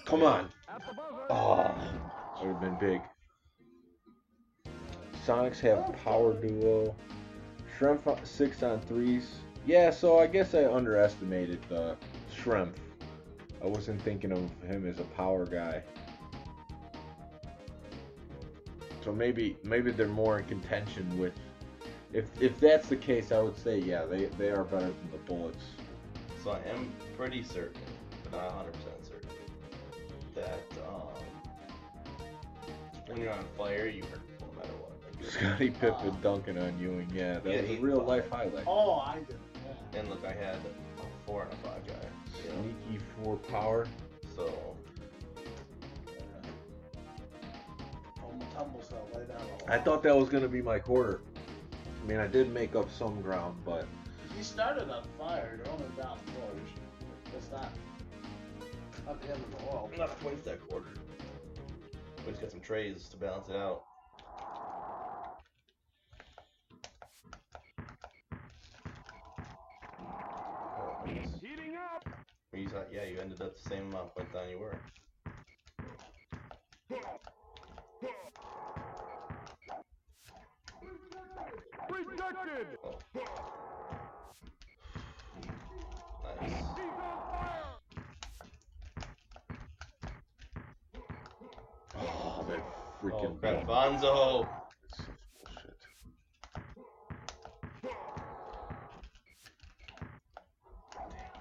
Speaker 2: Come on.
Speaker 5: At the buzzer.
Speaker 2: Oh, would have been big. Sonics have power duo. Shrimp 6 on 3s. Yeah, so I guess I underestimated the Shrimp. I wasn't thinking of him as a power guy. So maybe they're more in contention with. If that's the case, I would say yeah, they are better than the Bullets.
Speaker 4: So I am pretty certain, but not 100% certain, that when you're on fire, you hurt people no matter what. Like,
Speaker 2: Scottie Pippen dunking on Ewing, yeah, that
Speaker 4: Yeah,
Speaker 2: was a
Speaker 4: he-
Speaker 2: real life highlight.
Speaker 3: Oh, I did. Yeah.
Speaker 4: and look, I had a 4 and a 5 guy, You know,
Speaker 6: Sneaky 4 power.
Speaker 4: so
Speaker 3: Tumble's gonna lay down a
Speaker 2: I
Speaker 3: lot.
Speaker 2: thought that was gonna be my quarter. I mean, I did make up some ground, but
Speaker 3: He started on fire. You're only down 4. It's not at the end of the world.
Speaker 4: I'm not points that quarter. We just got some trays to balance it out. Oh, nice.
Speaker 5: Heating up.
Speaker 4: Yeah, you ended up the same amount of points down you were.
Speaker 5: Rejected.
Speaker 4: Oh. Nice.
Speaker 5: He's on fire.
Speaker 2: oh, that
Speaker 4: Oh,
Speaker 2: freaking
Speaker 4: crap. Bonzo!
Speaker 2: It's such bullshit.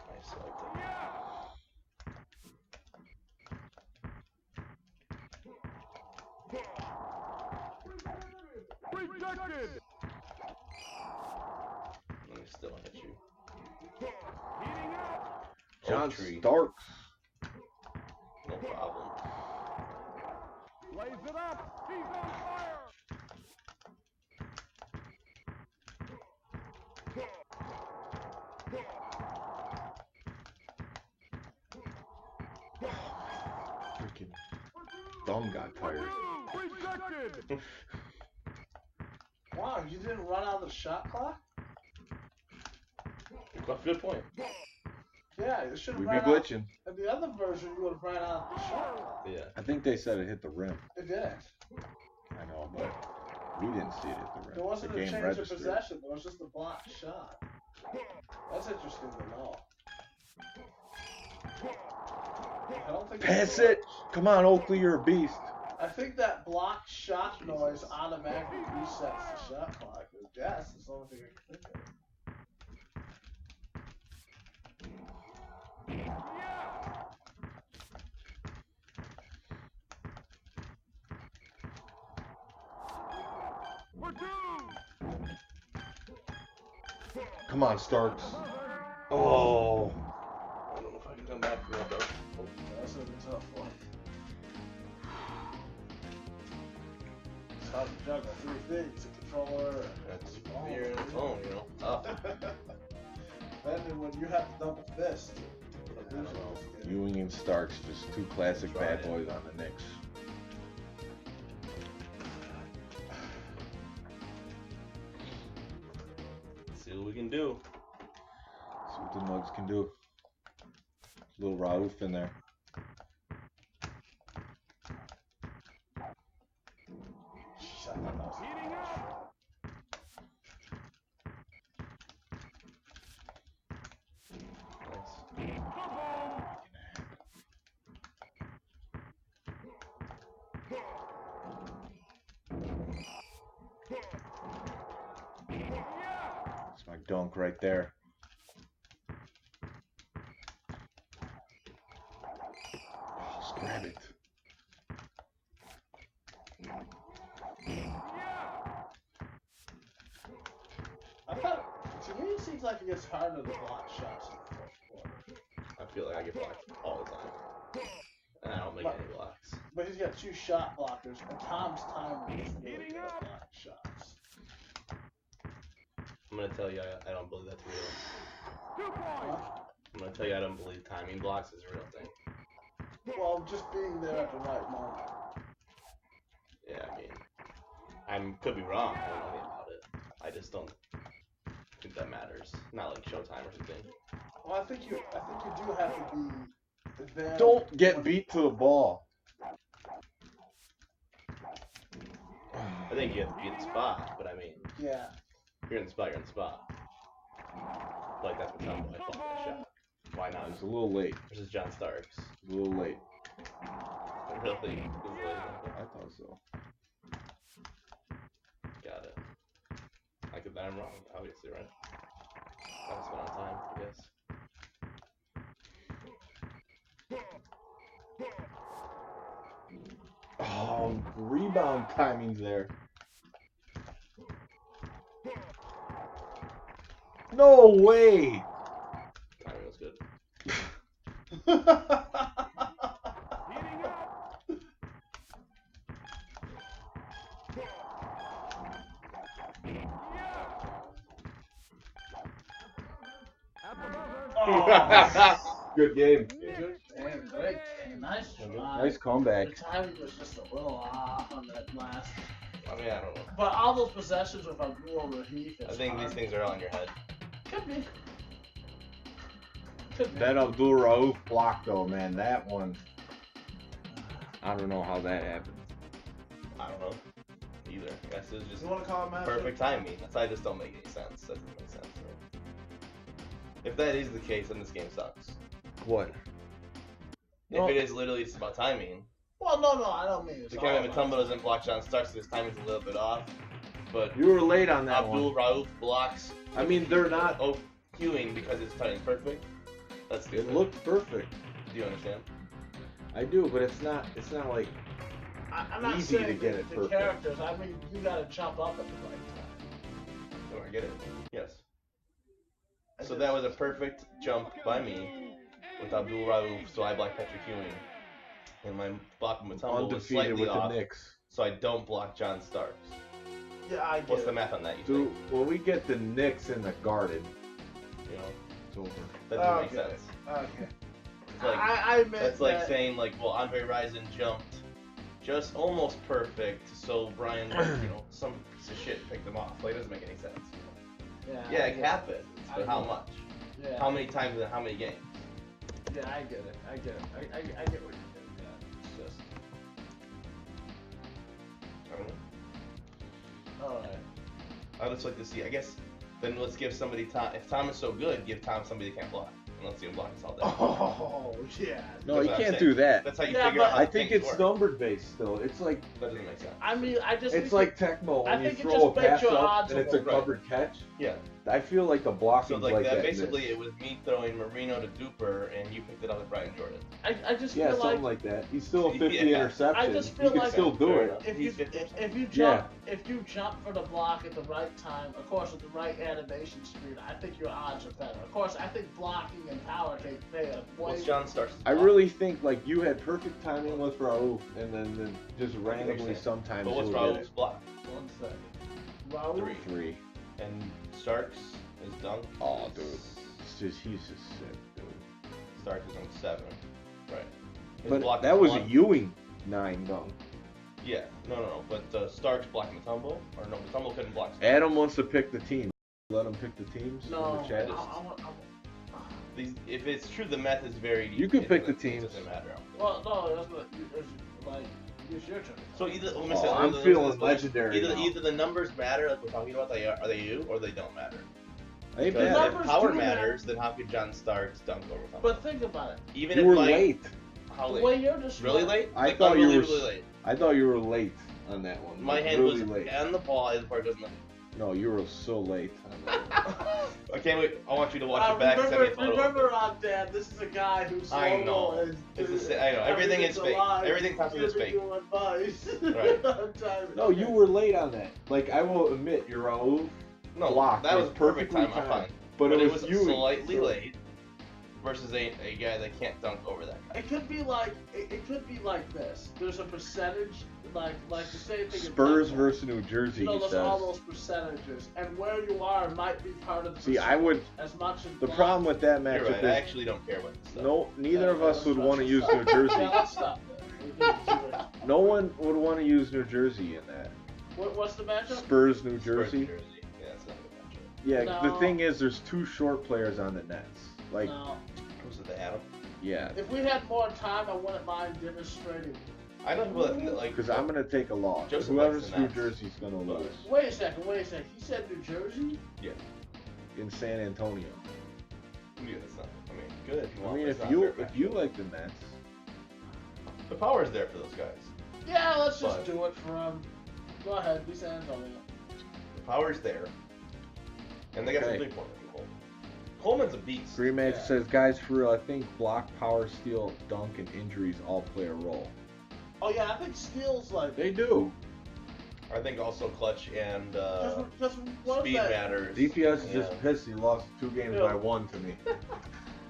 Speaker 4: Nice, I liked it.
Speaker 5: Rejected.
Speaker 4: Let me still hit you.
Speaker 5: Heating up.
Speaker 2: John
Speaker 4: Oak tree.
Speaker 2: Starks.
Speaker 4: No problem.
Speaker 5: Blaze it up. He's on fire.
Speaker 2: Freaking thumb got tired.
Speaker 5: Rejected.
Speaker 3: Wow, you didn't run out of the shot clock?
Speaker 4: Good point.
Speaker 3: Yeah, you should have
Speaker 2: We'd be
Speaker 3: ran out.
Speaker 2: glitching.
Speaker 3: In the other version, you would have ran out of the shot clock.
Speaker 4: Yeah.
Speaker 2: I think they said it hit the rim.
Speaker 3: It didn't.
Speaker 2: I know, but we didn't see it hit the rim.
Speaker 3: There wasn't
Speaker 2: the
Speaker 3: a
Speaker 2: game
Speaker 3: change
Speaker 2: registered.
Speaker 3: of possession. There was just a blocked shot. That's interesting to know. I don't think
Speaker 2: Pass
Speaker 3: it's
Speaker 2: it!
Speaker 3: glitch.
Speaker 2: Come on, Oakley, you're a beast.
Speaker 3: I think that blocked shot noise automatically resets the shot clock. Yes, it's the only thing I can think of.
Speaker 5: We're doomed.
Speaker 2: Come on, Starks. Oh.
Speaker 4: I don't know if I can come back from that though.
Speaker 3: That's gonna be a tough one. It's hard to juggle 3 things: a controller,
Speaker 4: That's
Speaker 3: Oh,
Speaker 4: you're in the phone, you know. Tough.
Speaker 3: then when you have the double fist.
Speaker 4: I don't know.
Speaker 2: Ewing and Starks, just 2 classic
Speaker 4: Try
Speaker 2: bad
Speaker 4: it.
Speaker 2: boys on the Knicks.
Speaker 4: See what we can do.
Speaker 2: See what the Nugs can do. Little Raouf in there.
Speaker 3: Shut up.
Speaker 5: Heating up.
Speaker 4: Nice.
Speaker 5: Boom.
Speaker 2: That's my dunk right there. Oh, just grab it.
Speaker 3: I thought, to me, it seems like it gets harder to block shots in the fourth quarter.
Speaker 4: I feel like I get blocked all the time. And I don't make any blocks.
Speaker 3: But he's got 2 shot blockers, and Tom's timing is really good at blocking shots.
Speaker 4: I'm gonna tell you I don't believe that's real.
Speaker 5: 2 points.
Speaker 4: I'm gonna tell you I don't believe timing blocks is a real thing.
Speaker 3: Well, just being there at the right moment.
Speaker 4: Yeah, I mean, I could be wrong. I don't know anything about it. I just don't think that matters. Not like Showtime or something.
Speaker 3: Well, I think you do have to be there.
Speaker 2: Don't get beat to the ball.
Speaker 4: I think you have to be in the spot, but I mean,
Speaker 3: Yeah.
Speaker 4: if you're in the spot, you're in the spot. Like that's what Tom Boy blocked that shot. Why not?
Speaker 2: It's a little late.
Speaker 4: Versus John Starks.
Speaker 2: A little late.
Speaker 4: Really?
Speaker 2: I thought so.
Speaker 4: Got it. I'm wrong, obviously, right? That spent on time, I guess.
Speaker 2: Oh, rebound timing's there. No way!
Speaker 4: Timing was good.
Speaker 5: Heating up. At the buzzer.
Speaker 6: Good game.
Speaker 3: Good game, great game. Nice try.
Speaker 2: Nice comeback.
Speaker 3: The timing was just a little off on that last.
Speaker 4: I mean, I don't know.
Speaker 3: But all those possessions with Abdul Rahif,
Speaker 4: I think these things are all in your head.
Speaker 3: could be. Could be.
Speaker 6: That Abdul Rauf block though, man, that one.
Speaker 2: I don't know how that happened.
Speaker 4: I don't know. Either. I guess it was just
Speaker 3: You want to call him Master?
Speaker 4: perfect timing. That's why I just don't make any sense. That doesn't make sense to me. If that is the case, then this game sucks.
Speaker 2: What?
Speaker 3: Well-
Speaker 4: If it is literally just about timing,
Speaker 3: Well, no, I don't mean it's
Speaker 4: the
Speaker 3: all
Speaker 4: Kevin
Speaker 3: about
Speaker 4: Mutombo doesn't block John Starks, so his timing's a little bit off. But
Speaker 6: You were late on that
Speaker 4: Abdul
Speaker 6: one.
Speaker 4: Rauf blocks
Speaker 6: I mean, they're not.
Speaker 4: oh queuing because it's timing perfect. That's
Speaker 6: It
Speaker 4: stupid.
Speaker 6: looked perfect.
Speaker 4: Do you understand?
Speaker 6: I do, but it's not. It's not like.
Speaker 3: I'm not
Speaker 6: Easy to
Speaker 3: saying
Speaker 6: get it
Speaker 3: the
Speaker 6: perfect.
Speaker 3: characters. I mean, you gotta jump up at the right time.
Speaker 4: Oh, I get it. Yes.
Speaker 3: I
Speaker 4: So
Speaker 3: just-
Speaker 4: that was a perfect jump by me with Abdul Rauf, so I block Patrick Ewing. And my block Mutombo was
Speaker 6: Undefeated
Speaker 4: slightly
Speaker 6: with
Speaker 4: off,
Speaker 6: the Knicks.
Speaker 4: so I don't block John Starks.
Speaker 3: Yeah, I get
Speaker 4: What's
Speaker 3: it.
Speaker 4: the math on that, you
Speaker 6: Dude,
Speaker 4: think?
Speaker 6: when we get the Knicks in the Garden,
Speaker 4: You know?
Speaker 6: it's over.
Speaker 4: That doesn't make
Speaker 3: Okay.
Speaker 4: sense.
Speaker 3: Okay.
Speaker 4: It's like,
Speaker 3: I admit
Speaker 4: that's like
Speaker 3: that-
Speaker 4: saying, like, well, Andre Rison jumped just almost perfect, so Brian, some piece of shit picked him off. Like, it doesn't make any sense. Yeah, it happens, but how much?
Speaker 3: Yeah.
Speaker 4: How many times and how many games?
Speaker 3: Yeah, I get it. I get what you're doing. Yeah, it's just.
Speaker 4: I don't know.
Speaker 3: All right.
Speaker 4: I would just like to see, I guess, then let's give somebody Tom. If Tom is so good, give Tom somebody that can't block. And let's see him block us all day.
Speaker 3: Oh yeah.
Speaker 2: No,
Speaker 4: That's
Speaker 2: you
Speaker 4: what I'm
Speaker 2: can't
Speaker 4: saying.
Speaker 2: do that.
Speaker 4: That's how you
Speaker 3: Yeah,
Speaker 4: figure
Speaker 3: but-
Speaker 4: out how
Speaker 6: I think
Speaker 4: things
Speaker 6: it's
Speaker 4: work.
Speaker 6: numbered based still. It's like
Speaker 4: That doesn't make sense.
Speaker 3: I mean, I just.
Speaker 6: it's
Speaker 3: think
Speaker 6: like Tecmo
Speaker 3: I
Speaker 6: when you
Speaker 3: think it
Speaker 6: throw a
Speaker 3: just makes
Speaker 6: pass
Speaker 3: your
Speaker 6: up
Speaker 3: odds
Speaker 6: and
Speaker 3: a
Speaker 6: it's a
Speaker 3: little
Speaker 6: covered catch.
Speaker 4: Yeah.
Speaker 6: I feel like the blocking
Speaker 4: So like
Speaker 6: like
Speaker 4: that,
Speaker 6: that.
Speaker 4: basically,
Speaker 6: this.
Speaker 4: it was me throwing Marino to Duper, and you picked it up with Brian Jordan.
Speaker 3: I just
Speaker 6: Yeah,
Speaker 3: feel
Speaker 6: something like that. He's still a 50
Speaker 4: Yeah.
Speaker 6: interception.
Speaker 3: I just
Speaker 6: He
Speaker 3: feel
Speaker 6: can
Speaker 3: like-
Speaker 6: still do
Speaker 4: Fair
Speaker 6: it.
Speaker 4: enough.
Speaker 3: if
Speaker 4: He's
Speaker 3: you
Speaker 4: 50%.
Speaker 3: if you jump for the block at the right time, of course with the right animation speed, I think your odds are better. Of course, I think blocking and power take pay a way.
Speaker 4: What's John Starks?
Speaker 2: I really think like you had perfect timing with Rauf, and then just randomly
Speaker 4: understand.
Speaker 2: sometimes
Speaker 4: But what's
Speaker 2: he'll get
Speaker 4: Raul's block?
Speaker 3: 1 second. Raul,
Speaker 4: Three.
Speaker 2: it. Three.
Speaker 4: And Starks is dunk.
Speaker 2: Oh, dude. He's just sick, dude.
Speaker 4: Starks is on 7. Right. His
Speaker 2: But
Speaker 4: block
Speaker 2: that
Speaker 4: is
Speaker 2: was
Speaker 4: 1.
Speaker 2: a Ewing 9 dunk.
Speaker 4: Yeah. No. But Starks blocked Mutombo, or no, Mutombo couldn't block. Starks.
Speaker 2: Adam wants to pick the team. Let him pick the teams
Speaker 3: No,
Speaker 2: in the chat.
Speaker 3: I want.
Speaker 4: If it's true, the math is very.
Speaker 2: You can pick the
Speaker 4: It
Speaker 2: teams.
Speaker 4: doesn't matter.
Speaker 3: Well, no, that's not. It's like use your turn.
Speaker 4: So either
Speaker 2: Oh, I'm feeling legendary now.
Speaker 4: Either the numbers matter, like we're talking about, are they you, or they don't matter.
Speaker 2: Ain't
Speaker 4: Because
Speaker 2: bad.
Speaker 3: numbers
Speaker 4: if power
Speaker 3: do
Speaker 4: matters, then how could John Starks dunk over Mutombo?
Speaker 3: But think about it.
Speaker 4: Even
Speaker 2: You
Speaker 4: if
Speaker 2: were
Speaker 4: like
Speaker 2: late.
Speaker 4: how
Speaker 3: The
Speaker 4: late?
Speaker 3: way you're describing.
Speaker 4: Really late?
Speaker 2: I
Speaker 4: Like,
Speaker 2: thought you were
Speaker 4: unbelievably late.
Speaker 2: I thought you were late on that one.
Speaker 4: My
Speaker 2: Like,
Speaker 4: hand
Speaker 2: really
Speaker 4: was
Speaker 2: late.
Speaker 4: on the ball as part of nothing.
Speaker 2: No, you were so late on that one.
Speaker 4: I can't wait. I want you to watch it back and send me a photo.
Speaker 3: Remember, Dad, this is a guy who's
Speaker 4: I know.
Speaker 3: solo and
Speaker 4: It's the I know. Everything is fake. Everything comes with is fake. Right.
Speaker 2: No, you were late on that. Like I will admit, your Rauf
Speaker 4: No,
Speaker 2: block
Speaker 4: that was perfect
Speaker 2: perfectly
Speaker 4: time. I'm fine.
Speaker 2: timed. But it was you.
Speaker 4: slightly late versus a guy that can't dunk over that guy.
Speaker 3: It could be like this. There's a percentage like the same thing. in
Speaker 2: Spurs
Speaker 3: football.
Speaker 2: versus New Jersey.
Speaker 3: You know,
Speaker 2: He
Speaker 3: there's
Speaker 2: says.
Speaker 3: all those percentages, and where you are might be part of the.
Speaker 2: See, I would.
Speaker 3: as much as
Speaker 2: The problem with that
Speaker 4: You're
Speaker 2: matchup
Speaker 4: right. I
Speaker 2: is
Speaker 4: actually don't care about this stuff.
Speaker 2: no. Neither of us would want to use
Speaker 3: Stop.
Speaker 2: New Jersey.
Speaker 3: Yeah, let's stop there. We can do it.
Speaker 2: No one would want to use New Jersey in that.
Speaker 3: What's the matchup?
Speaker 2: Spurs, New
Speaker 4: Spurs,
Speaker 2: Jersey.
Speaker 4: New Jersey. Yeah, that's not a good matchup.
Speaker 2: Yeah, the
Speaker 3: No.
Speaker 2: thing is, there's two short players on the Nets. Like,
Speaker 3: No.
Speaker 4: Was it the Adam?
Speaker 2: yeah,
Speaker 3: If we had more time, I wouldn't mind demonstrating.
Speaker 4: I know people that like.
Speaker 2: because I'm gonna take a loss.
Speaker 4: Joseph
Speaker 2: Whoever's
Speaker 4: likes the
Speaker 2: New
Speaker 4: Nets.
Speaker 2: Jersey's gonna lose
Speaker 3: Wait a second. He said New Jersey?
Speaker 2: in San Antonio.
Speaker 4: Yeah, that's not. I mean, good if you
Speaker 2: I
Speaker 4: want.
Speaker 2: mean,
Speaker 4: but
Speaker 2: if
Speaker 4: it's not
Speaker 2: you
Speaker 4: fair
Speaker 2: if you
Speaker 4: matchup.
Speaker 2: like the Nets,
Speaker 4: The power's there for those guys.
Speaker 3: Yeah, let's just
Speaker 4: But-
Speaker 3: do it for him. Go ahead, be San Antonio.
Speaker 4: The power's there. And they got
Speaker 2: Okay.
Speaker 4: some big points from Coleman. Coleman's a beast.
Speaker 2: Green Magic
Speaker 3: Yeah.
Speaker 2: says, guys, for real, I think block, power, steal, dunk, and injuries all play a role.
Speaker 3: Oh yeah, I think Steele's like.
Speaker 2: They do.
Speaker 4: I think also clutch and
Speaker 3: Just what
Speaker 4: speed
Speaker 3: is that?
Speaker 4: matters.
Speaker 2: DPS is
Speaker 4: Yeah.
Speaker 2: just pissed he lost 2 games
Speaker 3: Yeah.
Speaker 2: by 1 to me.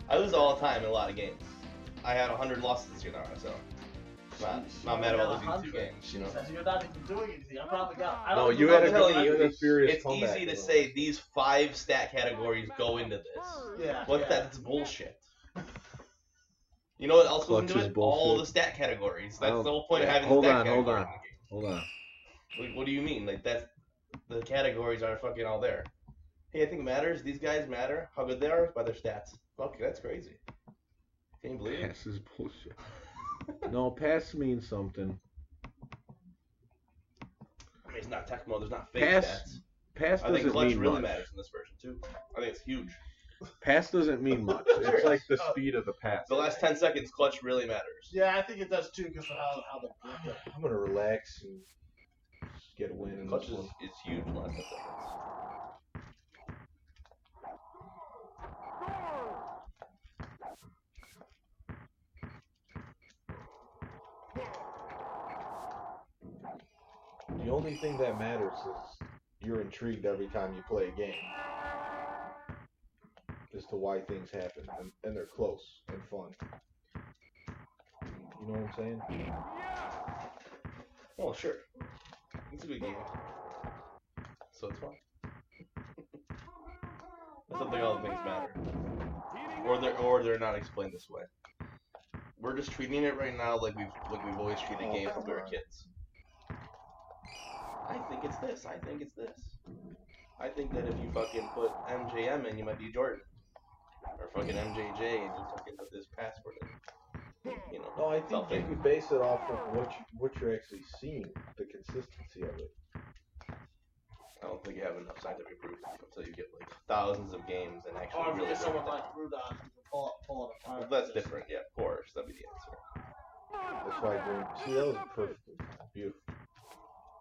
Speaker 4: I lose all the time in a lot of games. I had 100 losses this year now, so not mad about losing 2 games. You know.
Speaker 3: You're not even doing anything. I probably got. I
Speaker 6: No,
Speaker 3: don't
Speaker 6: you
Speaker 3: even
Speaker 6: had
Speaker 3: know
Speaker 6: a
Speaker 3: what
Speaker 6: you
Speaker 3: I-
Speaker 6: had a furious
Speaker 4: It's
Speaker 6: comeback.
Speaker 4: easy to say these 5 stat categories go into this.
Speaker 3: Yeah.
Speaker 4: What's
Speaker 3: yeah.
Speaker 4: that? It's bullshit. You know what else goes
Speaker 6: Clutch
Speaker 4: into
Speaker 6: is
Speaker 4: it? All
Speaker 6: bullshit.
Speaker 4: the stat categories.
Speaker 6: I
Speaker 4: That's
Speaker 6: don't-
Speaker 4: the whole point of
Speaker 6: yeah,
Speaker 4: having
Speaker 6: hold
Speaker 4: the stat
Speaker 6: on, hold
Speaker 4: categories
Speaker 6: on.
Speaker 4: in the game.
Speaker 6: Hold on.
Speaker 4: Like, what do you mean? Like that's the categories are fucking all there. Hey, I think it matters. These guys matter. How good they are by their stats. Okay, that's crazy. Can you believe it?
Speaker 6: Pass is bullshit. No, pass means something.
Speaker 4: I mean, it's not Tecmo. There's not fake
Speaker 6: Pass-
Speaker 4: stats.
Speaker 6: Pass
Speaker 4: I think
Speaker 6: doesn't
Speaker 4: clutch
Speaker 6: mean
Speaker 4: really
Speaker 6: much.
Speaker 4: matters in this version too. I think it's huge.
Speaker 6: Pass doesn't mean much. It's like the speed of the pass.
Speaker 4: The last 10 seconds, clutch really matters.
Speaker 3: Yeah, I think it does too, because of how they play.
Speaker 6: I'm gonna relax and get a win in
Speaker 4: Clutch
Speaker 6: this
Speaker 4: is
Speaker 6: one.
Speaker 4: huge in the last 10 seconds.
Speaker 6: The only thing that matters is you're intrigued every time you play a game as to why things happen, and they're close and fun. You know what I'm saying?
Speaker 4: Oh, sure. It's a good game. So it's fun. I don't think all the things matter. Or they're not explained this way. We're just treating it right now like we've always treated games when we were kids. I think it's this. I think it's this. I think that if you fucking put MJM in, you might be Jordan. Or fucking MJJ and you fucking put this password in. You know.
Speaker 6: No, I
Speaker 4: it's all
Speaker 6: think you
Speaker 4: fake.
Speaker 6: base it off of what you're actually seeing, the consistency of it.
Speaker 4: I don't think you have enough scientific proof until you get like thousands of games and actually
Speaker 3: Or if you
Speaker 4: really
Speaker 3: get
Speaker 4: break
Speaker 3: someone
Speaker 4: it down.
Speaker 3: like Rudolph, you can pull it apart.
Speaker 4: Well, that's different, yeah, of course. That'd be the answer.
Speaker 6: That's why I agree. See, that was perfect. Beautiful.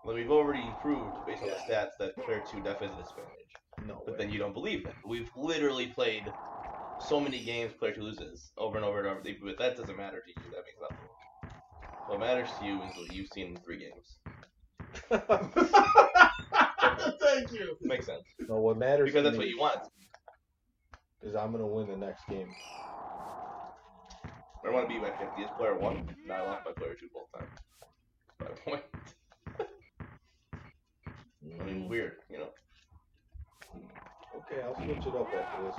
Speaker 4: Well, we've already proved, based on the stats, that player 2 def is a disadvantage.
Speaker 6: No
Speaker 4: But
Speaker 6: way.
Speaker 4: then you don't believe that. We've literally played so many games player 2 loses over and over and over. But that doesn't matter to you. That means nothing. What matters to you is what you've seen in 3 games.
Speaker 3: Thank you.
Speaker 4: Makes sense.
Speaker 6: No, what matters
Speaker 4: Because
Speaker 6: to
Speaker 4: that's
Speaker 6: me
Speaker 4: what you want.
Speaker 6: is I'm gonna win the next game.
Speaker 4: I want to be my 50th player 1. Now I lost my player 2 both times. By a point. I mean, weird, you know.
Speaker 6: Okay, I'll switch it up after this.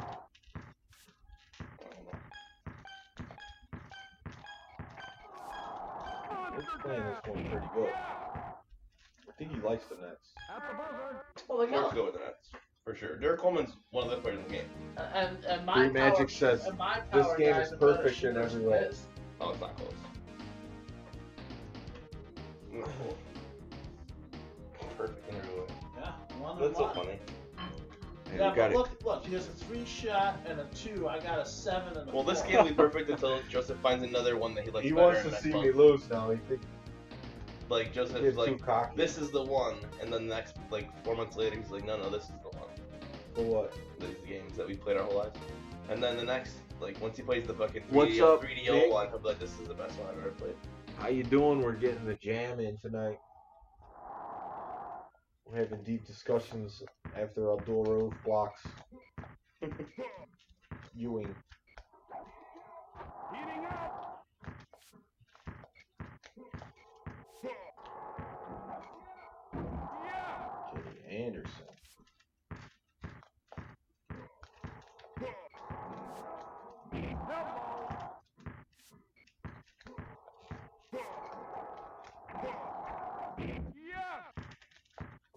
Speaker 4: I don't know.
Speaker 6: We're playing this one pretty good. I think he likes the Nets.
Speaker 3: Well, they
Speaker 4: Let's
Speaker 3: got
Speaker 4: go with the Nets. For sure. Derek Coleman's one of the best players in the game.
Speaker 3: and my
Speaker 6: Free
Speaker 3: power,
Speaker 6: Magic says,
Speaker 3: and my
Speaker 6: "This
Speaker 3: power
Speaker 6: game
Speaker 3: guys
Speaker 6: is
Speaker 3: are better
Speaker 6: perfect in
Speaker 3: shooters
Speaker 6: every
Speaker 3: than
Speaker 6: way."
Speaker 3: his.
Speaker 4: Oh, it's not close. No. Perfect in every way.
Speaker 3: Yeah, one
Speaker 4: That's so
Speaker 3: one.
Speaker 4: funny.
Speaker 3: Yeah, but look, he has a 3 shot and a 2. I got a 7 and a 4.
Speaker 4: Well, this game will be perfect until Joseph finds another one that he likes
Speaker 6: He
Speaker 4: better.
Speaker 6: wants to
Speaker 4: and
Speaker 6: see
Speaker 4: that's
Speaker 6: me
Speaker 4: fun.
Speaker 6: lose now. He thinks
Speaker 4: Like, Joseph's
Speaker 6: he's
Speaker 4: like,
Speaker 6: too cocky.
Speaker 4: this is the one. And then the next, like, 4 months later, he's like, no, this is the one.
Speaker 6: For what?
Speaker 4: These games that we played our whole lives. And then the next, like, once he plays the fucking 3D,
Speaker 6: What's up,
Speaker 4: 3DO
Speaker 6: Nick?
Speaker 4: one, he'll be like, this is the best one I've ever played.
Speaker 6: How you doing? We're getting the jam in tonight. We're having deep discussions after our dual roof blocks. Ewing. Kenny Anderson.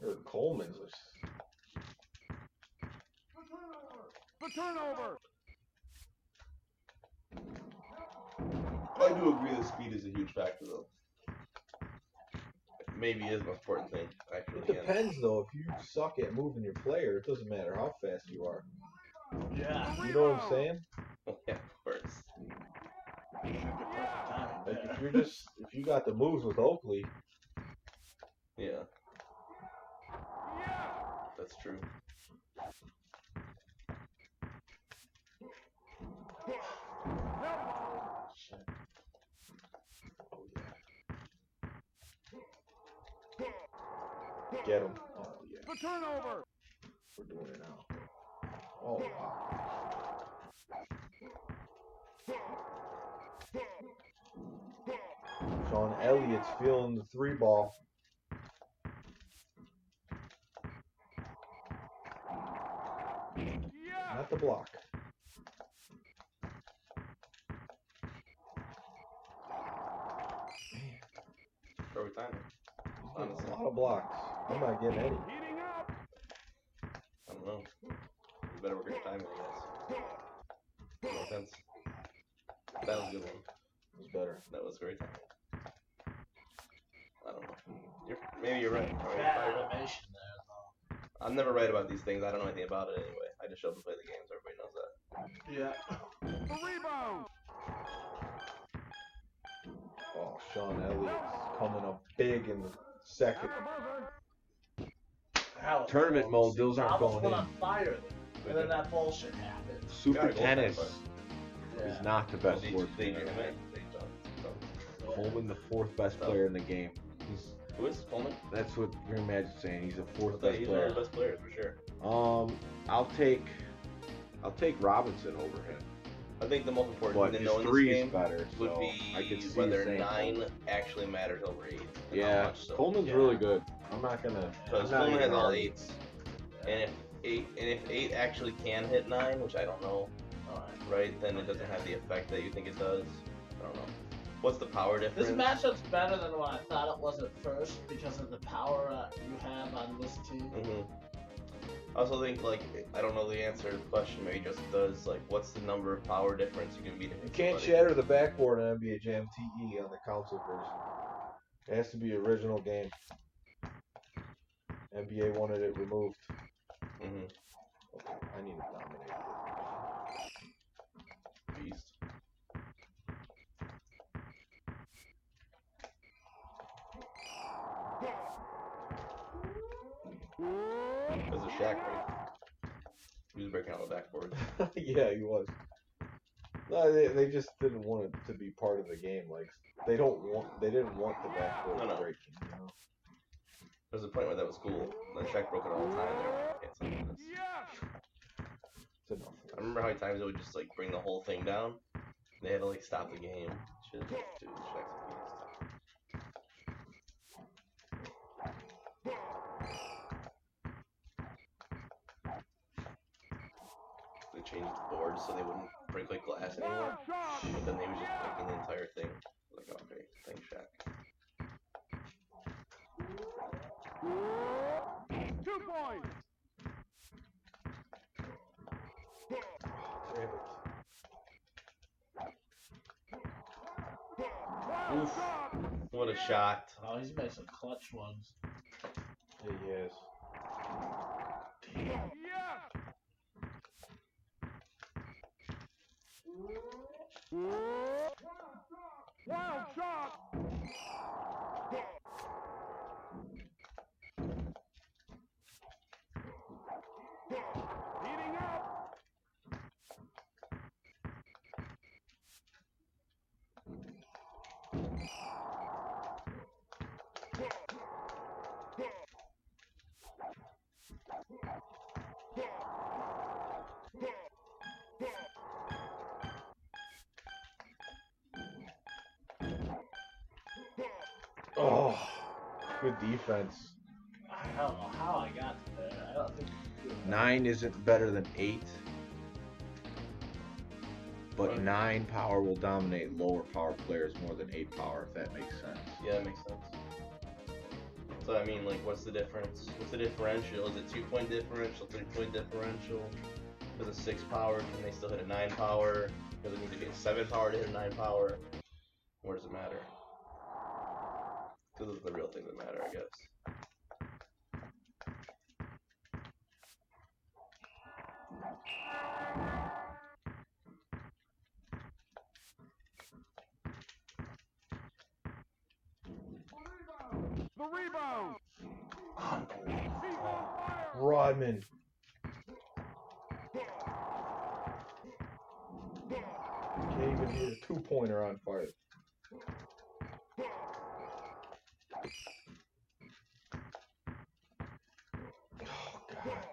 Speaker 6: Or Coleman's.
Speaker 5: The turnover.
Speaker 4: I do agree that speed is a huge factor, though. Maybe is the most important thing, actually.
Speaker 6: It depends, though. If you suck at moving your player, it doesn't matter how fast you are.
Speaker 3: Yeah.
Speaker 6: You know what I'm saying?
Speaker 4: Yeah, of course.
Speaker 3: Should get perfect timing
Speaker 6: Like
Speaker 3: there.
Speaker 6: if you got the moves with Oakley,
Speaker 4: Yeah. That's true.
Speaker 3: Shit.
Speaker 6: get him. Oh yeah,
Speaker 5: The turnover.
Speaker 6: we're doing it now. Oh wow. Elliott's feeling the 3-ball. Not the block.
Speaker 4: Perfect timing.
Speaker 6: He's getting a lot of blocks. I'm not getting any.
Speaker 4: I don't know. You better work your timing, I guess. No offense. That was a good one.
Speaker 6: It was better.
Speaker 4: That was great timing. I don't know. Maybe you're right.
Speaker 3: Bad animation there, though.
Speaker 4: I'm never right about these things. I don't know anything about it anyway. I just show up and play the games. Everybody knows that.
Speaker 3: Yeah.
Speaker 5: The rebound.
Speaker 6: Oh, Sean Elliott's coming up big in the second. Tournament mode, those aren't going
Speaker 3: I
Speaker 6: in.
Speaker 3: was on fire, and then that bullshit happened.
Speaker 6: Super
Speaker 4: Gotta go
Speaker 6: tennis
Speaker 4: with that,
Speaker 6: is not the best sport.
Speaker 4: They jam it. They don't.
Speaker 6: Coleman, the 4th best player in the game.
Speaker 4: Who is Coleman?
Speaker 6: That's what Green Magic's saying. He's the 4th best
Speaker 4: He's one
Speaker 6: player.
Speaker 4: of the best players for sure.
Speaker 6: I'll take Robinson over him.
Speaker 4: I think the most important
Speaker 6: But
Speaker 4: thing to
Speaker 6: his
Speaker 4: know in this
Speaker 6: 3
Speaker 4: game
Speaker 6: is better,
Speaker 4: would
Speaker 6: so
Speaker 4: be
Speaker 6: I could see
Speaker 4: whether
Speaker 6: saying
Speaker 4: 9 actually matters over 8. And how
Speaker 6: Yeah,
Speaker 4: much so.
Speaker 6: Coleman's really good. I'm not gonna.
Speaker 4: Because
Speaker 6: I'm not
Speaker 4: Coleman
Speaker 6: even
Speaker 4: has all
Speaker 6: arguing.
Speaker 4: 8s, and if 8 actually can hit 9, which I don't know, right? Then it doesn't have the effect that you think it does. I don't know. What's the power difference?
Speaker 3: This matchup's better than what I thought it was at first because of the power you have on this team.
Speaker 4: I also think, like, I don't know the answer to the question, maybe just does, like, what's the number of power difference you can beat?
Speaker 6: You can't shatter the backboard on NBA Jam TE on the console version. It has to be original game. NBA wanted it removed. Okay, I need to dominate it.
Speaker 4: Beast. Because of Shaq, right? He was breaking out the backboard.
Speaker 6: Yeah, he was. No, they just didn't want it to be part of the game. Like they didn't want the backboard breaking. You know?
Speaker 4: There's a point where that was cool. Then Shaq broke it all the time. They were like, can't stop this.
Speaker 6: It's enough.
Speaker 4: I remember how many times it would just like bring the whole thing down. They had to like stop the game. Shit, dude, Shaq's a beast. They changed the boards so they wouldn't break like glass anymore. But then they was just breaking the entire thing. Like, okay, thanks, Shaq.
Speaker 5: 2 points.
Speaker 4: Oof. What a shot.
Speaker 3: Oh, he's made some clutch ones.
Speaker 6: Yeah, he is.
Speaker 5: Wild shot. Heating up.
Speaker 6: Oh, good defense.
Speaker 3: I don't know how I got to there. I don't think.
Speaker 2: 9 isn't better than 8, but 9 power will dominate lower power players more than 8 power, if that makes sense.
Speaker 4: Yeah, that makes sense. So, I mean, like, what's the difference? What's the differential? Is it 2-point differential, 3-point differential? Is it 6 power? Can they still hit a 9 power? Does it need to be a 7 power to hit a 9 power? Where does it matter? Because those are the real things that matter, I guess.
Speaker 5: The rebound.
Speaker 6: Rodman. Can't even hit a 2-pointer on fire. Oh, God.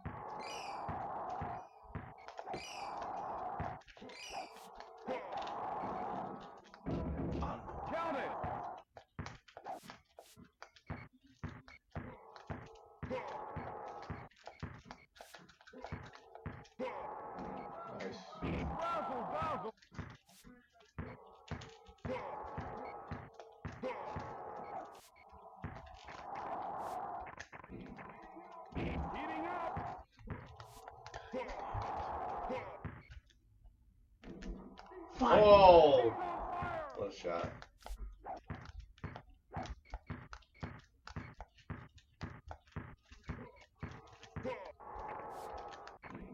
Speaker 5: Count it.
Speaker 6: Nice.
Speaker 5: Heating up.
Speaker 3: Fine.
Speaker 4: Oh! What a shot.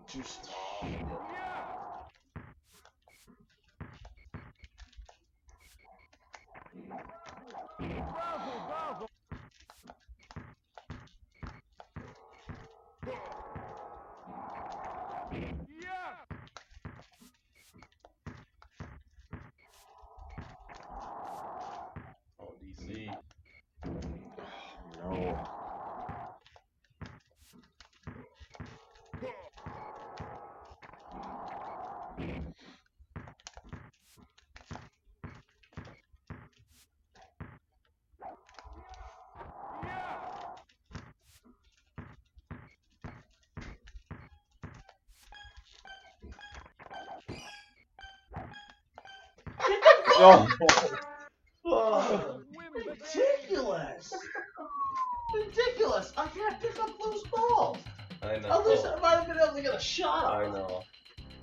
Speaker 3: Too small.
Speaker 4: Oh, DC.
Speaker 6: No. Oh.
Speaker 4: Oh.
Speaker 3: Ridiculous. Ridiculous. I can't pick up those balls.
Speaker 4: I know.
Speaker 3: At least I might have been able to get a shot.
Speaker 4: I know.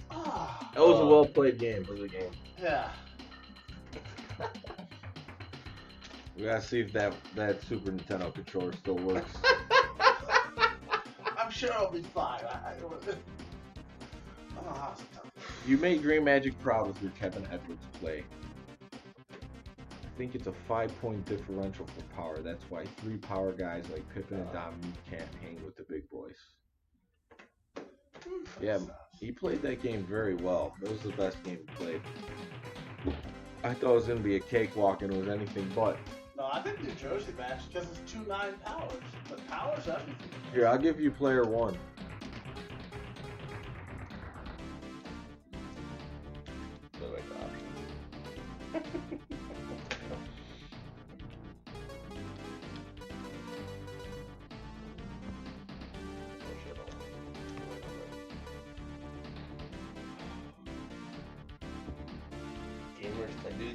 Speaker 3: Ah.
Speaker 6: That was a well played game.
Speaker 4: It was a game.
Speaker 3: Yeah.
Speaker 2: We gotta see if that Super Nintendo controller still works.
Speaker 3: I'm sure it'll be fine. Oh,
Speaker 2: You made Green Magic proud with your Kevin Edwards play. I think it's a 5-point differential for power. That's why 3 power guys like Pippen and Dominique can't hang with the big boys. Yeah, he played that game very well. It was the best game he played. I thought it was going to be a cakewalk, and it was anything but.
Speaker 3: No, I think New Jersey match because it's 2-9 powers. But powers everything.
Speaker 2: Here, I'll give you player 1.
Speaker 4: Look like that.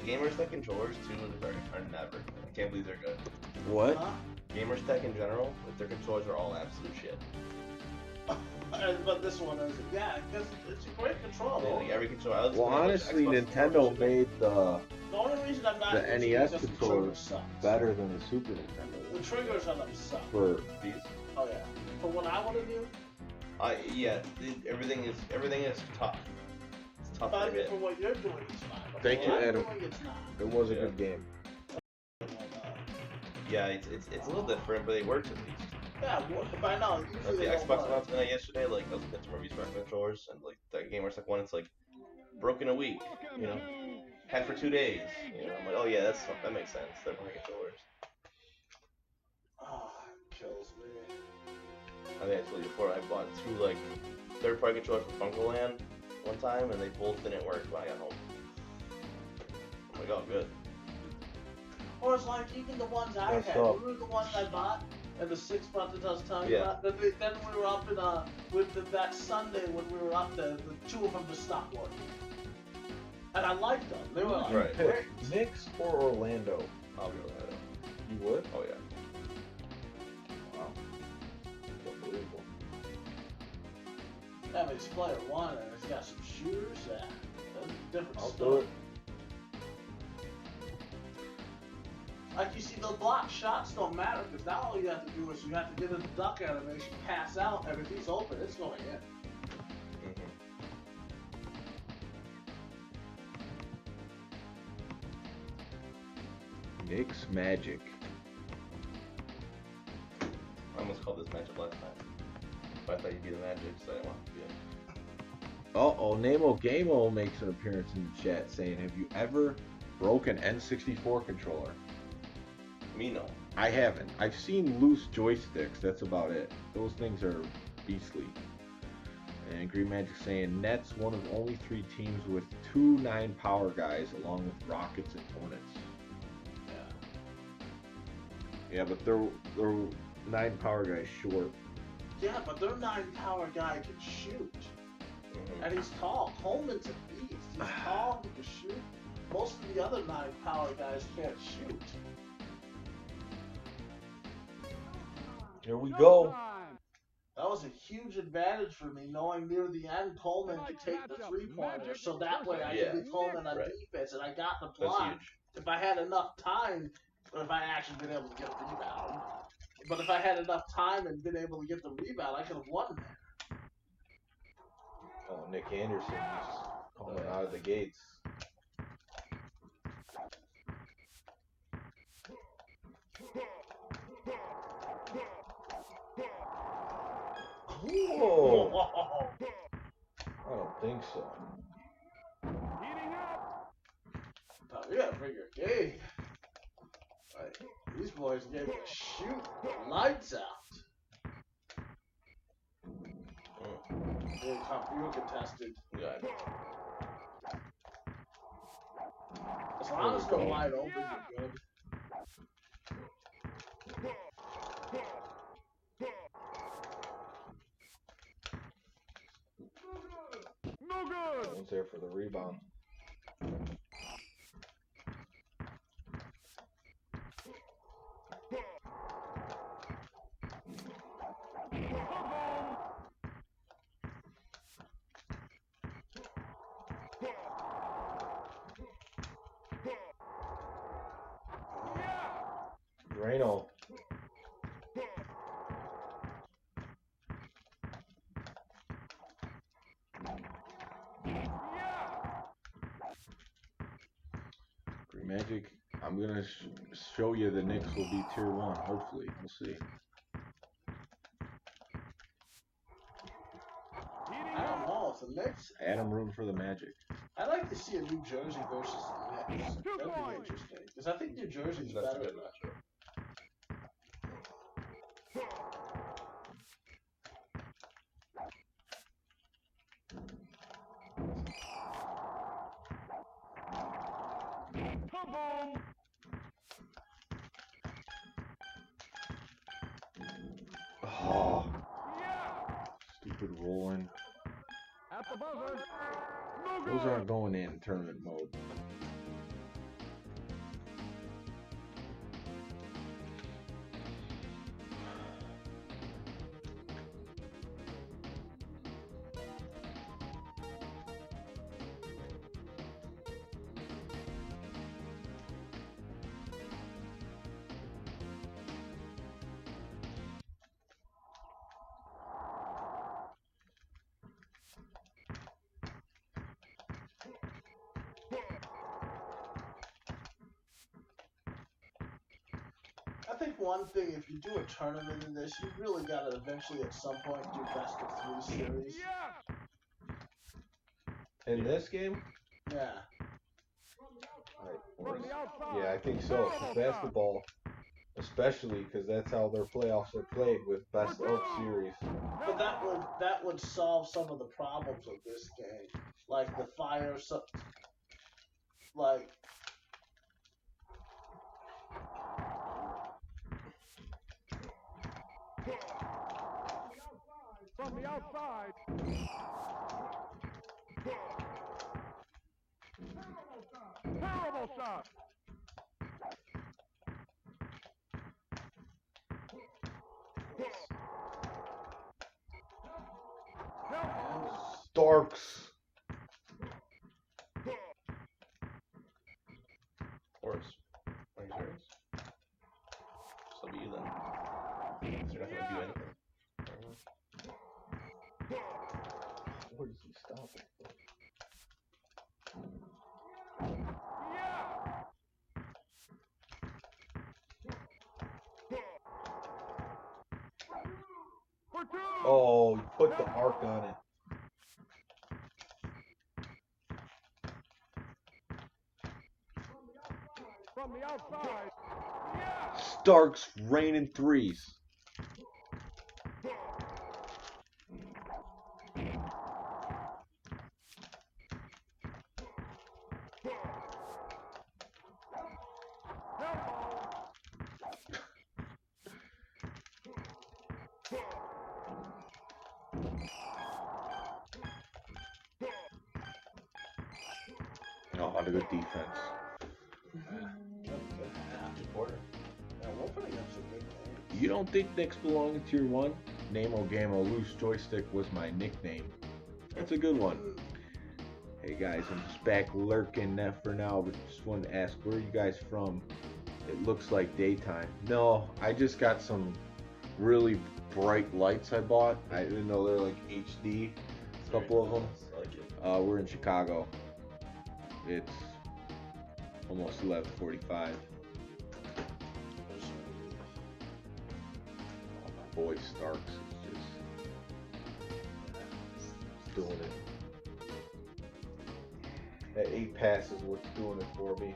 Speaker 4: Gamers Tech controllers too are never. I can't believe they're good.
Speaker 2: What?
Speaker 3: Huh?
Speaker 4: Gamers Tech in general, like their controllers are all absolute shit.
Speaker 3: But this one isn't. Yeah, because it's a great control.
Speaker 4: Like every controller.
Speaker 2: Well, honestly, Nintendo made the
Speaker 3: The only reason I'm not using it
Speaker 2: NES
Speaker 3: is just the
Speaker 2: controller
Speaker 3: trigger sucks.
Speaker 2: better than the Super Nintendo.
Speaker 3: The triggers on them suck.
Speaker 2: For
Speaker 4: These.
Speaker 3: Oh yeah. For what I want to do,
Speaker 4: Everything is tough. It's tough
Speaker 3: but I
Speaker 4: to
Speaker 3: mean,
Speaker 4: hit.
Speaker 3: for what you're doing, it's fine. But
Speaker 2: Thank
Speaker 3: for
Speaker 2: you,
Speaker 3: what I'm
Speaker 2: Adam.
Speaker 3: doing, it's not.
Speaker 2: it was a
Speaker 4: Yeah.
Speaker 2: good game.
Speaker 4: Yeah, it's a little different, but it works at least.
Speaker 3: Yeah, by now,
Speaker 4: Like
Speaker 3: usually
Speaker 4: the
Speaker 3: they don't
Speaker 4: Xbox
Speaker 3: work.
Speaker 4: announcement yesterday, like I was looking at some reviews for controllers, and like that Gamers Tech one, it's like broken a week, you know, had for 2 days. You know, I'm like, oh yeah, that makes sense. They're my controllers.
Speaker 3: Ah, it kills me.
Speaker 4: I think I told you before, I bought 2 like third-party controllers from Funkoland one time, and they both didn't work when I got home. I'm like, oh good.
Speaker 3: Or it's like even the ones I
Speaker 2: What's
Speaker 3: had.
Speaker 2: up?
Speaker 3: Remember the ones I bought? And the 6 months that I was telling you
Speaker 4: Yeah.
Speaker 3: about? Then we were up in, that Sunday when we were up there, the 2 of them just stopped working. And I liked them. They were like,
Speaker 4: Right.
Speaker 3: great.
Speaker 6: Knicks or Orlando?
Speaker 4: I'll go with that.
Speaker 6: You would?
Speaker 4: Oh yeah.
Speaker 6: Wow. Unbelievable.
Speaker 3: Yeah, but it's player 1 and it's got some shooters. Yeah. That's different
Speaker 6: I'll
Speaker 3: stuff.
Speaker 6: do it.
Speaker 3: Like you see, the block shots don't matter because now all you have to do is you have to get in the duck animation, pass out, and if he's open, it's going in.
Speaker 4: Mm-hmm.
Speaker 2: Knicks Magic.
Speaker 4: I almost called this matchup last time, but I thought you'd be the Magic, so I didn't want to be it.
Speaker 2: Uh-oh, Namo Gamo makes an appearance in the chat saying, have you ever broken N64 controller?
Speaker 4: Me no.
Speaker 2: I haven't. I've seen loose joysticks. That's about it. Those things are beastly. And Green Magic saying Nets one of only 3 teams with 2 9 power guys along with Rockets and Hornets. Yeah, but they're 9 power guys short.
Speaker 3: Yeah, but their 9 power guy can shoot. And he's tall. Coleman's a beast. He's tall, he can shoot. Most of the other 9 power guys can't shoot.
Speaker 6: Here we go.
Speaker 3: That was a huge advantage for me, knowing near the end Coleman could take the 3-pointer, so that way I could be Coleman on defense, and I got the block. If I had enough time, or if I actually been able to get a rebound, but if I had enough time and been able to get the rebound, I could have won there.
Speaker 6: Oh, Nick Anderson just coming out of the gates. Whoa. I don't think so.
Speaker 3: Oh, we gotta bring your game. Like, these boys get to shoot the lights out. Real contested.
Speaker 4: Good.
Speaker 3: As long as they're wide open, you're good.
Speaker 5: No good.
Speaker 6: One's there for the rebound. Drano. Green Magic, I'm going to show you the Knicks will be tier 1, hopefully. We'll see.
Speaker 3: I don't know. If the Knicks,
Speaker 6: Adam rooting for the Magic.
Speaker 3: I'd like to see a New Jersey versus the Knicks. That'd be interesting. Because I think New Jersey's
Speaker 4: That's a
Speaker 3: better
Speaker 4: good
Speaker 3: than
Speaker 4: matchup.
Speaker 6: Oh, stupid rolling.
Speaker 5: At the buzzer. No
Speaker 6: Those
Speaker 5: good.
Speaker 6: aren't going in tournament mode.
Speaker 3: I think one thing, if you do a tournament in this, you really got to eventually at some point do best of 3 series.
Speaker 6: In this game?
Speaker 3: Yeah.
Speaker 6: Yeah, I think so. 'Cause basketball, especially because that's how their playoffs are played, with best of series.
Speaker 3: But that would solve some of the problems of this game. Like the fire, like
Speaker 5: From the outside. Terrible shot.
Speaker 6: Starks.
Speaker 4: Of course. Are you serious? So be you then. Because you're not going to do anything.
Speaker 6: Where does he stop it? Oh, you put the arc on it.
Speaker 5: From the outside.
Speaker 6: Starks raining threes.
Speaker 2: Oh, what a good defense.
Speaker 4: After quarter.
Speaker 3: Yeah, we're putting up some good games.
Speaker 2: You don't think Knicks belong in Tier 1? Namo Gamo Loose Joystick was my nickname. That's a good one. Hey guys, I'm just back lurking for now, but just wanted to ask, where are you guys from? It looks like daytime. No, I just got some really bright lights I bought. I didn't know they're like HD. A couple of them.
Speaker 4: I like it.
Speaker 2: We're in Chicago. It's almost 11:45. Oh, my boy Starks is just doing it.
Speaker 6: That 8 passes is what's doing it for me.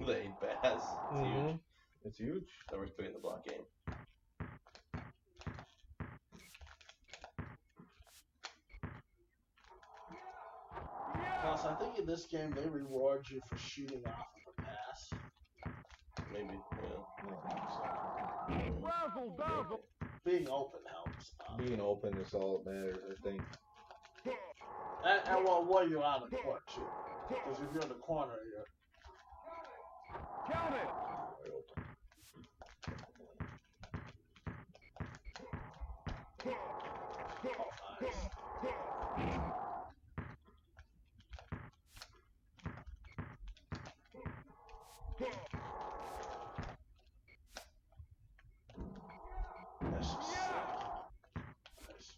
Speaker 4: The 8 pass. It's huge.
Speaker 6: It's huge.
Speaker 4: Number 3 in the block game.
Speaker 3: Plus, I think in this game they reward you for shooting off of a pass.
Speaker 4: Maybe. Yeah.
Speaker 5: Razzle dazzle.
Speaker 3: Being open helps.
Speaker 6: Being open is all that matters, I think.
Speaker 3: And well, while you're out of the court too, because if you're in the corner, you're
Speaker 5: Count it.
Speaker 6: Wide open.
Speaker 3: oh, nice. That's just sick. Nice.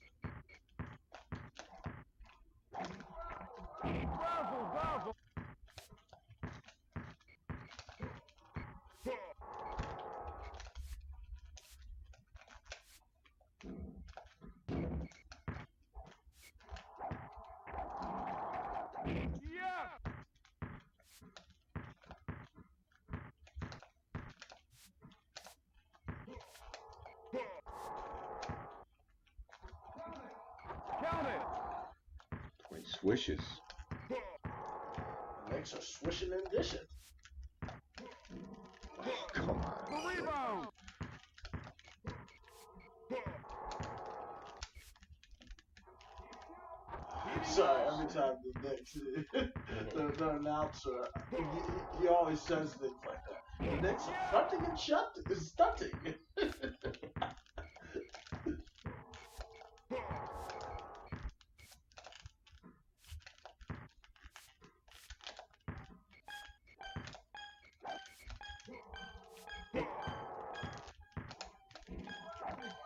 Speaker 5: Razzle dazzle. Yeah. Count it.
Speaker 2: Twin swishes.
Speaker 3: The Knicks are swishing and dishing.
Speaker 2: Oh, come on.
Speaker 5: The rebound.
Speaker 3: Sorry, every time the Knicks, the announcer, he always says things like that. The Knicks are fronting and stunting.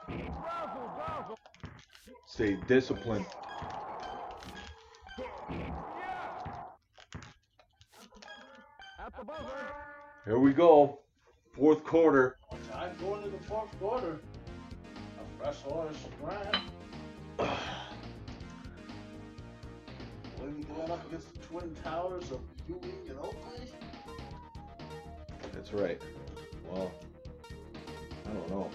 Speaker 5: Razzle dazzle.
Speaker 2: Stay disciplined.
Speaker 5: At the buzzer.
Speaker 2: Here we go. Fourth quarter.
Speaker 3: Time going to the fourth quarter. A fresh horse grab. When going up against the twin towers of Ewing and Oakley.
Speaker 2: That's right. Well, I don't know.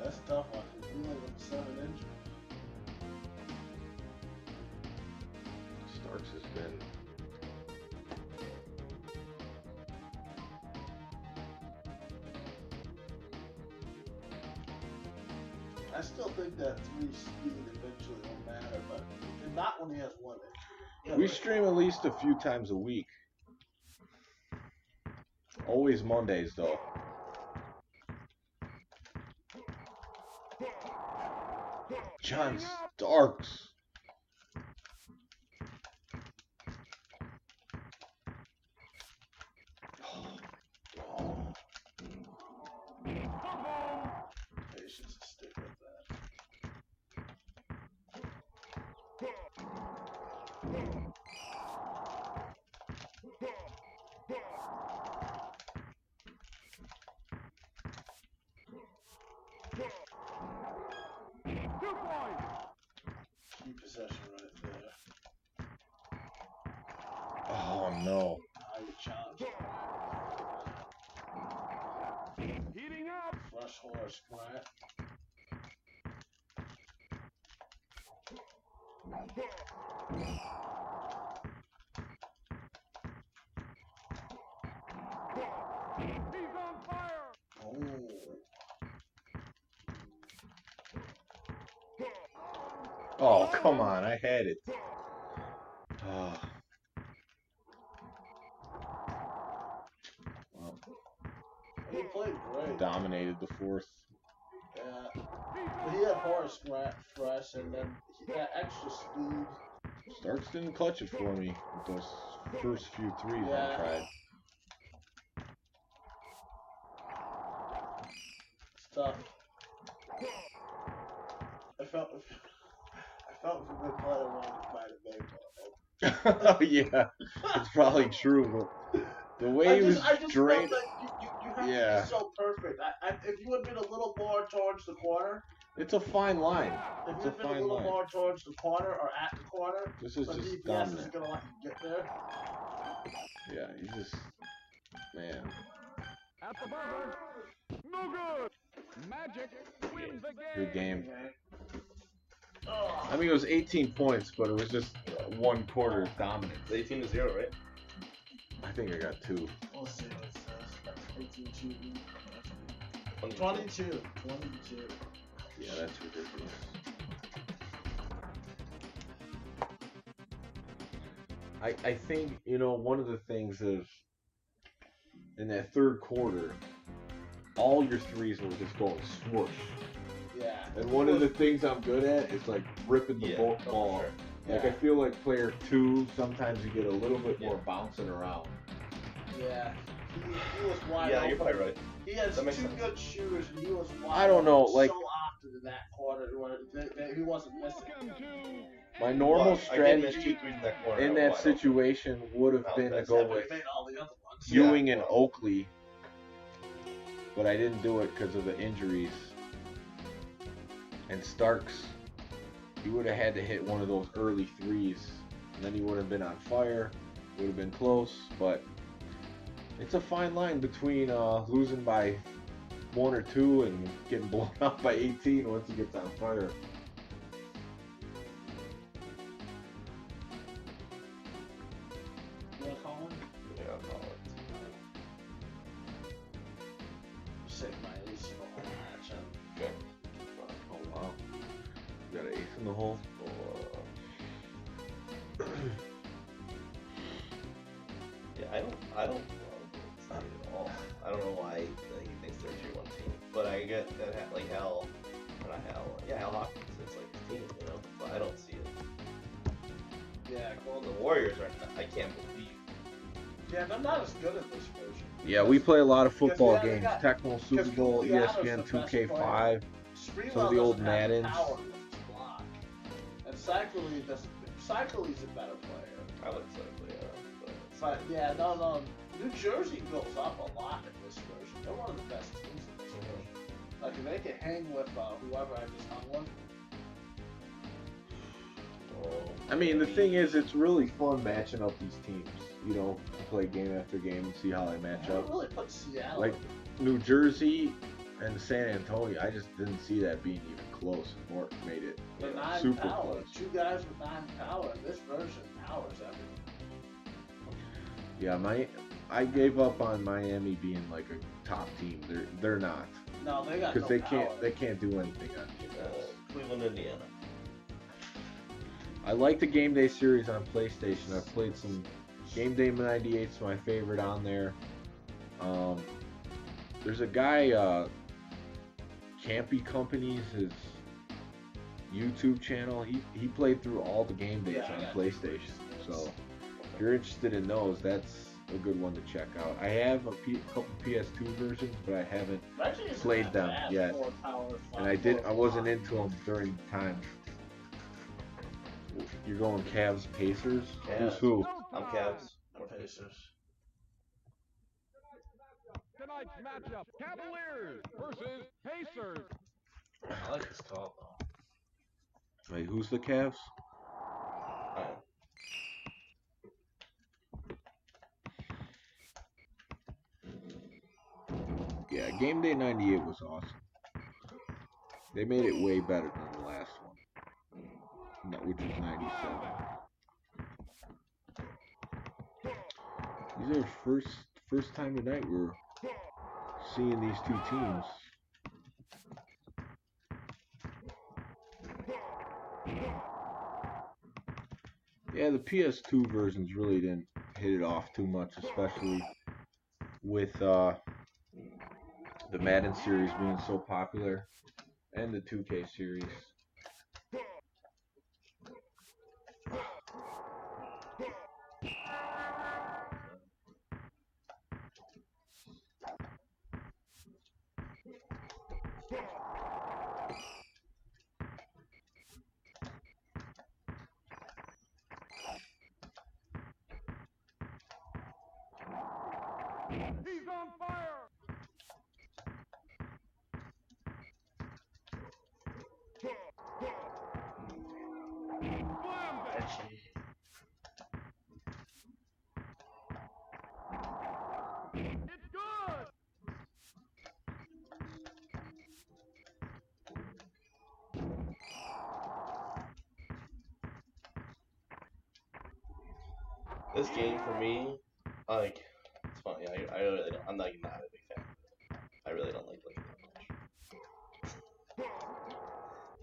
Speaker 3: That's tough one. Ewing with 7 injuries.
Speaker 2: Starks has been.
Speaker 3: I still think that 3 speed eventually will matter, but not when he has 1 injury.
Speaker 2: We stream at least a few times a week. Always Mondays, though. John Starks.
Speaker 3: Patience to stick with that. Key possession right there.
Speaker 2: Oh, no.
Speaker 3: Now you challenge.
Speaker 5: Heating up.
Speaker 3: Fresh horse grab.
Speaker 5: He's on fire.
Speaker 3: Oh.
Speaker 2: Oh, come on. I had it. Oh. Well,
Speaker 3: He played great.
Speaker 2: dominated the fourth.
Speaker 3: Yeah. But he had Horace fresh, and then that extra speed.
Speaker 2: Starks didn't clutch it for me with those first few threes I tried.
Speaker 3: It's tough. I felt if we could play one by the baseball.
Speaker 2: Oh, yeah. It's probably true, but the way he was drained.
Speaker 3: Felt that you have to be so perfect. If you had been a little more towards the corner.
Speaker 2: It's a fine line.
Speaker 3: If
Speaker 2: It's
Speaker 3: you
Speaker 2: a
Speaker 3: had been
Speaker 2: fine
Speaker 3: a little
Speaker 2: line.
Speaker 3: more towards the corner or at the corner,
Speaker 2: This is
Speaker 3: the
Speaker 2: just
Speaker 3: DPS
Speaker 2: dominant.
Speaker 3: isn't gonna let you get there.
Speaker 2: Yeah, he's just, man.
Speaker 5: At the buzzer. No good. Magic wins the game.
Speaker 2: Good game.
Speaker 3: Oh.
Speaker 2: I mean, it was 18 points, but it was just one quarter dominance.
Speaker 4: It's 18-0, right?
Speaker 2: I think I got 2.
Speaker 3: Let's see what it says. 18-2. 22.
Speaker 2: Yeah, that's ridiculous. I think, you know, one of the things is in that third quarter, all your threes were just going swoosh.
Speaker 3: Yeah.
Speaker 2: And one of the things I'm good at is like ripping the ball.
Speaker 4: Sure.
Speaker 2: Like I feel like player 2, sometimes you get a little bit more bouncing around.
Speaker 3: Yeah. He was wide
Speaker 4: Yeah,
Speaker 3: open.
Speaker 4: you're probably right.
Speaker 3: He has
Speaker 4: That
Speaker 3: 2
Speaker 4: makes sense.
Speaker 3: good shooters, and he was wide
Speaker 2: I don't know,
Speaker 3: open
Speaker 2: like
Speaker 3: so often in that quarter where he wasn't missing.
Speaker 2: my normal
Speaker 4: Well, I did miss
Speaker 2: strategy
Speaker 4: 2 threes in that corner.
Speaker 2: in that situation would have been to go with
Speaker 3: Made all the other ones.
Speaker 2: Ewing and Oakley, but I didn't do it because of the injuries. And Starks, he would have had to hit one of those early threes, and then he would have been on fire. Would have been close, but it's a fine line between losing by 1 or 2 and getting blown out by 18 once he gets on fire.
Speaker 3: You want to call him?
Speaker 4: Yeah, I'll call it.
Speaker 3: Save my ace for the whole matchup.
Speaker 4: Okay.
Speaker 2: Oh wow, you got an ace in the hole.
Speaker 4: Yeah, I don't love State at all. I don't know why he thinks they're a tier 1 team, but I get that like Hal Hawkins, it's like his team, you know. But I don't see it.
Speaker 3: Yeah,
Speaker 4: Well, the Warriors are. I can't believe.
Speaker 3: Yeah, they're not as good at this version.
Speaker 2: Yeah, we play a lot of football
Speaker 3: Because, yeah, they
Speaker 2: games.
Speaker 3: got-
Speaker 2: Tecmo, Super Bowl,
Speaker 3: Giuliano's
Speaker 2: ESPN,
Speaker 3: the best
Speaker 2: 2K5.
Speaker 3: Sprewell
Speaker 2: Some of the old
Speaker 3: doesn't have the
Speaker 2: Maddens.
Speaker 3: power with his block. And Cycle's a better player.
Speaker 4: I like Cycling,
Speaker 3: But yeah, no. New Jersey goes up a lot in this version. They're one of the best teams in this version. Like if they can hang with whoever I just hung with.
Speaker 2: I mean, the thing is, it's really fun matching up these teams. You know, to play game after game and see how they match
Speaker 3: I don't
Speaker 2: up.
Speaker 3: really put Seattle.
Speaker 2: Like New Jersey and San Antonio, I just didn't see that being even close. Mort made it
Speaker 3: the 9
Speaker 2: super
Speaker 3: power.
Speaker 2: close.
Speaker 3: 2 guys with 9 power. This version powers everything.
Speaker 2: Yeah, I gave up on Miami being like a top team. They're not,
Speaker 3: No, they got
Speaker 2: because
Speaker 3: no
Speaker 2: they
Speaker 3: power.
Speaker 2: can't do anything on defense.
Speaker 4: Cleveland, Indiana.
Speaker 2: I like the Game Day series on PlayStation. I've played some Game Day 98's my favorite on there. There's a guy, Campy Companies, his YouTube channel. He played through all the Game Days
Speaker 3: Yeah, I
Speaker 2: on
Speaker 3: got
Speaker 2: PlayStation.
Speaker 3: those.
Speaker 2: So if you're interested in those, that's a good one to check out. I have a couple PS2 versions, but I haven't
Speaker 3: Reggie isn't
Speaker 2: played
Speaker 3: that
Speaker 2: them
Speaker 3: bad.
Speaker 2: yet.
Speaker 3: 4 power, 5
Speaker 2: and I wasn't
Speaker 3: block.
Speaker 2: into them during the time. You're going Cavs Pacers? Who's
Speaker 4: Cavs.
Speaker 2: who?
Speaker 4: I'm Cavs.
Speaker 3: The Pacers.
Speaker 5: Tonight's matchup: Cavaliers versus Pacers.
Speaker 3: I like this call though.
Speaker 2: Wait, who's the Cavs? Yeah, Game Day 98 was awesome. They made it way better than the last one, which was 97. These are first time tonight we're seeing these 2 teams. Yeah, the PS2 versions really didn't hit it off too much, especially with the Madden series being so popular and the 2K series.
Speaker 5: He's on fire. Slammed it.
Speaker 3: Edgy.
Speaker 5: It's good.
Speaker 4: This game for me, like, it's funny. I really don't. I'm like not a big fan of it. I really don't like looking that much.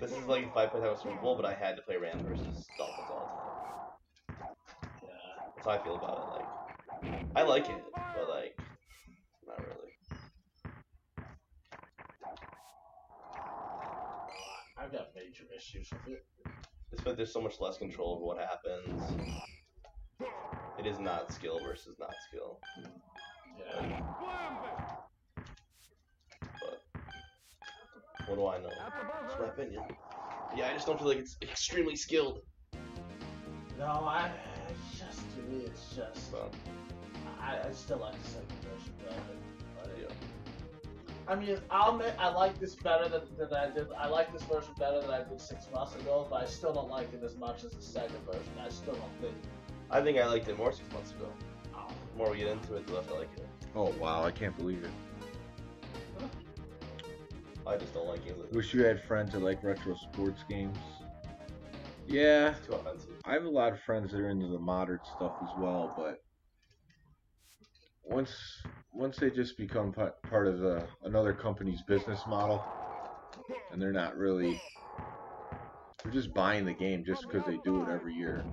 Speaker 4: This is like if I played that Super Bowl, but I had to play Rams versus Dolphins all the time.
Speaker 3: Yeah.
Speaker 4: That's how I feel about it. Like, I like it, but like, not really.
Speaker 3: I've got major issues with it.
Speaker 4: It's but there's so much less control over what happens. It is not skill versus not skill.
Speaker 3: Yeah.
Speaker 5: Slammed it.
Speaker 4: But what do I know? That's my opinion. Yeah, I just don't feel like it's extremely skilled.
Speaker 3: No, it's just, to me, it's just,
Speaker 4: So,
Speaker 3: I still like the second version better. But
Speaker 4: yeah.
Speaker 3: I mean, I'll admit I like this better than I did. I like this version better than I did 6 months ago, but I still don't like it as much as the second version. I still don't think.
Speaker 4: I think I liked it more 6 months ago.
Speaker 3: Oh,
Speaker 4: The more we get into it, the less I like it.
Speaker 2: Oh wow, I can't believe it.
Speaker 4: I just don't like it.
Speaker 2: Wish you had friends that like retro sports games. Yeah,
Speaker 4: It's too offensive.
Speaker 2: I have a lot of friends that are into the modern stuff as well, but once they just become part of another company's business model, and they're not really, they're just buying the game just because they do it every year,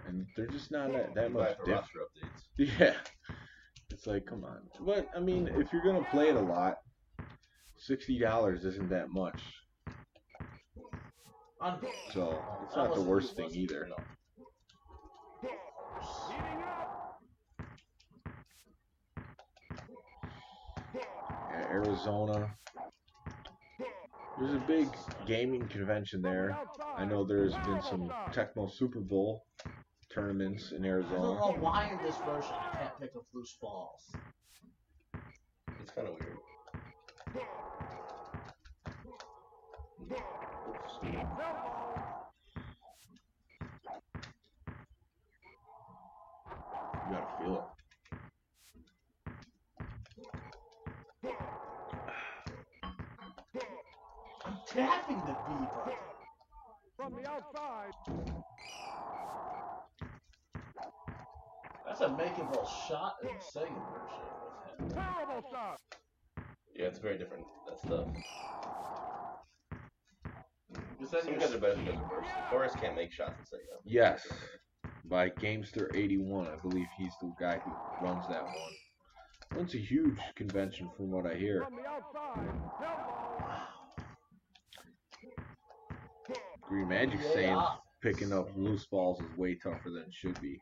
Speaker 2: and they're just not that
Speaker 4: You buy
Speaker 2: much
Speaker 4: it for
Speaker 2: different.
Speaker 4: roster updates.
Speaker 2: Yeah, it's like, come on. But I mean, if you're gonna play it a lot, $60 isn't that much. So it's not the worst thing either.
Speaker 4: No.
Speaker 5: Heating up.
Speaker 2: Yeah, Arizona. There's a big gaming convention there. I know there's been some Tecmo Super Bowl tournaments in
Speaker 3: I don't
Speaker 2: Arizona.
Speaker 3: know why in this version I can't pick up loose balls.
Speaker 4: It's kind of weird.
Speaker 2: You gotta feel it.
Speaker 3: I'm tapping the B button.
Speaker 5: From the outside.
Speaker 3: That's a makeable shot in the second version with him.
Speaker 5: Terrible shot.
Speaker 4: Yeah, it's very different. That stuff.
Speaker 3: Because then
Speaker 4: Some
Speaker 3: you're
Speaker 4: guys are better than others. Forrest can't make shots in Sega.
Speaker 2: Yes, by Gamester81. I believe he's the guy who runs that one. It's a huge convention from what I hear.
Speaker 5: From the outside. Elbow.
Speaker 2: Green Magic's saying picking up loose balls is way tougher than it should be.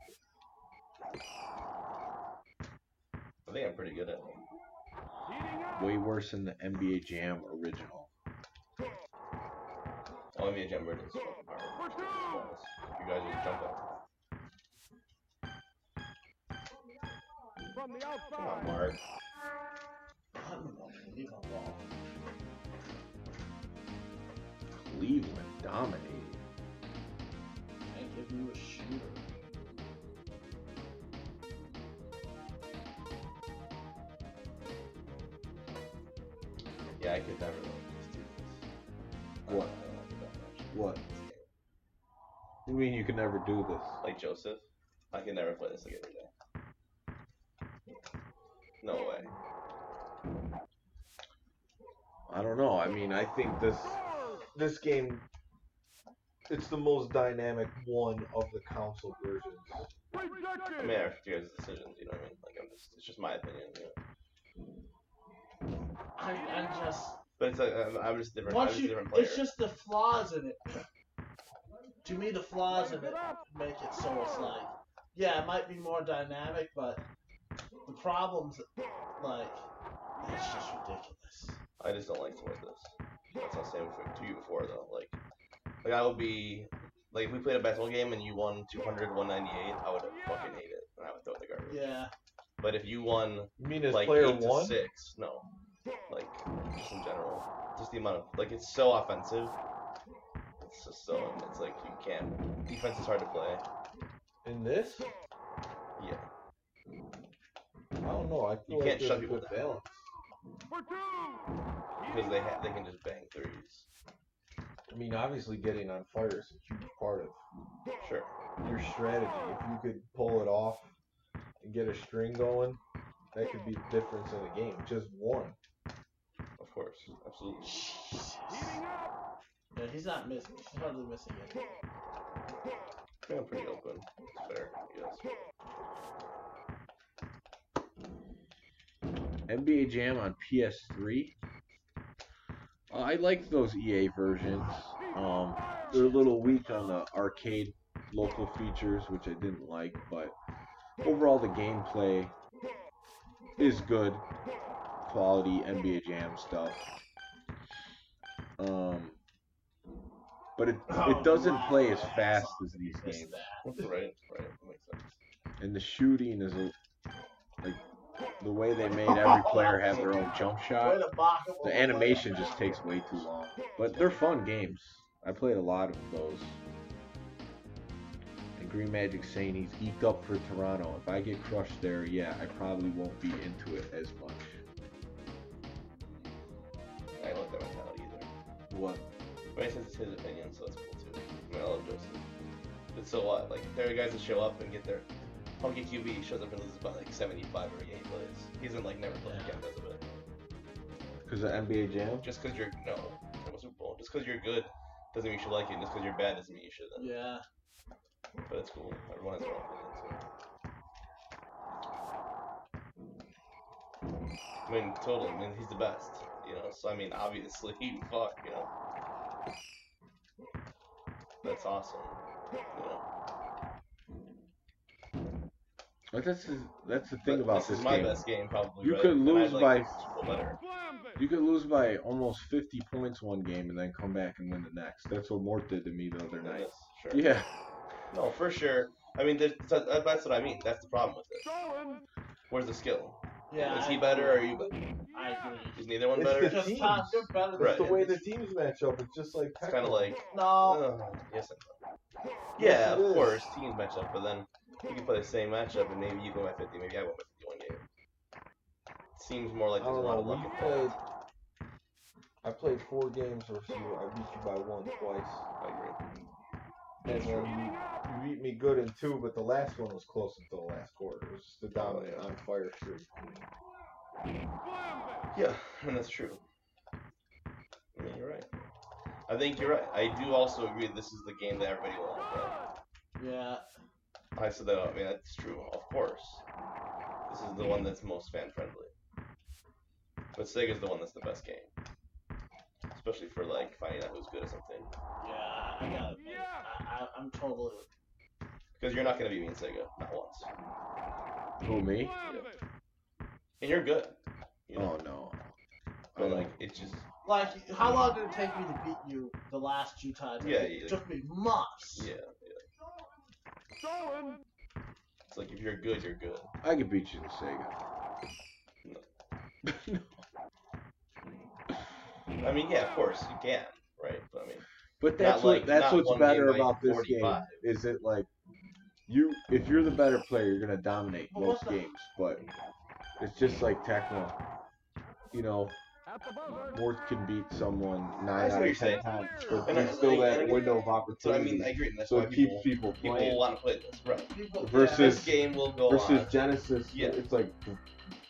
Speaker 4: I think I'm pretty good at it.
Speaker 5: Heating up.
Speaker 2: Way worse than the NBA Jam original.
Speaker 4: Oh, I mean, Jam Riddle's fucking hard. You guys just jump out.
Speaker 5: From the outside.
Speaker 4: Come on, Mark.
Speaker 3: I don't know, leave him alone.
Speaker 2: Cleveland dominated.
Speaker 3: Can't give you a shooter.
Speaker 4: Yeah, I could never just do this.
Speaker 2: What?
Speaker 4: I don't like it that much.
Speaker 2: What? You mean you can never do this?
Speaker 4: Like Joseph, I can never play this like every day. No way.
Speaker 2: I don't know. I mean, I think this game
Speaker 6: it's the most dynamic one of the console versions.
Speaker 4: I mean, I respect your guys' decisions. You know what I mean? Like, it's just my opinion. You know?
Speaker 3: I'm just.
Speaker 4: But it's like I'm just different. I'm
Speaker 3: Once
Speaker 4: just a
Speaker 3: you,
Speaker 4: different player.
Speaker 3: it's just the flaws in it. To me, the flaws in it make it so it's like, yeah, it might be more dynamic, but the problems, like, it's just ridiculous.
Speaker 4: I just don't like to like this. That's not saying to you before though. Like I would be like if we played a basketball game and you won 200, 198, I would fucking hate it and I would throw it in the garbage.
Speaker 3: Yeah.
Speaker 4: But if you won
Speaker 6: You mean as
Speaker 4: like
Speaker 6: player
Speaker 4: 8 to
Speaker 6: one?
Speaker 4: 6, no, like just in general, just the amount of like it's so offensive. It's just so it's like you can't. Defense is hard to play.
Speaker 6: In this?
Speaker 4: Yeah.
Speaker 6: I don't know. I feel
Speaker 4: You
Speaker 6: like
Speaker 4: can't
Speaker 6: there's
Speaker 4: shut
Speaker 6: a
Speaker 4: people
Speaker 6: good
Speaker 4: down.
Speaker 6: balance.
Speaker 4: Because they can just bang threes.
Speaker 6: I mean, obviously getting on fire is a huge part of
Speaker 4: Sure.
Speaker 6: your strategy. If you could pull it off and get a string going, that could be the difference in a game. Just one.
Speaker 4: Of course. Absolutely.
Speaker 3: Yeah, he's not missing. He's hardly missing it.
Speaker 4: I think I'm pretty open. It's fair, I guess.
Speaker 2: NBA Jam on PS3. I like those EA versions. They're a little weak on the arcade local features, which I didn't like, but overall the gameplay is good. Quality NBA Jam stuff. But it doesn't play as fast as these games.
Speaker 4: Right. Makes sense.
Speaker 2: And the shooting is like the way they made every player have their own jump shot. The animation just takes way too long. But they're fun games. I played a lot of those. And Green Magic saying he's geeked up for Toronto. If I get crushed there, yeah, I probably won't be into it as much.
Speaker 4: I don't like that mentality either.
Speaker 2: What?
Speaker 4: But he says it's his opinion, so that's cool too. I mean, I love Joseph. But so what? Like, there are guys that show up and get their funky QB, shows up and loses by like 75 or 88 plays. He's in like never played again because of it.
Speaker 2: Because of NBA Jam?
Speaker 4: Just because you're Super Bowl. Just because you're good doesn't mean you should like it. Just because you're bad doesn't mean you shouldn't.
Speaker 3: Yeah.
Speaker 4: But it's cool. Everyone has their own opinion too. I mean, totally. I mean, he's the best. You know. So I mean, obviously, fuck. You know. That's awesome. You know.
Speaker 2: But that's the thing
Speaker 4: But
Speaker 2: about
Speaker 4: this
Speaker 2: this
Speaker 4: is my
Speaker 2: game.
Speaker 4: best game, probably.
Speaker 2: You
Speaker 4: right?
Speaker 2: could
Speaker 4: And
Speaker 2: lose
Speaker 4: I'd
Speaker 2: by
Speaker 4: like Super Bowl better.
Speaker 2: You could lose by almost 50 points one game and then come back and win the next. That's what Mort did to me the other night.
Speaker 4: Sure.
Speaker 2: Yeah.
Speaker 4: No, for sure. I mean, that's what I mean. That's the problem with it. Where's the skill?
Speaker 3: Yeah.
Speaker 4: Is he better or are you better?
Speaker 3: I agree.
Speaker 4: Is neither one
Speaker 6: It's
Speaker 4: better?
Speaker 6: the teams.
Speaker 3: Tom, you're better than
Speaker 4: Right.
Speaker 6: It's the way the teams match up. It's just like
Speaker 4: It's kind of like
Speaker 3: No.
Speaker 4: yes and no.
Speaker 6: Yes,
Speaker 4: Yeah,
Speaker 6: it
Speaker 4: of
Speaker 6: is.
Speaker 4: course, teams match up, but then you can play the same matchup and maybe you go by 50, maybe I won by 51 game. It seems more like
Speaker 6: I
Speaker 4: there's a
Speaker 6: don't
Speaker 4: lot of
Speaker 6: know.
Speaker 4: luck.
Speaker 6: I played 4 games versus you. I beat you by 1 twice.
Speaker 4: I agree.
Speaker 6: And then you beat me good in 2, but the last one was close until the last quarter. It was just the dominant on fire streak.
Speaker 4: Yeah, and that's true. I mean, you're right. I think you're right. I do also agree this is the game that everybody will want, right?
Speaker 3: Yeah.
Speaker 4: I said that, I mean, that's true, of course. This is the one that's most fan-friendly. But Sega's the one that's the best game. Especially for, like, finding out who's good at something.
Speaker 3: Yeah, I gotta admit, I'm totally.
Speaker 4: Because you're not going to beat me in Sega, not once.
Speaker 2: Who, me?
Speaker 4: Yeah. And you're good. You know?
Speaker 2: Oh, no.
Speaker 4: But, like, it's just...
Speaker 3: Like, how long did it take me to beat you the last 2 times?
Speaker 4: Yeah,
Speaker 3: It took me months.
Speaker 4: Yeah. It's like, if you're good, you're good.
Speaker 2: I could beat you in Sega.
Speaker 4: I mean, yeah, of course, you can, right? But, I mean...
Speaker 2: But that's
Speaker 4: Not
Speaker 2: that's
Speaker 4: one
Speaker 2: what's
Speaker 4: game
Speaker 2: better
Speaker 4: by
Speaker 2: about this
Speaker 4: 45.
Speaker 2: game. Is it like if you're the better player, you're gonna dominate
Speaker 3: But
Speaker 2: most
Speaker 3: what's the-
Speaker 2: games. But it's just like Tecmo. You know,
Speaker 5: At the buzzer.
Speaker 6: Mort can beat someone
Speaker 4: I
Speaker 6: 9
Speaker 4: see
Speaker 6: out
Speaker 4: what you're
Speaker 6: of 10
Speaker 4: saying.
Speaker 6: times,
Speaker 4: And
Speaker 6: but
Speaker 4: I-
Speaker 6: there's still
Speaker 4: like,
Speaker 6: that
Speaker 4: and I-
Speaker 6: window of
Speaker 4: So I
Speaker 6: opportunity.
Speaker 4: mean, I agree, and that's
Speaker 6: So
Speaker 4: why
Speaker 6: it keeps people
Speaker 4: people
Speaker 6: playing.
Speaker 4: want to play this, right?
Speaker 3: People,
Speaker 6: Versus-
Speaker 4: This game will go
Speaker 6: Versus
Speaker 4: on.
Speaker 6: Genesis,
Speaker 4: Yeah.
Speaker 6: it's like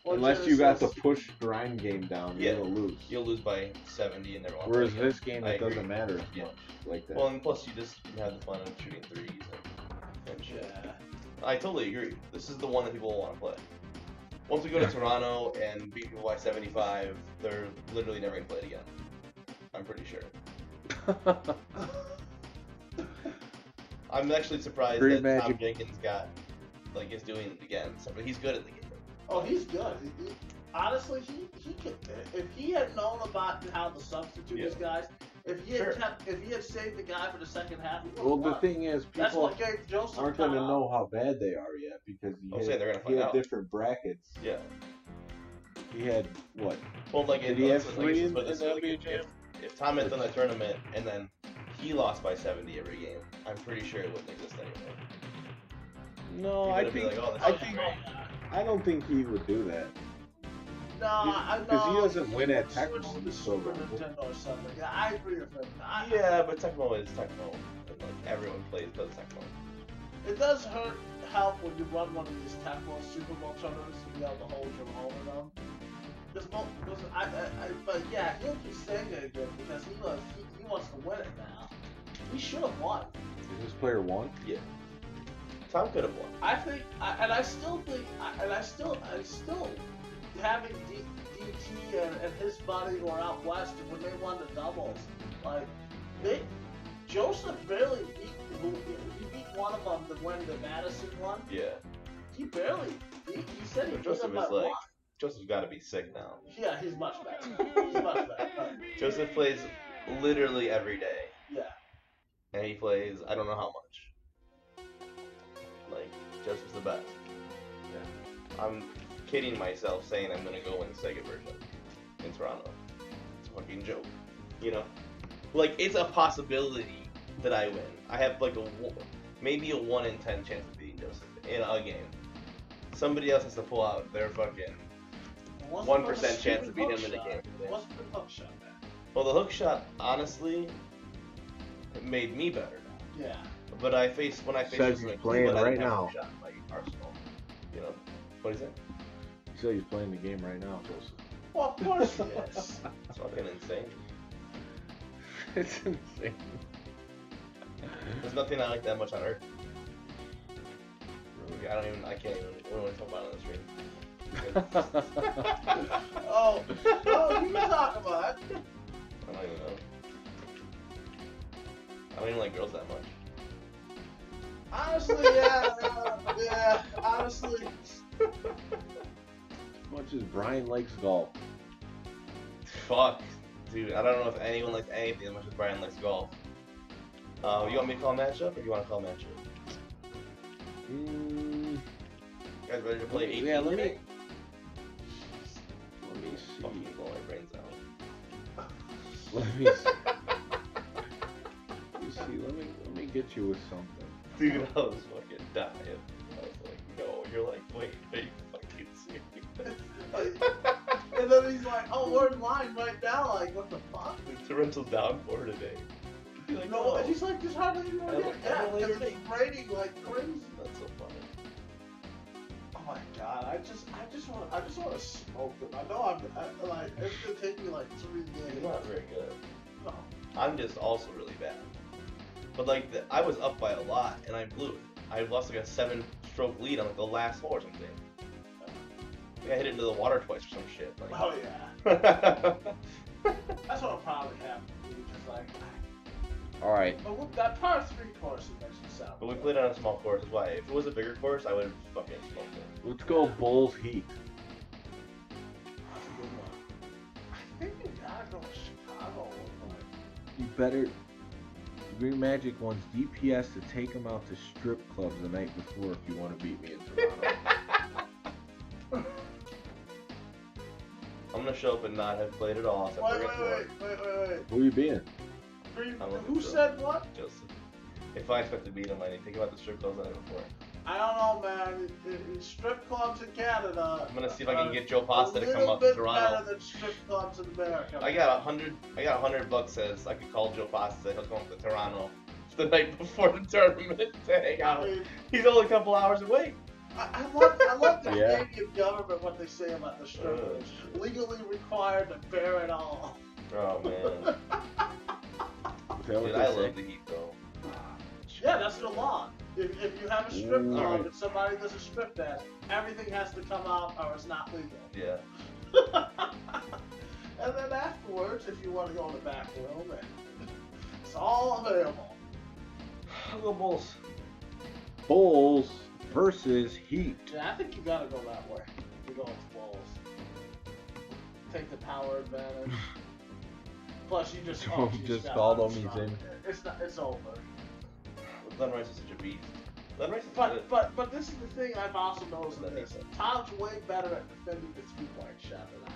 Speaker 3: Or
Speaker 6: unless you got the
Speaker 3: Genesis.
Speaker 6: push grind game down,
Speaker 4: Yeah.
Speaker 6: you're gonna lose.
Speaker 4: You'll lose by 70 and everyone.
Speaker 6: Whereas
Speaker 4: plays
Speaker 6: this game,
Speaker 4: I
Speaker 6: it
Speaker 4: agree.
Speaker 6: doesn't matter as
Speaker 4: Yeah.
Speaker 6: much like that.
Speaker 4: Well, and plus you just have the fun of shooting threes and shit.
Speaker 3: Yeah.
Speaker 4: I totally agree. This is the one that people want to play. Once we go to Toronto and beat people by 75, they're literally never gonna play it again. I'm pretty sure. I'm actually surprised
Speaker 6: Great
Speaker 4: that Tom
Speaker 6: Magic.
Speaker 4: Jenkins is doing it again. But he's good at the game.
Speaker 3: Oh, he's good. Honestly, he could. If he had known about how to substitute
Speaker 4: Yeah.
Speaker 3: these guys, if he
Speaker 4: Sure.
Speaker 3: had saved the guy for the second half, he
Speaker 6: Well,
Speaker 3: would've
Speaker 6: the
Speaker 3: won.
Speaker 6: thing is,
Speaker 3: That's
Speaker 6: people
Speaker 3: what gave Joseph
Speaker 6: aren't going to
Speaker 3: time.
Speaker 6: know how bad they are yet because he
Speaker 4: I'll
Speaker 6: had,
Speaker 4: say they're gonna
Speaker 6: he
Speaker 4: find
Speaker 6: had
Speaker 4: out.
Speaker 6: different brackets.
Speaker 4: Yeah.
Speaker 6: He had what?
Speaker 4: Well, like
Speaker 6: Did he have
Speaker 4: let's
Speaker 6: 3
Speaker 4: just put
Speaker 6: in
Speaker 4: it this
Speaker 6: the
Speaker 4: way, like,
Speaker 6: NBA Jam?
Speaker 4: if Tom had done that tournament and then he lost by 70 every game, I'm pretty sure it wouldn't exist anymore.
Speaker 6: No,
Speaker 4: He
Speaker 6: I
Speaker 4: would be
Speaker 6: think
Speaker 4: like, oh, this
Speaker 6: I
Speaker 4: is
Speaker 6: think
Speaker 4: great.
Speaker 6: I don't think he would do that.
Speaker 3: No, I know.
Speaker 6: Because he doesn't win at
Speaker 3: Switch
Speaker 6: Tecmo,
Speaker 3: to the
Speaker 6: so
Speaker 3: Super
Speaker 6: bad.
Speaker 3: Nintendo or something. Yeah, I agree with him.
Speaker 4: Yeah, but Tecmo is Tecmo. And, like, everyone does Tecmo.
Speaker 3: It does help when you run one of these Tecmo Super Bowl tournaments to be able to hold your own in them. But yeah, he'll keep saying it again because he wants to win it now. He should have won.
Speaker 6: Is this player 1?
Speaker 4: Yeah. Tom could have won.
Speaker 3: I think, I still having DT and his buddy who are out west when they won the doubles, like Joseph barely he beat one of them to win the Madison one.
Speaker 4: Yeah.
Speaker 3: He said he beat
Speaker 4: Joseph
Speaker 3: him by
Speaker 4: is like,
Speaker 3: one.
Speaker 4: Joseph's got to be sick now.
Speaker 3: Yeah, he's much better. He's much better.
Speaker 4: Joseph plays literally every day.
Speaker 3: Yeah.
Speaker 4: And he plays, I don't know how much. Like, Joseph's the best.
Speaker 6: Yeah.
Speaker 4: I'm kidding myself saying I'm gonna go win the Sega version in Toronto. It's a fucking joke. You know? Like, it's a possibility that I win. I have like maybe a 1 in 10 chance of beating Joseph in a game. Somebody else has to pull out their fucking 1% chance to beat him in the game.
Speaker 3: What's the hook shot, man?
Speaker 4: Well, the hook shot, honestly, it made me better.
Speaker 3: Yeah.
Speaker 4: But when I faced
Speaker 6: Says
Speaker 4: Joseph
Speaker 6: he's
Speaker 4: in
Speaker 6: playing
Speaker 4: Cleveland, I
Speaker 6: right
Speaker 4: didn't have a
Speaker 6: now.
Speaker 4: hook shot in my arsenal. You know? What is it?
Speaker 6: He said he's playing the game right now, Joseph.
Speaker 3: Well, of course he is.
Speaker 4: It's fucking insane.
Speaker 6: It's insane.
Speaker 4: There's nothing I like that much on earth. I can't even, we don't want to talk about it on the stream.
Speaker 3: Oh, you can talk about it.
Speaker 4: I don't even know. I don't even like girls that much.
Speaker 3: Honestly, yeah, honestly.
Speaker 6: As much as Brian likes golf.
Speaker 4: Fuck. Dude, I don't know if anyone likes anything as much as Brian likes golf. You want me to call a matchup, or do you want to call a matchup?
Speaker 6: Mm,
Speaker 4: You guys ready to play 18?
Speaker 6: yeah, let me
Speaker 4: today?
Speaker 6: see.
Speaker 4: Fucking blow my brains out.
Speaker 6: Let me see. Let me get you with something.
Speaker 4: Dude, I was fucking dying. I was like, no. You're like, wait, are you fucking serious?
Speaker 3: And then he's like, oh, we're in line right now. Like, what the fuck?
Speaker 4: The torrential downpour today. Be like,
Speaker 3: No, and he's like, there's hardly anyone
Speaker 4: I
Speaker 3: here.
Speaker 4: like
Speaker 3: Yeah,
Speaker 4: that
Speaker 3: because
Speaker 4: later
Speaker 3: it's raining like crazy.
Speaker 4: That's so funny.
Speaker 3: Oh my god, I just want to smoke them. I know like, it's gonna take me like 3 days.
Speaker 4: He's not very good.
Speaker 3: No.
Speaker 4: I'm just also really bad. But like, I was up by a lot, and I blew it. I lost like a 7-stroke lead on like the last hole or something. I think I hit it into the water twice or some shit. Like,
Speaker 3: Oh yeah. That's what probably happened. Just like,
Speaker 6: All right.
Speaker 3: but with that par 3 course, it makes it sound.
Speaker 4: But we played on a small course. That's why. If it was a bigger course, I would have fucking smoked it.
Speaker 6: Let's go Bulls Heat.
Speaker 3: That's a good one. I think you gotta go to Chicago.
Speaker 6: You better. Green Magic wants DPS to take him out to strip clubs the night before if you want to beat me in Toronto.
Speaker 4: I'm gonna show up and not have played at all. Except
Speaker 3: Wait.
Speaker 6: Who you being?
Speaker 3: Green,
Speaker 4: I'm looking
Speaker 3: who
Speaker 4: for-
Speaker 3: said what?
Speaker 4: Joseph. If I expect to beat him, I need to think about the strip clubs the night before.
Speaker 3: I don't know, man. In strip clubs in Canada,
Speaker 4: I'm gonna see if I can get Joe
Speaker 3: a
Speaker 4: Pasta to come
Speaker 3: little
Speaker 4: up to
Speaker 3: bit
Speaker 4: Toronto.
Speaker 3: better than strip clubs in America.
Speaker 4: I got $100 says I could call Joe Pasta. He'll come up to Toronto the night before the tournament to hang out.
Speaker 3: I mean,
Speaker 4: He's only a couple hours away.
Speaker 3: I love the
Speaker 2: Yeah.
Speaker 3: Canadian government, what they say about the strippers. Legally required to bear it all.
Speaker 4: Oh man.
Speaker 2: Is that what
Speaker 4: Dude,
Speaker 2: they
Speaker 4: I
Speaker 2: say?
Speaker 4: love the Heat though.
Speaker 3: Yeah, that's the law. If you have a strip
Speaker 2: Ooh.
Speaker 3: club
Speaker 2: Alright.
Speaker 3: and somebody does a strip dance, everything has to come out or it's not legal.
Speaker 4: Yeah.
Speaker 3: And then afterwards, if you want to go in the back room, it's all available.
Speaker 4: I'll go Bulls.
Speaker 2: Bulls versus Heat.
Speaker 3: Yeah, I think you gotta go that way. You go with Bulls. Take the power advantage. Plus, you just
Speaker 2: Just
Speaker 3: got
Speaker 2: called him,
Speaker 3: unstrung.
Speaker 2: he's in.
Speaker 3: It's over.
Speaker 4: Glenn Rice is such a beast. Glenn Rice is good.
Speaker 3: But this is the thing I've also noticed in this. Tom's way better at defending the 3-point shot than I am.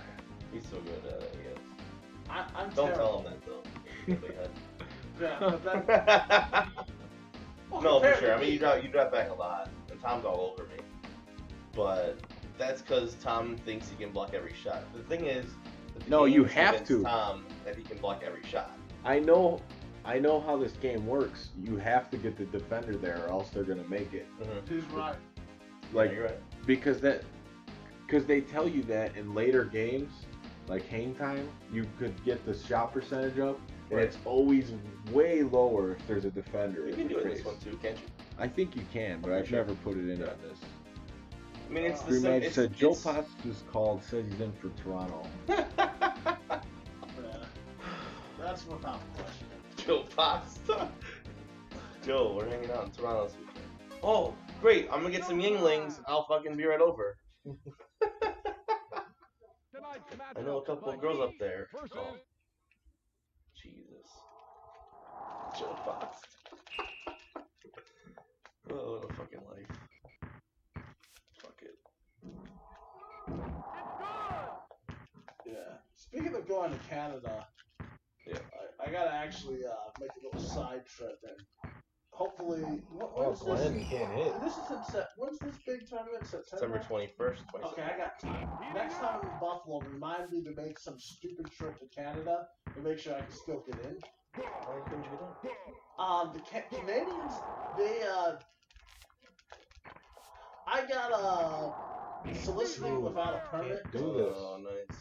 Speaker 4: He's so good at it,
Speaker 3: I'm
Speaker 4: Don't
Speaker 3: terrible.
Speaker 4: tell him that though.
Speaker 3: Yeah, but then, well,
Speaker 4: No, for
Speaker 3: compared
Speaker 4: sure.
Speaker 3: to
Speaker 4: I mean,
Speaker 3: me-
Speaker 4: you drop back a lot, and Tom's all over me. But that's because Tom thinks he can block every shot. The thing is, that the
Speaker 2: No,
Speaker 4: game
Speaker 2: you
Speaker 4: has
Speaker 2: have
Speaker 4: convinced
Speaker 2: to.
Speaker 4: Tom that he can block every shot.
Speaker 2: I know how this game works. You have to get the defender there, or else they're gonna make it.
Speaker 4: Mm-hmm.
Speaker 3: He's right.
Speaker 2: Like
Speaker 4: You're right.
Speaker 2: because they tell you that in later games, like hang time, you could get the shot percentage up, and
Speaker 4: Right.
Speaker 2: it's always way lower if there's a defender.
Speaker 4: You
Speaker 2: in
Speaker 4: can
Speaker 2: the
Speaker 4: do it in this
Speaker 2: face.
Speaker 4: one too, can't you?
Speaker 2: I think you can, but
Speaker 4: I'm
Speaker 2: I've
Speaker 4: sure.
Speaker 2: never put it in on this.
Speaker 4: I mean, it's the
Speaker 2: Green
Speaker 4: same.
Speaker 2: Magic
Speaker 4: It's,
Speaker 2: said Joe
Speaker 4: it's,
Speaker 2: Pasta's called, says he's in for Toronto.
Speaker 3: Yeah. That's without question.
Speaker 4: Joe Pasta. Joe, we're hanging out in Toronto this weekend. Oh, great! I'm gonna get some Yinglings. I'll fucking be right over. I know a couple of girls up there. Oh, Jesus. Joe Pasta. Oh, what a fucking life. Fuck it.
Speaker 3: Yeah. Speaking of going to Canada,
Speaker 4: Yeah.
Speaker 3: I gotta actually make a little side trip and hopefully.
Speaker 6: Oh,
Speaker 3: When's
Speaker 6: Glenn,
Speaker 3: this?
Speaker 6: you can't hit.
Speaker 3: This is in when's this big tournament?
Speaker 4: December 21st, 22nd.
Speaker 3: Okay, I got time. Next time I'm in Buffalo, remind me to make some stupid trip to Canada to make sure I can still get in.
Speaker 4: Why couldn't you get in?
Speaker 3: The Canadians, they I got soliciting without a permit. It
Speaker 6: Do this.
Speaker 4: Oh, nice.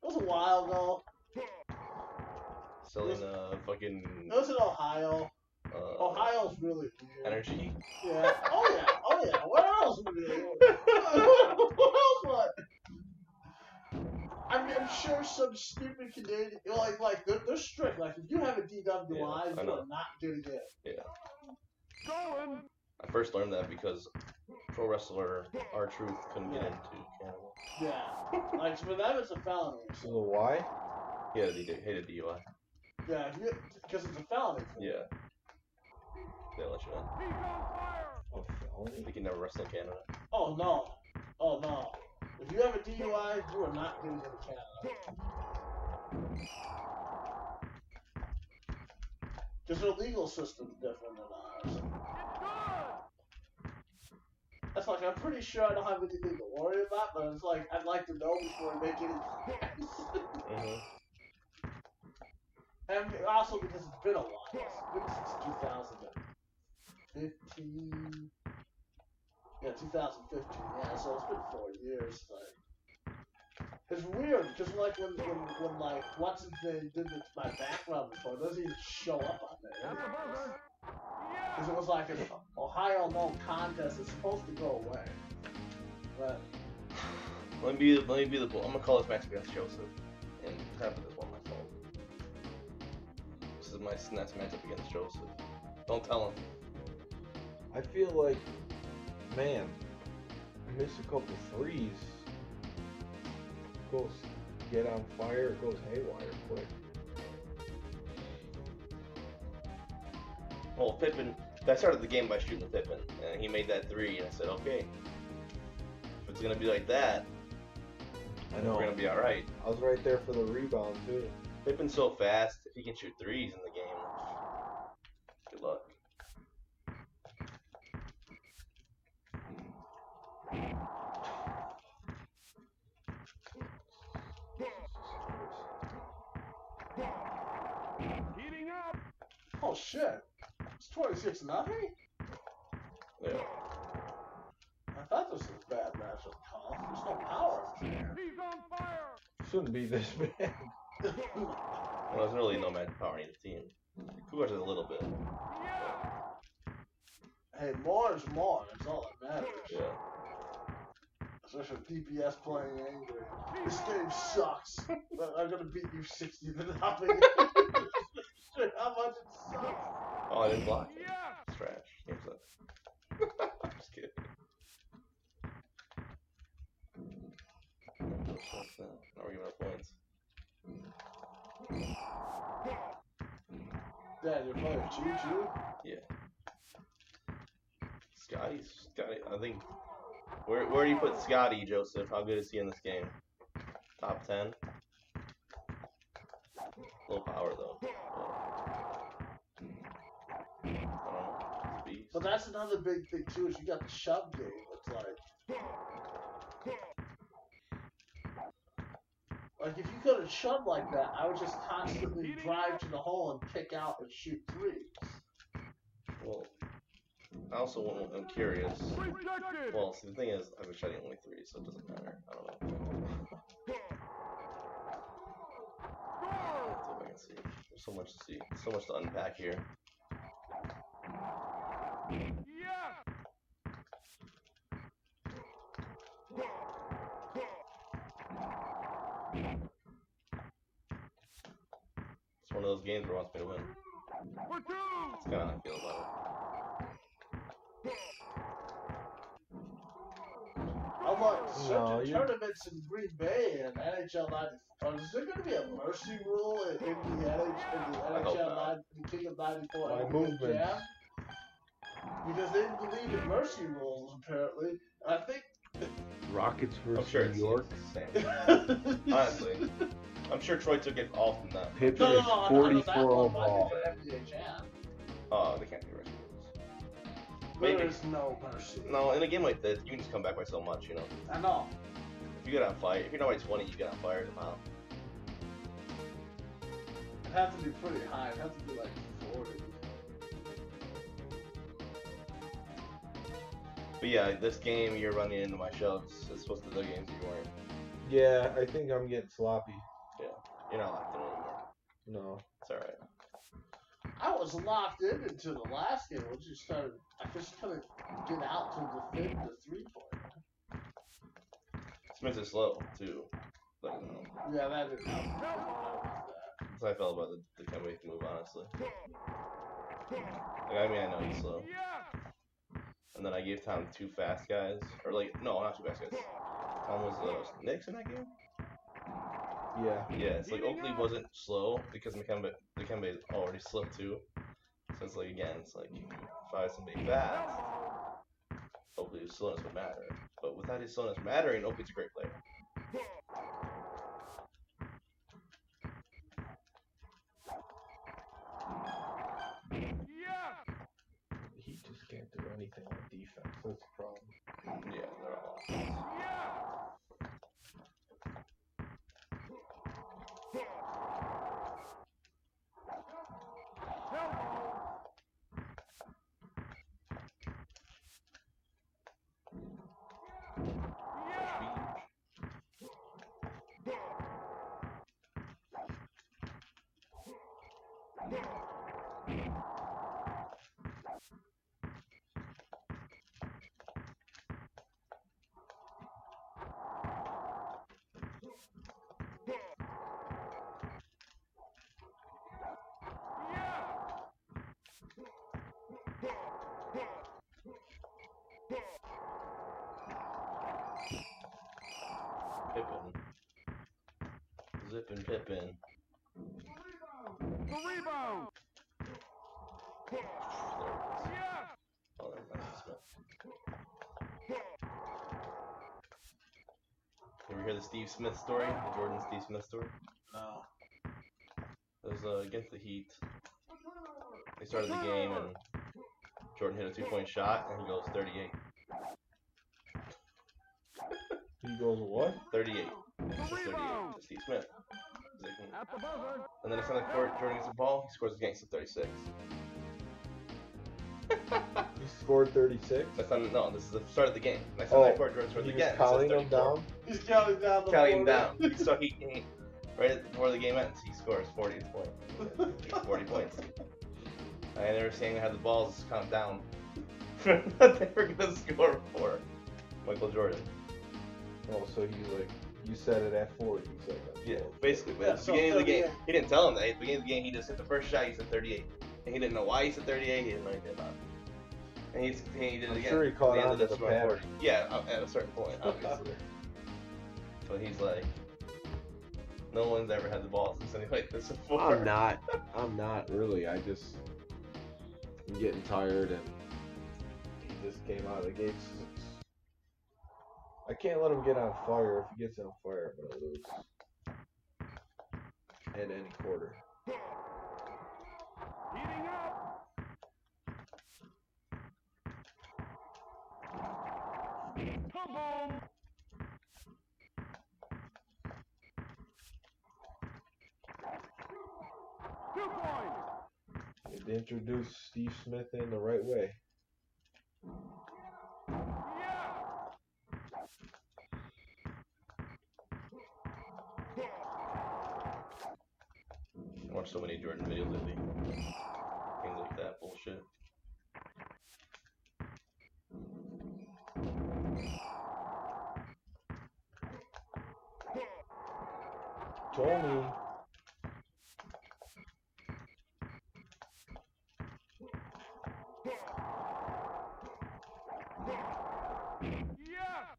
Speaker 3: was a while ago.
Speaker 4: Selling fucking
Speaker 3: It was in Ohio. Ohio's really weird.
Speaker 4: energy.
Speaker 3: Yeah. Oh yeah. What else would it? What else would? I mean, I'm sure some stupid Canadian, like they're strict. Like if you have a DWI,
Speaker 4: Yeah, I
Speaker 3: you
Speaker 4: know.
Speaker 3: are not getting in.
Speaker 4: Yeah. I first learned that because pro wrestler R-Truth couldn't get into Canada.
Speaker 3: Yeah. Like for them, it's a felony.
Speaker 6: So the why?
Speaker 4: He hated DUI.
Speaker 3: Yeah, because it's a felony.
Speaker 4: Yeah. They let you in.
Speaker 6: A felony?
Speaker 4: They can never wrestle in Canada.
Speaker 3: Oh no. If you have a DUI, you are not getting into Canada. Because their legal system's different than ours. That's like, I'm pretty sure I don't have anything to worry about, but it's like, I'd like to know before I make any plans.
Speaker 4: Mm-hmm.
Speaker 3: And also because it's been a while. It's been since 2015. Yeah, 2015. Yeah, so it's been 4 years. Like, it's weird because like when like what's his name did my background report, it doesn't even show up on there. Because it was like an Ohio no contest. It's supposed to go away. But
Speaker 4: Let me be the bull. I'm gonna call this match against Joseph and have it as one myself. This is my next matchup against Joseph. Don't tell him.
Speaker 6: I feel like, man, miss a couple threes, goes get on fire, it goes haywire quick.
Speaker 4: Well, Pippen. I started the game by shooting Pippen, and he made that three, and I said, okay, if it's gonna be like that,
Speaker 6: I know.
Speaker 4: we're gonna be all right.
Speaker 6: I was right there for the rebound too.
Speaker 4: Pippen's so fast. If he can shoot threes in the game, good luck.
Speaker 3: shit. It's 26-0?
Speaker 4: Yeah.
Speaker 3: I thought this was a bad matchup, Call. There's no power in there.
Speaker 5: He's on fire.
Speaker 6: Shouldn't be this bad.
Speaker 4: Well, there's really no magic power in either team. Cougars has a little bit.
Speaker 3: Hey, more is more. That's all that matters.
Speaker 4: Yeah.
Speaker 3: Especially with DPS playing angry. This game sucks. But I'm gonna beat you 60 to nothing. How much it sucks.
Speaker 4: Oh, I didn't block it. It's trash. Game sucks. I'm just kidding. Now we're giving our points.
Speaker 3: Dad, you're playing Choo-Choo?
Speaker 4: Yeah. Scotty, I think. Where do you put Scotty, Joseph? How good is he in this game? Top 10? Low power though. I don't know. He's a beast.
Speaker 3: But that's another big thing too, is you got the shove game. It's like if you could have shoved like that, I would just constantly drive to the hole and kick out and shoot threes.
Speaker 4: Well, I also I'm curious. Well, see, the thing is, I've been shooting only 3, so it doesn't matter. I don't know. Let's see if I can see. There's so much to see. So much to unpack here. It's one of those games where it wants me to win. That's kind of how I feel about it.
Speaker 3: I'm like, certain tournaments in Green Bay and NHL 94. Is there going to be a mercy rule in the NHL the King of 94
Speaker 6: My
Speaker 3: NBA
Speaker 6: movement.
Speaker 3: Jam? Because they believe in mercy rules, apparently. I think.
Speaker 6: Rockets
Speaker 4: I'm
Speaker 6: versus
Speaker 4: sure
Speaker 6: New
Speaker 4: it's
Speaker 6: York.
Speaker 4: the same. Honestly, I'm sure Troy took it all from them.
Speaker 6: Pippen
Speaker 3: No,
Speaker 6: is
Speaker 3: I know
Speaker 6: 44
Speaker 3: that one,
Speaker 6: overall.
Speaker 3: but I think for NBA Jam,
Speaker 4: Oh, they can't do rest rules.
Speaker 3: there
Speaker 4: Maybe.
Speaker 3: is no mercy.
Speaker 4: No, in a game like this, you can just come back by so much, you know.
Speaker 3: I know.
Speaker 4: If you get on fire, if you're not by 20, you get on fire tomorrow.
Speaker 3: It'd have to be pretty high. It'd have to be like 40.
Speaker 4: But yeah, this game you're running into my shoves. It's supposed to be the games you weren't.
Speaker 6: Yeah, I think I'm getting sloppy.
Speaker 4: Yeah, you're not locked in anymore.
Speaker 6: No.
Speaker 4: It's alright.
Speaker 3: I was locked in until the last game, once you started. I just couldn't get out to defend the 3-point.
Speaker 4: Smith is slow too. Let me know.
Speaker 3: Yeah, that didn't help.
Speaker 4: That's how I felt about the Kemba move, honestly. Like, I mean, I know he's slow. And then I gave Tom 2 fast guys. Or, like, no, not 2 fast guys. Tom was Knicks in that game?
Speaker 6: Yeah.
Speaker 4: Yeah, it's like Oakley wasn't slow because Dikembe is already slow too. So it's like, again, it's like if I had somebody fast, Oakley's slowness would matter. But without his slowness mattering, Oakley's a great player.
Speaker 6: He just can't do anything on defense. That's the problem.
Speaker 4: Yeah, they're all offense. Pippen. Zippin' Pippen.
Speaker 5: The rebound.
Speaker 4: There it is. Oh, there it is. You ever hear the Steve Smith story? The Jordan Steve Smith story?
Speaker 3: No.
Speaker 4: It was against the Heat. They started the game and Jordan hit a 2-point shot and he goes 38.
Speaker 6: He goes what?
Speaker 4: 38. Just 38 to Steve Smith.
Speaker 5: At the buzzer.
Speaker 4: And then it's on the court, Jordan gets the ball, he scores a gangster 36.
Speaker 6: He scored 36.
Speaker 4: That's not, no, this is the start of the game. Next time I record Jordan scores
Speaker 6: he
Speaker 4: again.
Speaker 6: was counting
Speaker 4: it says
Speaker 6: them
Speaker 4: 34.
Speaker 6: down.
Speaker 3: He's counting down the
Speaker 4: Counting him
Speaker 3: 40.
Speaker 4: down. So he right before the game ends, he scores 40 points. 40 points. I never seen him have the balls count down. What they were gonna score for Michael Jordan.
Speaker 6: Oh, so he like you said it at 40. He said that.
Speaker 4: Yeah, basically. But
Speaker 3: Yeah,
Speaker 4: at the
Speaker 3: so
Speaker 4: beginning of the game,
Speaker 3: 38.
Speaker 4: he didn't tell him that. At the beginning of the game, he just hit the first shot. He said 38, and he didn't know why he said 38. He didn't know anything about it. And he did it
Speaker 6: I'm
Speaker 4: again.
Speaker 6: sure he caught
Speaker 4: At the
Speaker 6: on
Speaker 4: end
Speaker 6: to
Speaker 4: of
Speaker 6: the
Speaker 4: scoring
Speaker 6: pattern.
Speaker 4: 40. Yeah, at a certain point, obviously. But he's like, no one's ever had the ball since anything like this before.
Speaker 6: I'm not really. I'm getting tired, and he just came out of the gates. I can't let him get on fire. If he gets on fire, I'm gonna lose. At any quarter.
Speaker 5: Heating up. Kaboom. 2 points.
Speaker 6: You had to introduce Steve Smith in the right way.
Speaker 5: Yeah.
Speaker 4: I watched so many Jordan videos lately. Things like that bullshit.
Speaker 6: Tony.
Speaker 5: Yeah.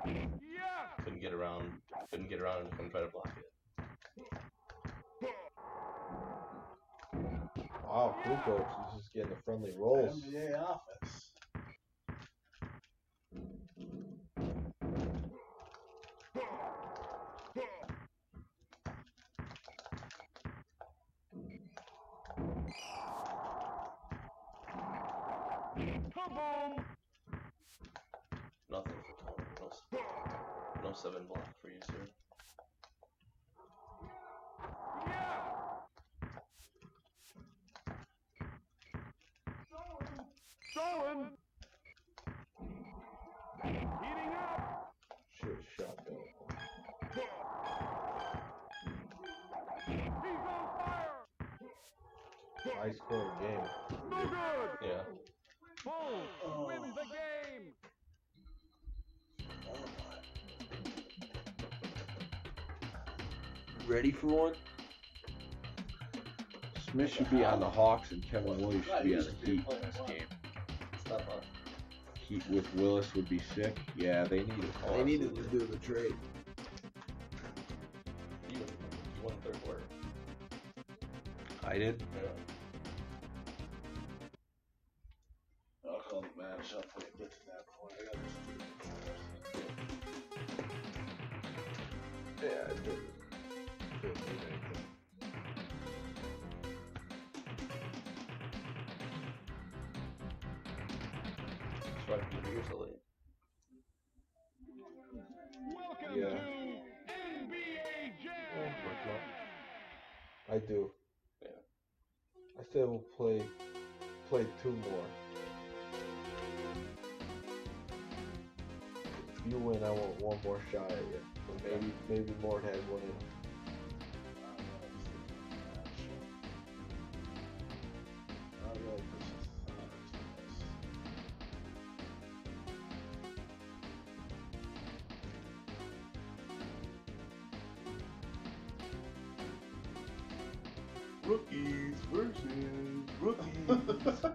Speaker 5: Yeah.
Speaker 4: Couldn't get around and come try to block it.
Speaker 6: Wow, cool coach. He's just getting the friendly rolls.
Speaker 3: NBA office.
Speaker 5: Kaboom.
Speaker 4: Nothing for Tony. No 7 block for you, sir.
Speaker 5: Yeah. Stolen. Heating up.
Speaker 6: Should have shot that.
Speaker 5: He's on fire.
Speaker 6: High scoring game.
Speaker 5: No good.
Speaker 4: Yeah.
Speaker 5: Bulls
Speaker 3: Oh.
Speaker 5: win the game.
Speaker 2: Ready for one? Smith should be on the Hawks and Kevin Williams should be on the Heat in this game.
Speaker 4: It's not fun.
Speaker 2: Heat with Willis would be sick. Yeah, they needed. They needed to do the trade.
Speaker 4: You won the 3rd quarter.
Speaker 2: I did.
Speaker 4: Yeah.
Speaker 3: I'll call the matchup when it gets to that point. I gotta just
Speaker 6: Yeah, it did.
Speaker 4: That's why I keep you so late.
Speaker 5: Welcome
Speaker 6: Yeah.
Speaker 5: to NBA Jam.
Speaker 6: I do.
Speaker 4: Yeah.
Speaker 6: I said we'll play 2 more. If you win, I want one more shot at you. But maybe Mort has one in.
Speaker 4: Rookies versus rookies.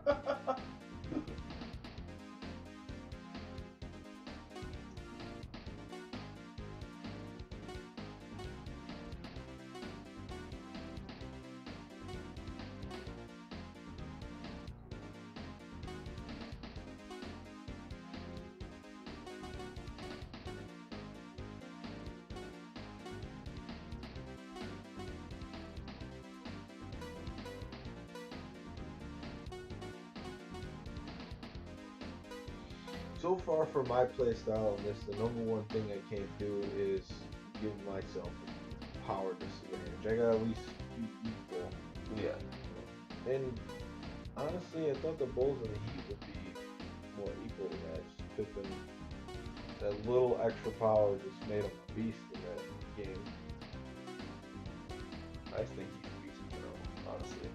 Speaker 6: So far for my play style on this, the number one thing I can't do is give myself a power disadvantage. I got at least equal.
Speaker 4: Yeah.
Speaker 6: And honestly, I thought the Bulls and the Heat would be more equal to that. Just took them that little extra power, just made them a beast in that game.
Speaker 4: I just think he can beat Monroe, honestly.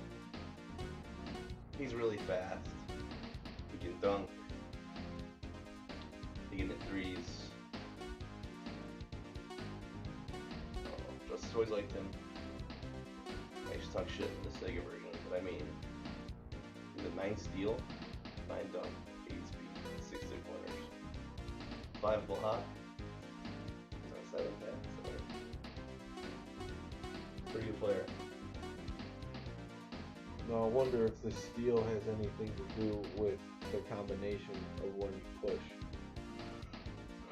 Speaker 4: He's really fast. He can dunk. He can hit threes. Justice always liked him. I used to talk shit in the Sega version, but I mean, he's a 9 steal, 9 dunk, 8 speed, 6 3-pointers, 5 block, 7 pass. Pretty good player.
Speaker 6: Now I wonder if the steal has anything to do with the combination of when you push.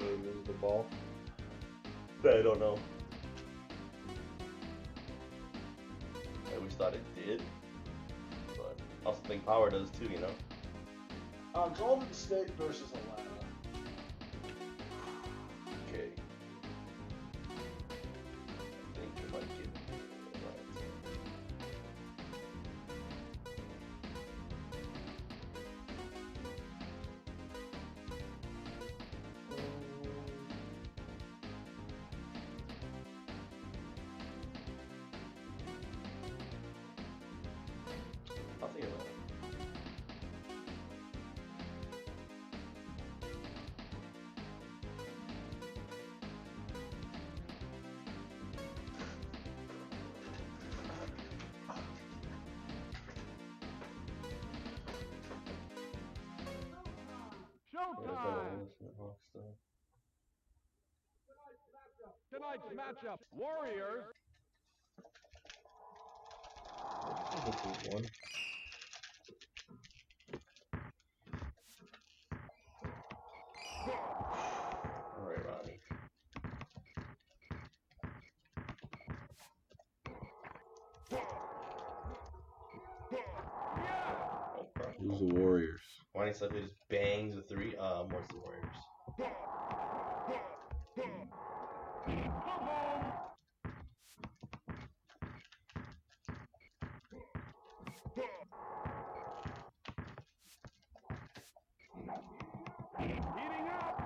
Speaker 6: Or lose the ball.
Speaker 4: I don't know. I always thought it did, but I also think power does too, you know?
Speaker 3: Golden State versus Atlanta.
Speaker 4: Okay. I think you might get I'll think about it.
Speaker 5: Showtime! Tonight's matchup, Warriors.
Speaker 6: This is one.
Speaker 4: Alright, Ronnie.
Speaker 6: Who's the Warriors?
Speaker 4: Ronnie suddenly just bangs a 3. More the Warriors.
Speaker 5: Heating up.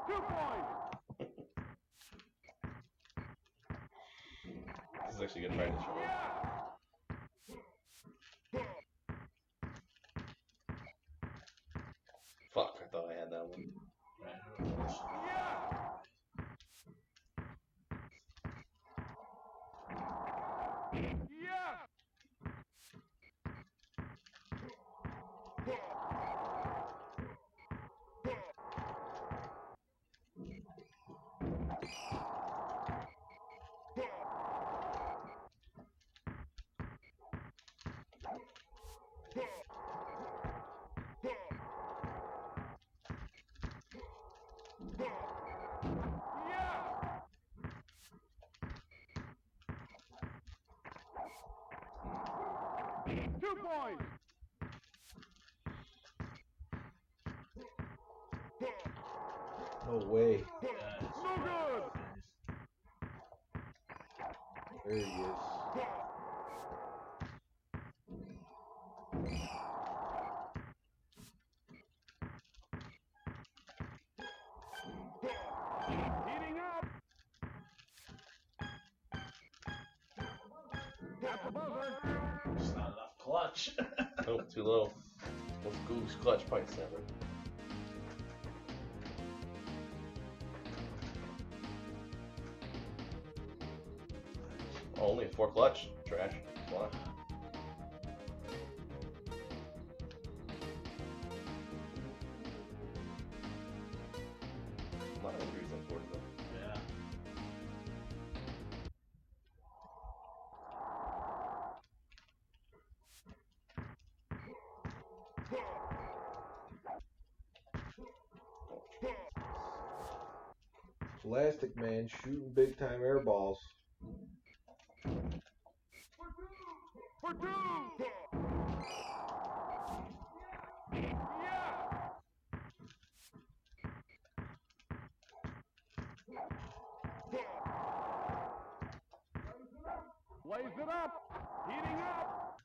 Speaker 5: Two-point.
Speaker 4: This is actually a good fight to show. Fuck, I thought I had that one.
Speaker 5: Two-point.
Speaker 6: No way.
Speaker 5: No good.
Speaker 6: There he is.
Speaker 5: Heating up. At the buzzer.
Speaker 3: It's not enough clutch.
Speaker 4: Oh, too low. Let's goose clutch point 7. Oh, only 4 clutch. Trash. Why? A lot of injuries on board though.
Speaker 3: Yeah.
Speaker 6: Plastic Man shooting big time air balls.
Speaker 5: Lays it up. Heating up.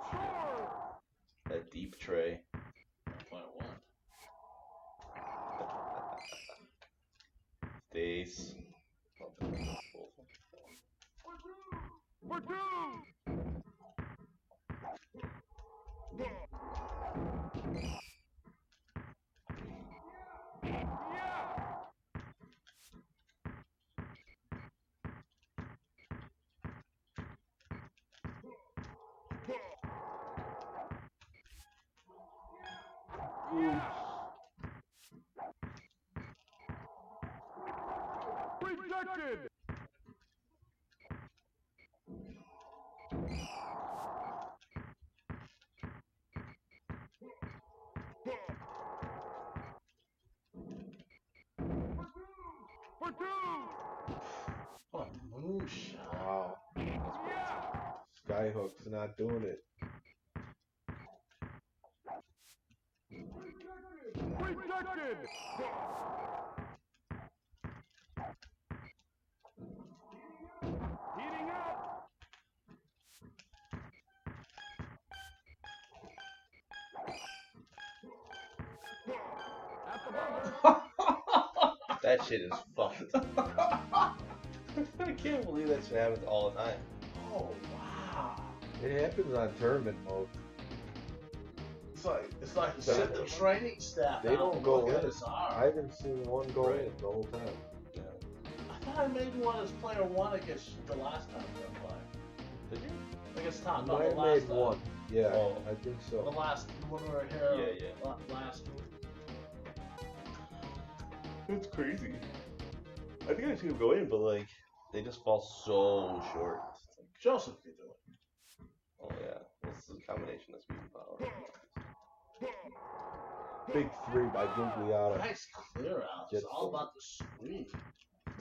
Speaker 5: Score.
Speaker 4: That deep tray.
Speaker 3: 1.1.
Speaker 4: Face.
Speaker 5: For two. Rejected. For two.
Speaker 3: What a moonshot.
Speaker 6: Wow. Skyhook's not doing it.
Speaker 5: Rejected. Heating up. At the buzzer.
Speaker 4: That shit is fucked. I can't believe that shit happens all the time.
Speaker 3: Oh, wow.
Speaker 6: It happens on tournament mode.
Speaker 3: It's like you sent the training staff
Speaker 6: They
Speaker 3: out
Speaker 6: don't
Speaker 3: and
Speaker 6: go
Speaker 3: look
Speaker 6: in.
Speaker 3: at his arm.
Speaker 6: I haven't seen one go
Speaker 4: Right.
Speaker 6: in the whole time.
Speaker 4: Yeah.
Speaker 3: I thought I made one as player one against the last time we were playing.
Speaker 4: Did you?
Speaker 3: Against Tom, no,
Speaker 6: I
Speaker 3: the last
Speaker 6: made
Speaker 3: time.
Speaker 6: one. Yeah,
Speaker 4: Oh.
Speaker 6: I think
Speaker 3: The
Speaker 6: so.
Speaker 3: last, when we were here
Speaker 4: Yeah,
Speaker 3: last week.
Speaker 4: It's crazy. I think I see him go in, but like they just fall so short. It's like,
Speaker 3: Joseph could do it.
Speaker 4: oh yeah, what's the combination of speed and power?
Speaker 6: Big three by Gugliotta.
Speaker 3: Nice clear out. It's
Speaker 6: Gets
Speaker 3: all
Speaker 6: them.
Speaker 3: about the screen.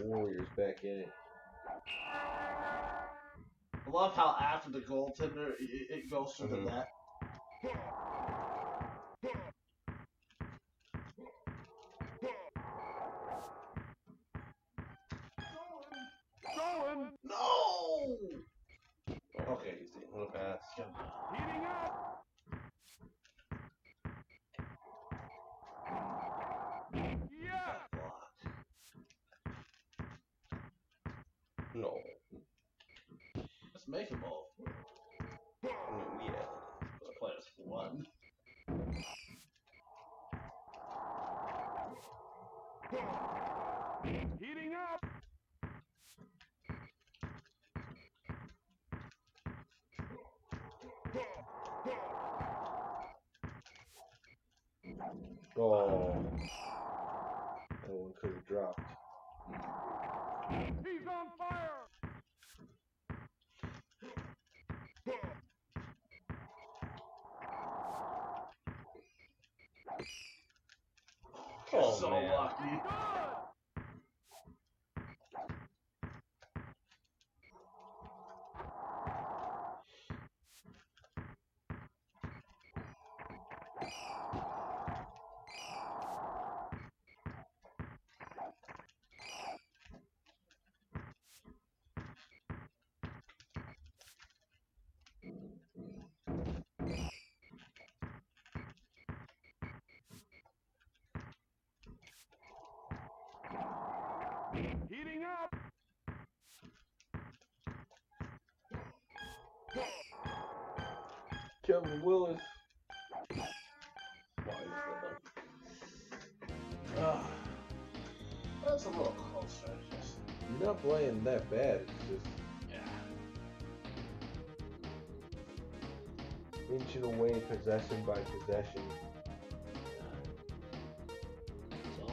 Speaker 6: Warriors back in it.
Speaker 3: I love how after the goaltender, it goes through the
Speaker 4: Mhm.
Speaker 3: net.
Speaker 5: Stolen.
Speaker 3: No!
Speaker 4: Oh,
Speaker 3: Okay.
Speaker 4: easy. What a pass.
Speaker 5: Heating up. Yeah.
Speaker 3: Block.
Speaker 4: No.
Speaker 3: Let's make them both.
Speaker 4: I mean, yeah.
Speaker 3: Let's play as one.
Speaker 5: Heating up.
Speaker 6: Oh. That one could have dropped.
Speaker 5: He's on fire.
Speaker 4: Oh,
Speaker 3: So
Speaker 4: man.
Speaker 3: lucky.
Speaker 5: Good. Heating up.
Speaker 6: Kevin Willis.
Speaker 4: Why is that
Speaker 3: That's a little closer, I guess.
Speaker 6: You're not playing that bad. It's just
Speaker 3: Yeah.
Speaker 6: inching away possession by possession.
Speaker 3: So,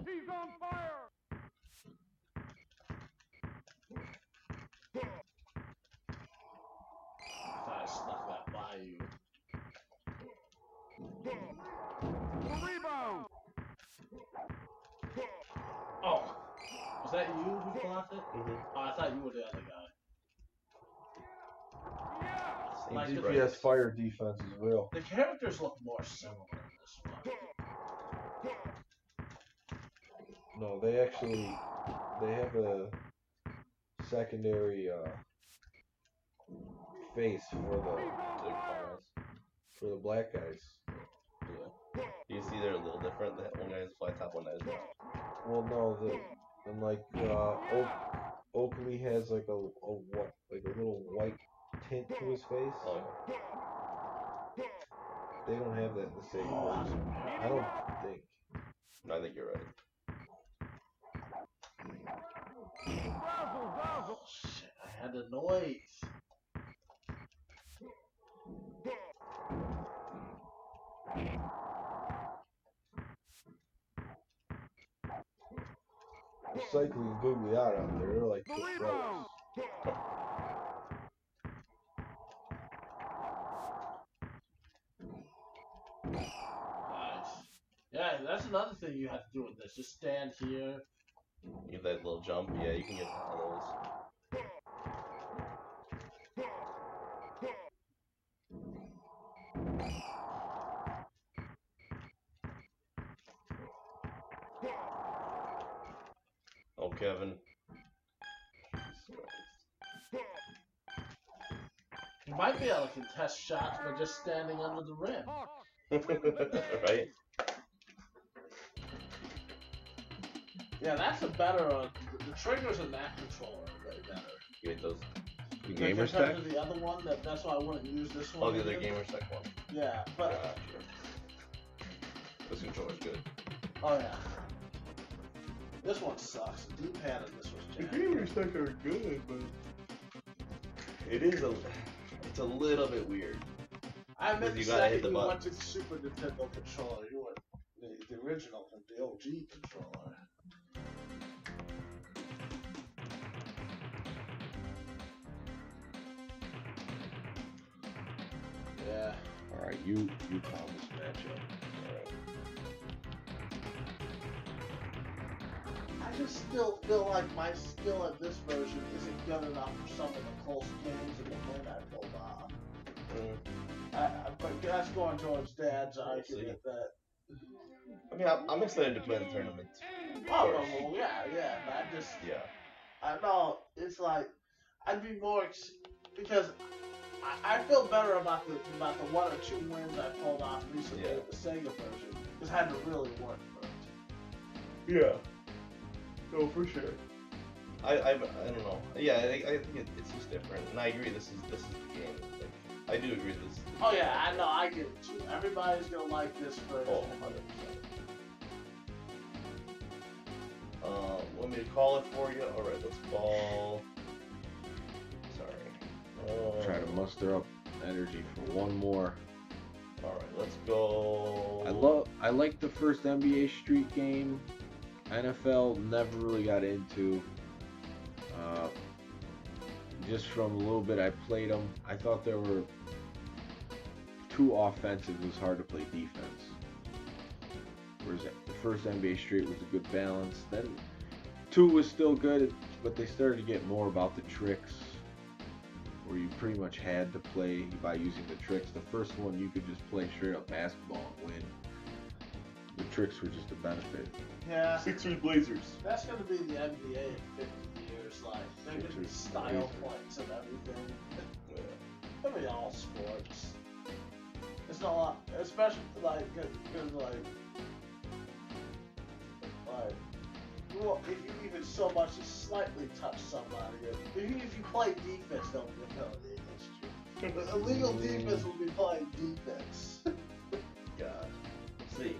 Speaker 5: He's on fire.
Speaker 3: I thought I snuck that by you.
Speaker 5: The rebound.
Speaker 3: Oh, was that you who clocked it?
Speaker 4: Mm-hmm.
Speaker 3: Oh, I thought you were the other guy. Like the
Speaker 6: DPS fire defense is real.
Speaker 3: The characters look more similar in this one.
Speaker 6: No, they have a secondary face for the black guys.
Speaker 4: Yeah. You see they're a little different. That one guy has flat top, one guy has not.
Speaker 6: Well, no, and like Oakley has like a little white tint to his face.
Speaker 4: Oh, yeah.
Speaker 6: They don't have that in the same version. I don't think.
Speaker 4: No, I think you're right.
Speaker 3: Oh shit! I had the noise.
Speaker 6: Cycling googly out out there. They're like two brothers.
Speaker 3: Nice. Yeah, that's another thing you have to do with this. Just stand here.
Speaker 4: Give that little jump. Yeah, you can get one of those. Oh, Kevin.
Speaker 3: You might be able to contest shots by just standing under the rim.
Speaker 4: Right?
Speaker 3: Yeah, that's a better. The triggers in that controller are way better.
Speaker 4: You get those.
Speaker 2: The gamer
Speaker 3: Compared
Speaker 2: stack?
Speaker 3: to the other one, that's why I wouldn't use this one.
Speaker 4: Oh, the other
Speaker 3: either.
Speaker 4: gamer stack one.
Speaker 3: Yeah, but
Speaker 4: This controller's good.
Speaker 3: oh yeah, this one sucks. The D-pad in this was jacked.
Speaker 4: stack are good, but it's a little bit weird.
Speaker 3: I admit the
Speaker 4: You gotta hit
Speaker 3: second
Speaker 4: the
Speaker 3: you
Speaker 4: button.
Speaker 3: went to the Super Nintendo controller, you went the original, the OG controller. Yeah.
Speaker 2: All right, you call this matchup.
Speaker 3: I just still feel like my skill at this version isn't good enough for some of the close games and the win I pulled off. But that's going towards Dad's argument that.
Speaker 4: I mean, I'm excited to play the tournament.
Speaker 3: Oh, well, yeah, but I just.
Speaker 4: Yeah.
Speaker 3: I know, it's like, I'd be more. Because I feel better about the 1 or 2 wins I pulled off recently with the Sega version. Because I had to really work for it.
Speaker 4: Yeah. No, for sure. I don't know. Yeah, I think it's just different, and I agree. This is the game. Like, I do agree. This.
Speaker 3: Oh yeah, I know. I get it too. Everybody's gonna like this version.
Speaker 4: Oh, 100%. Want me to call it for you? All right, let's call. Sorry.
Speaker 2: Try to muster up energy for one more.
Speaker 4: All right, let's go.
Speaker 2: I like the first NBA Street game. NFL never really got into. Just from a little bit I played them, I thought they were too offensive. It was hard to play defense. Whereas the first NBA Street was a good balance. Then 2 was still good, but they started to get more about the tricks, where you pretty much had to play by using the tricks. The first one you could just play straight up basketball and win. The tricks were just a benefit.
Speaker 3: Yeah.
Speaker 4: Sixers Blazers.
Speaker 3: That's gonna be the NBA in 50 years. Like, they're gonna be style points and everything.
Speaker 4: Yeah.
Speaker 3: It'll be all sports. It's not a lot, especially like, cause well, if you even so much as slightly touch somebody, even if you play defense, they'll be a penalty against you. The illegal defense will be playing defense.
Speaker 4: God. See.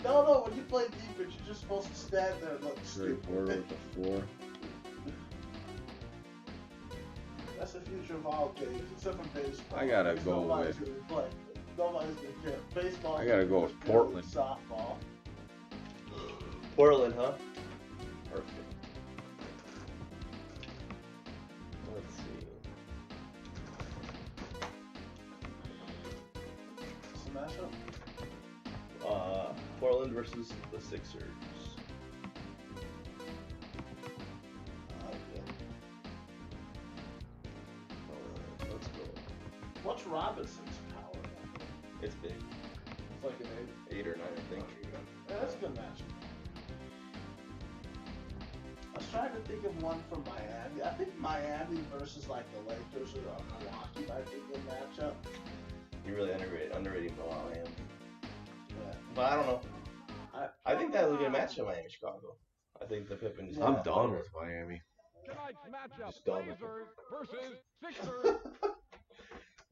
Speaker 3: No, when you play defense, you're just supposed to stand there and look
Speaker 2: Straightforward
Speaker 3: stupid.
Speaker 2: with the 4.
Speaker 3: That's the future of all games, except for baseball.
Speaker 2: I gotta
Speaker 3: Because
Speaker 2: go
Speaker 3: nobody's
Speaker 2: with-
Speaker 3: gonna play. Nobody's gonna care. Baseball.
Speaker 2: I gotta go with Portland.
Speaker 3: Softball.
Speaker 4: Portland, huh?
Speaker 2: Perfect.
Speaker 4: Let's see.
Speaker 3: What's the matchup?
Speaker 4: Portland versus the Sixers.
Speaker 3: Robinson's power?
Speaker 4: It's big.
Speaker 3: It's like an 8.
Speaker 4: 8 or 9, I think.
Speaker 3: Yeah, that's a good match. I was trying to think of one from Miami. I think Miami versus like the Lakers or Milwaukee might be a good matchup.
Speaker 4: You really underrating Miami.
Speaker 3: Yeah.
Speaker 4: But I don't know. I think that was a good matchup, Miami Chicago. I think the Pippen just.
Speaker 6: I'm done with Miami.
Speaker 5: Tonight's matchup,
Speaker 6: Just done with
Speaker 5: Blazers versus Sixers.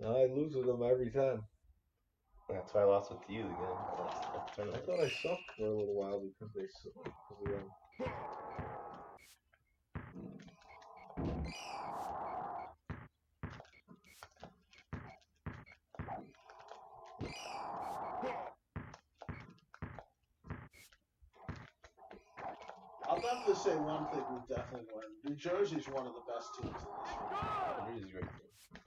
Speaker 6: I lose with them every time.
Speaker 4: That's why I lost with you again.
Speaker 6: I thought I sucked for a little while because they suck. Because of them.
Speaker 3: I'll definitely say one thing we definitely learned. New Jersey's one of the best teams in this league.
Speaker 4: New Jersey's a great team.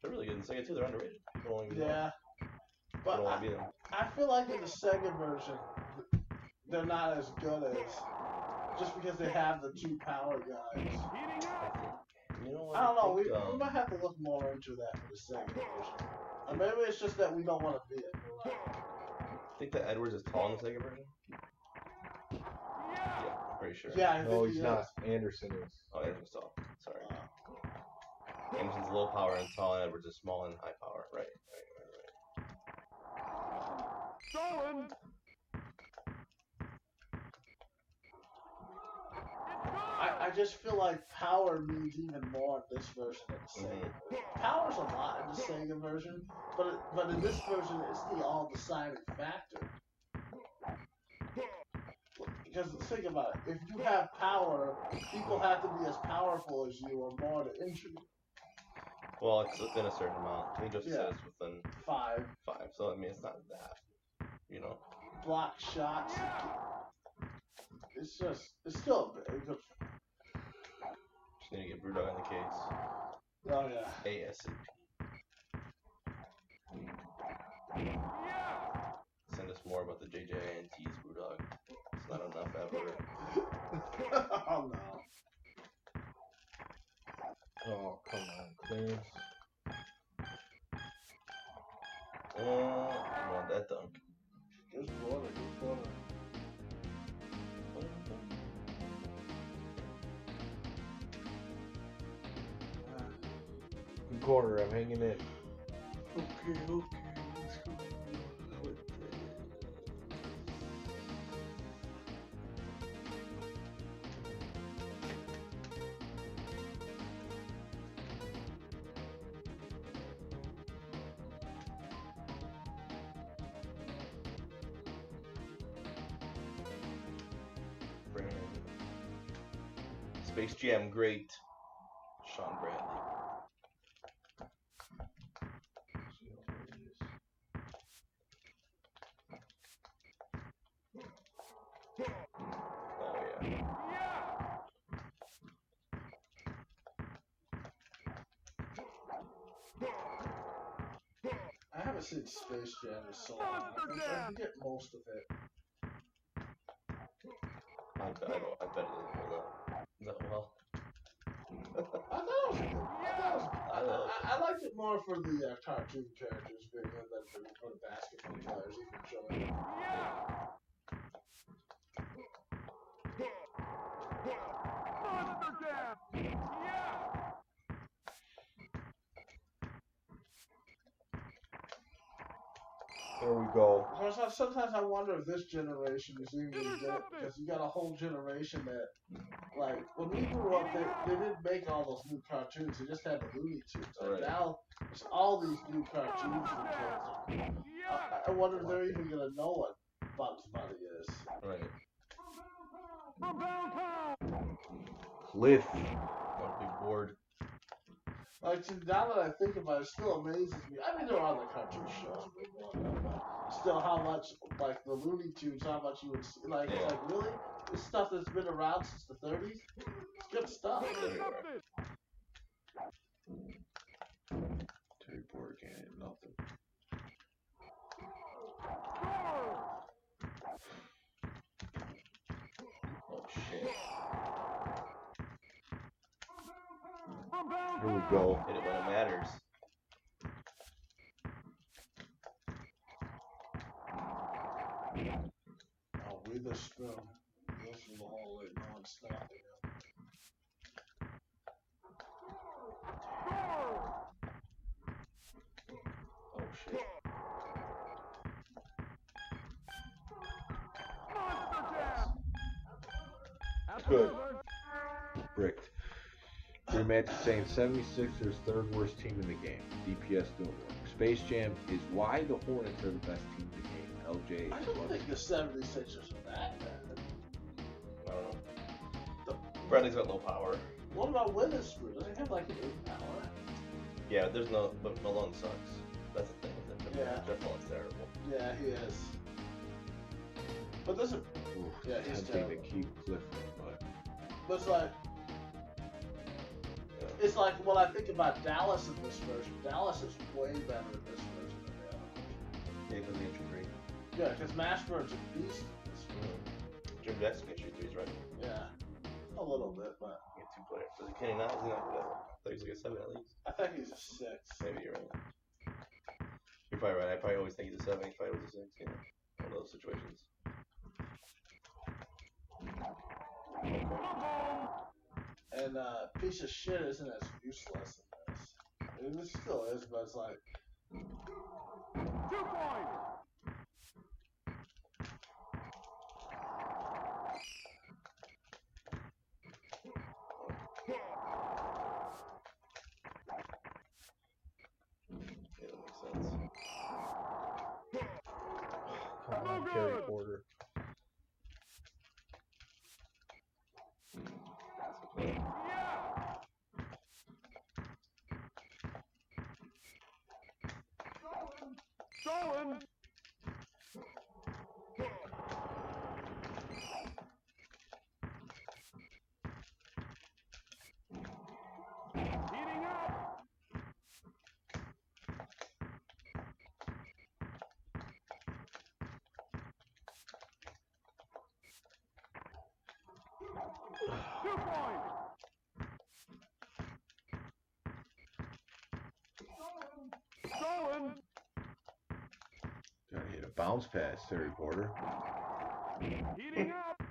Speaker 4: They're really good in Sega too. They're underrated. People don't even know.
Speaker 3: Yeah. But
Speaker 4: People don't want to be them.
Speaker 3: I feel like in the Sega version, they're not as good as just because they have the 2 power guys.
Speaker 4: You know what?
Speaker 3: I don't know.
Speaker 4: think,
Speaker 3: We might have to look more into that for the Sega version. Or maybe it's just that we don't want to be it.
Speaker 4: I think that Edwards is tall in the Sega version. Yeah, I'm pretty sure.
Speaker 3: Yeah, I
Speaker 6: No,
Speaker 3: think
Speaker 6: he's
Speaker 3: he
Speaker 6: not.
Speaker 3: is.
Speaker 6: Anderson is.
Speaker 4: Oh, Anderson's tall. Sorry. Anderson's low power and tall, and Edwards is small and high power. Right.
Speaker 5: Stolen.
Speaker 3: I just feel like power means even more in this version than the Sega version. Power's a lot in the Sega version, but in this version, it's the all-deciding factor. Because think about it, if you have power, people have to be as powerful as you or more to injure you.
Speaker 4: Well, it's within a certain amount. I think Joseph said it's within
Speaker 3: 5.
Speaker 4: 5, so I mean it's not that. You know.
Speaker 3: Block shots. It's still a good.
Speaker 4: Just need to get Brewdog in the case.
Speaker 3: Oh yeah.
Speaker 4: ASAP. Send us more about the JJINT's Brewdog. It's not enough ever.
Speaker 3: Oh no.
Speaker 6: Oh, come on, clearance.
Speaker 4: I want that dunk.
Speaker 3: Good corner.
Speaker 6: Good corner, I'm hanging in.
Speaker 3: Okay.
Speaker 4: Space Jam great. Sean Bradley. Oh yeah.
Speaker 3: I haven't seen Space Jam in so long. I can get most of it.
Speaker 4: I bet it doesn't hold up that well.
Speaker 3: I thought it was good. I liked it more for the cartoon characters being good than for the basketball players even showing it.
Speaker 6: There we go.
Speaker 3: Sometimes I wonder if this generation is even going to get it, because you got a whole generation that, like, when we grew up, they didn't make all those new cartoons. They just had the Looney Tunes.
Speaker 4: Right.
Speaker 3: Now, there's all these new cartoons for kids. I wonder if they're even going to know what Bugs Bunny is.
Speaker 4: Right.
Speaker 6: Cliff.
Speaker 4: Got a big board.
Speaker 3: Like, now that I think about it, it still amazes me. I mean, there are other cartoon shows, but still how much, like, the Looney Tunes, how much you would see. Like, It's like, really? This stuff that's been around since the 30s? It's good stuff.
Speaker 2: Terry Porter can't hit nothing.
Speaker 4: Oh shit.
Speaker 6: Here we go.
Speaker 4: Hit it when it matters.
Speaker 3: This is the whole way non-stop again.
Speaker 4: Oh shit.
Speaker 6: Good.
Speaker 2: Bricked. Pretty much saying 76ers third worst team in the game. DPS don't work. Space Jam is why the Hornets are the best team in the game. LJ
Speaker 3: I
Speaker 2: is
Speaker 3: don't
Speaker 2: what?
Speaker 3: think the 76ers are that bad.
Speaker 4: I don't know. Bradley's got low power.
Speaker 3: What about Witherspoon? Doesn't he have like an 8 power?
Speaker 4: Yeah, there's no. But Malone sucks. That's the thing with him.
Speaker 3: Yeah.
Speaker 4: Jeff Malone's terrible.
Speaker 3: Yeah, he is. But this is.
Speaker 2: Ooh,
Speaker 3: Yeah, he's
Speaker 2: tempting to
Speaker 3: terrible.
Speaker 2: keep Clifford, but
Speaker 3: But it's like when I think about Dallas in this version, Dallas is way better in this version than the other version.
Speaker 4: Yeah, because the injury free.
Speaker 3: Yeah, because Mashburn's a beast in this version.
Speaker 4: Jim Jackson can shoot threes, right?
Speaker 3: Yeah. A little bit, but
Speaker 4: He had 2 players. Does he can he not? Is he not good at it? I thought he was like a 7 at least.
Speaker 3: I think he's a 6.
Speaker 4: Maybe you're right. You're probably right. I probably always think he's a 7. He probably was a 6. Yeah. One of those situations.
Speaker 3: And piece of shit isn't as useless in this. I mean, this still is, but it's like
Speaker 5: 2 points.
Speaker 4: Yeah, that makes sense.
Speaker 6: Come on, Terry Porter.
Speaker 4: That's a play.
Speaker 5: Stolen. Heating up. Two points. Stolen.
Speaker 2: gotta hit a bounce pass, Terry Porter.
Speaker 5: Heating up.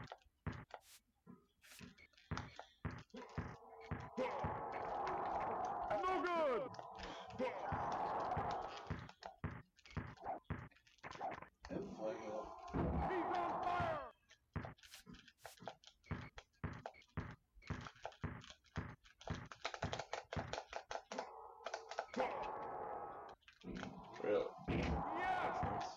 Speaker 5: No good.
Speaker 3: and Fuego.
Speaker 5: He's on fire.
Speaker 4: Really?
Speaker 5: Yeah.
Speaker 4: That's nice.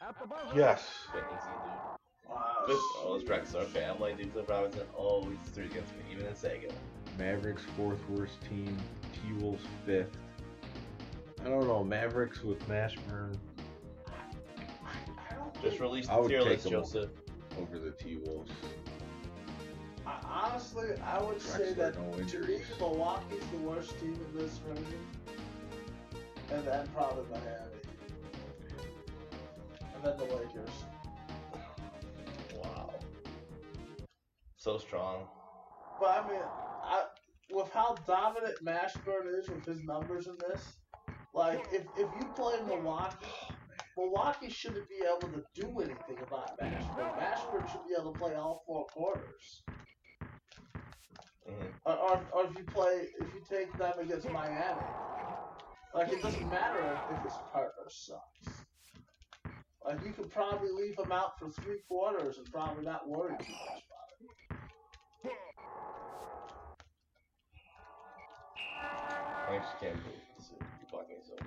Speaker 5: At the buzzer.
Speaker 6: Yes.
Speaker 4: Quite easy, dude.
Speaker 3: Wow.
Speaker 4: Oh, those tracks are okay. I'm like, dude, Cliff Robinson always 3 against me, even in Sega.
Speaker 2: Mavericks fourth worst team. T-Wolves fifth. I don't know. Mavericks with Mashburn
Speaker 4: Just release
Speaker 2: I
Speaker 4: the
Speaker 2: would
Speaker 4: tier
Speaker 2: take
Speaker 4: list,
Speaker 2: them.
Speaker 4: Joseph.
Speaker 2: over the T-Wolves.
Speaker 3: Honestly, I would say
Speaker 2: Drexler,
Speaker 3: that
Speaker 2: no
Speaker 3: to me,
Speaker 2: injuries.
Speaker 3: Milwaukee's the worst team in this version. And then probably Miami. And then the Lakers.
Speaker 4: Wow. So strong.
Speaker 3: But I mean, with how dominant Mashburn is with his numbers in this, like if you play Milwaukee, Milwaukee shouldn't be able to do anything about Mashburn. Mashburn should be able to play all 4 quarters.
Speaker 4: Mm-hmm.
Speaker 3: Or if you take them against Miami, like it doesn't matter if his partner sucks. Like you could probably leave him out for 3 quarters and probably not worry too much about it.
Speaker 4: I just can't believe this. You're blocking so much.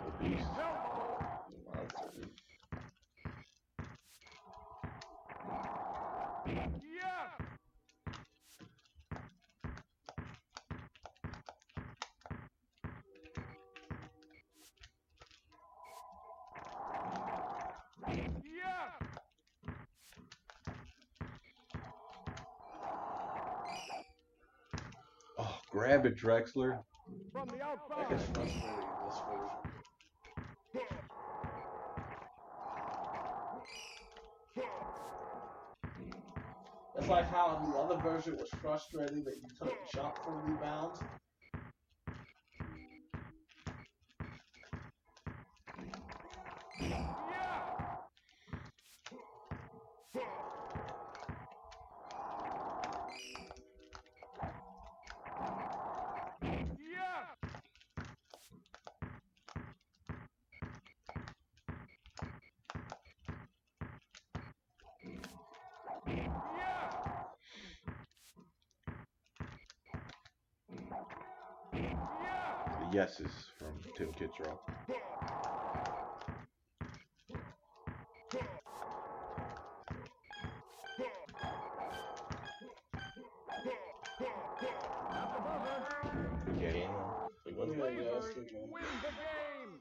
Speaker 2: The beast.
Speaker 4: Monster, dude.
Speaker 5: Yeah. Yeah.
Speaker 2: Oh, grab it, Drexler.
Speaker 5: From the
Speaker 3: That
Speaker 5: outside.
Speaker 3: gets frustrating in this version. It's like how in the other version it was frustrating that you couldn't jump for rebounds.
Speaker 2: The yeses from Tim Kittro.
Speaker 4: Good game. Big one.
Speaker 3: Yeah, that's good, man.
Speaker 5: Win the game.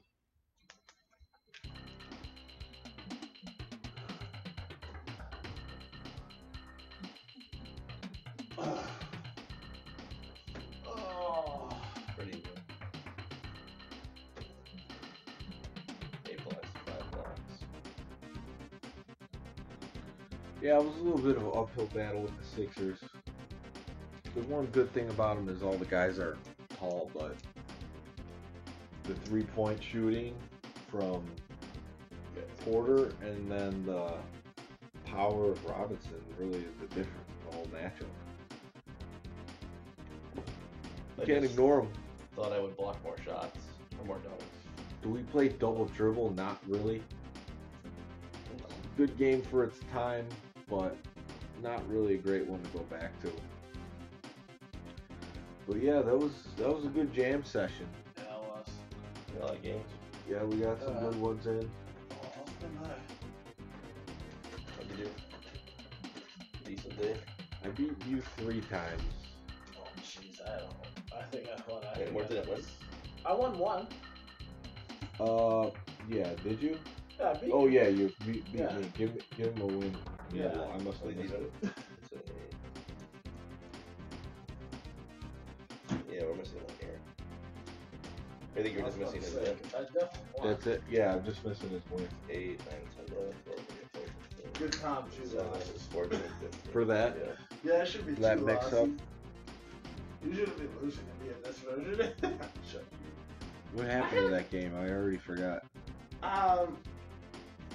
Speaker 3: Oh.
Speaker 4: Pretty good. 8 points, 5 blocks.
Speaker 2: Yeah, it was a little bit of an uphill battle with the Sixers. The one good thing about them is all the guys are tall, but the three-point shooting from Porter and then the power of Robinson really is the difference in the whole matchup. You
Speaker 4: I
Speaker 2: can't
Speaker 4: just
Speaker 2: ignore them.
Speaker 4: Thought I would block more shots or more dunks.
Speaker 2: Do we play double dribble? Not really. Good game for its time, but not really a great one to go back to. But yeah, that was a good jam session.
Speaker 3: Yeah, it was.
Speaker 4: A lot of games.
Speaker 2: Yeah, we got some good ones in.
Speaker 3: Oh, it's been nice.
Speaker 4: What'd you do? Decent day.
Speaker 2: I beat you 3 times.
Speaker 3: Oh, jeez, I don't know. I think I won.
Speaker 4: Wait, what did it win?
Speaker 3: I won one.
Speaker 2: Yeah, did you?
Speaker 3: Yeah, I beat
Speaker 2: Oh
Speaker 3: you.
Speaker 2: yeah, you beat
Speaker 3: Yeah.
Speaker 2: me. Give him a win.
Speaker 3: Yeah.
Speaker 2: Well, I must have missed it.
Speaker 4: Yeah, we're missing one here. I think you're just missing his win.
Speaker 3: I definitely won.
Speaker 2: That's it. Yeah, I'm just missing his win.
Speaker 4: 8, 9, 10, 11, 12, 13, 14, 15.
Speaker 3: Good time, too, though.
Speaker 4: 14, 15.
Speaker 2: For that?
Speaker 4: Yeah.
Speaker 3: Yeah, it should be
Speaker 2: That
Speaker 3: two
Speaker 2: mix up.
Speaker 3: losses. You shouldn't be losing to me in this version. Shut
Speaker 2: What happened to that game? I already forgot.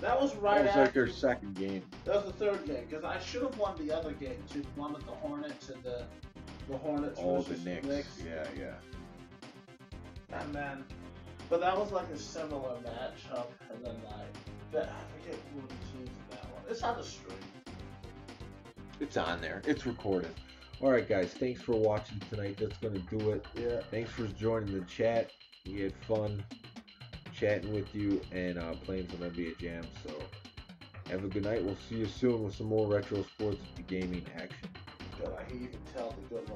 Speaker 3: That was
Speaker 2: That
Speaker 3: right
Speaker 2: was
Speaker 3: after.
Speaker 2: like their second game.
Speaker 3: That was the third game, because I should have won the other game, too. One with the Hornets and the Hornets
Speaker 2: Oh, the
Speaker 3: versus
Speaker 2: Knicks. Yeah.
Speaker 3: And then, but that was like a similar matchup, and then I forget who the teams in that one. It's on the stream.
Speaker 2: It's on there. It's recorded. Alright guys, thanks for watching tonight. That's gonna do it.
Speaker 3: Yeah.
Speaker 2: Thanks for joining the chat. We had fun chatting with you and playing some NBA Jam. So have a good night. We'll see you soon with some more retro sports gaming action.
Speaker 3: God, I can even tell the good one.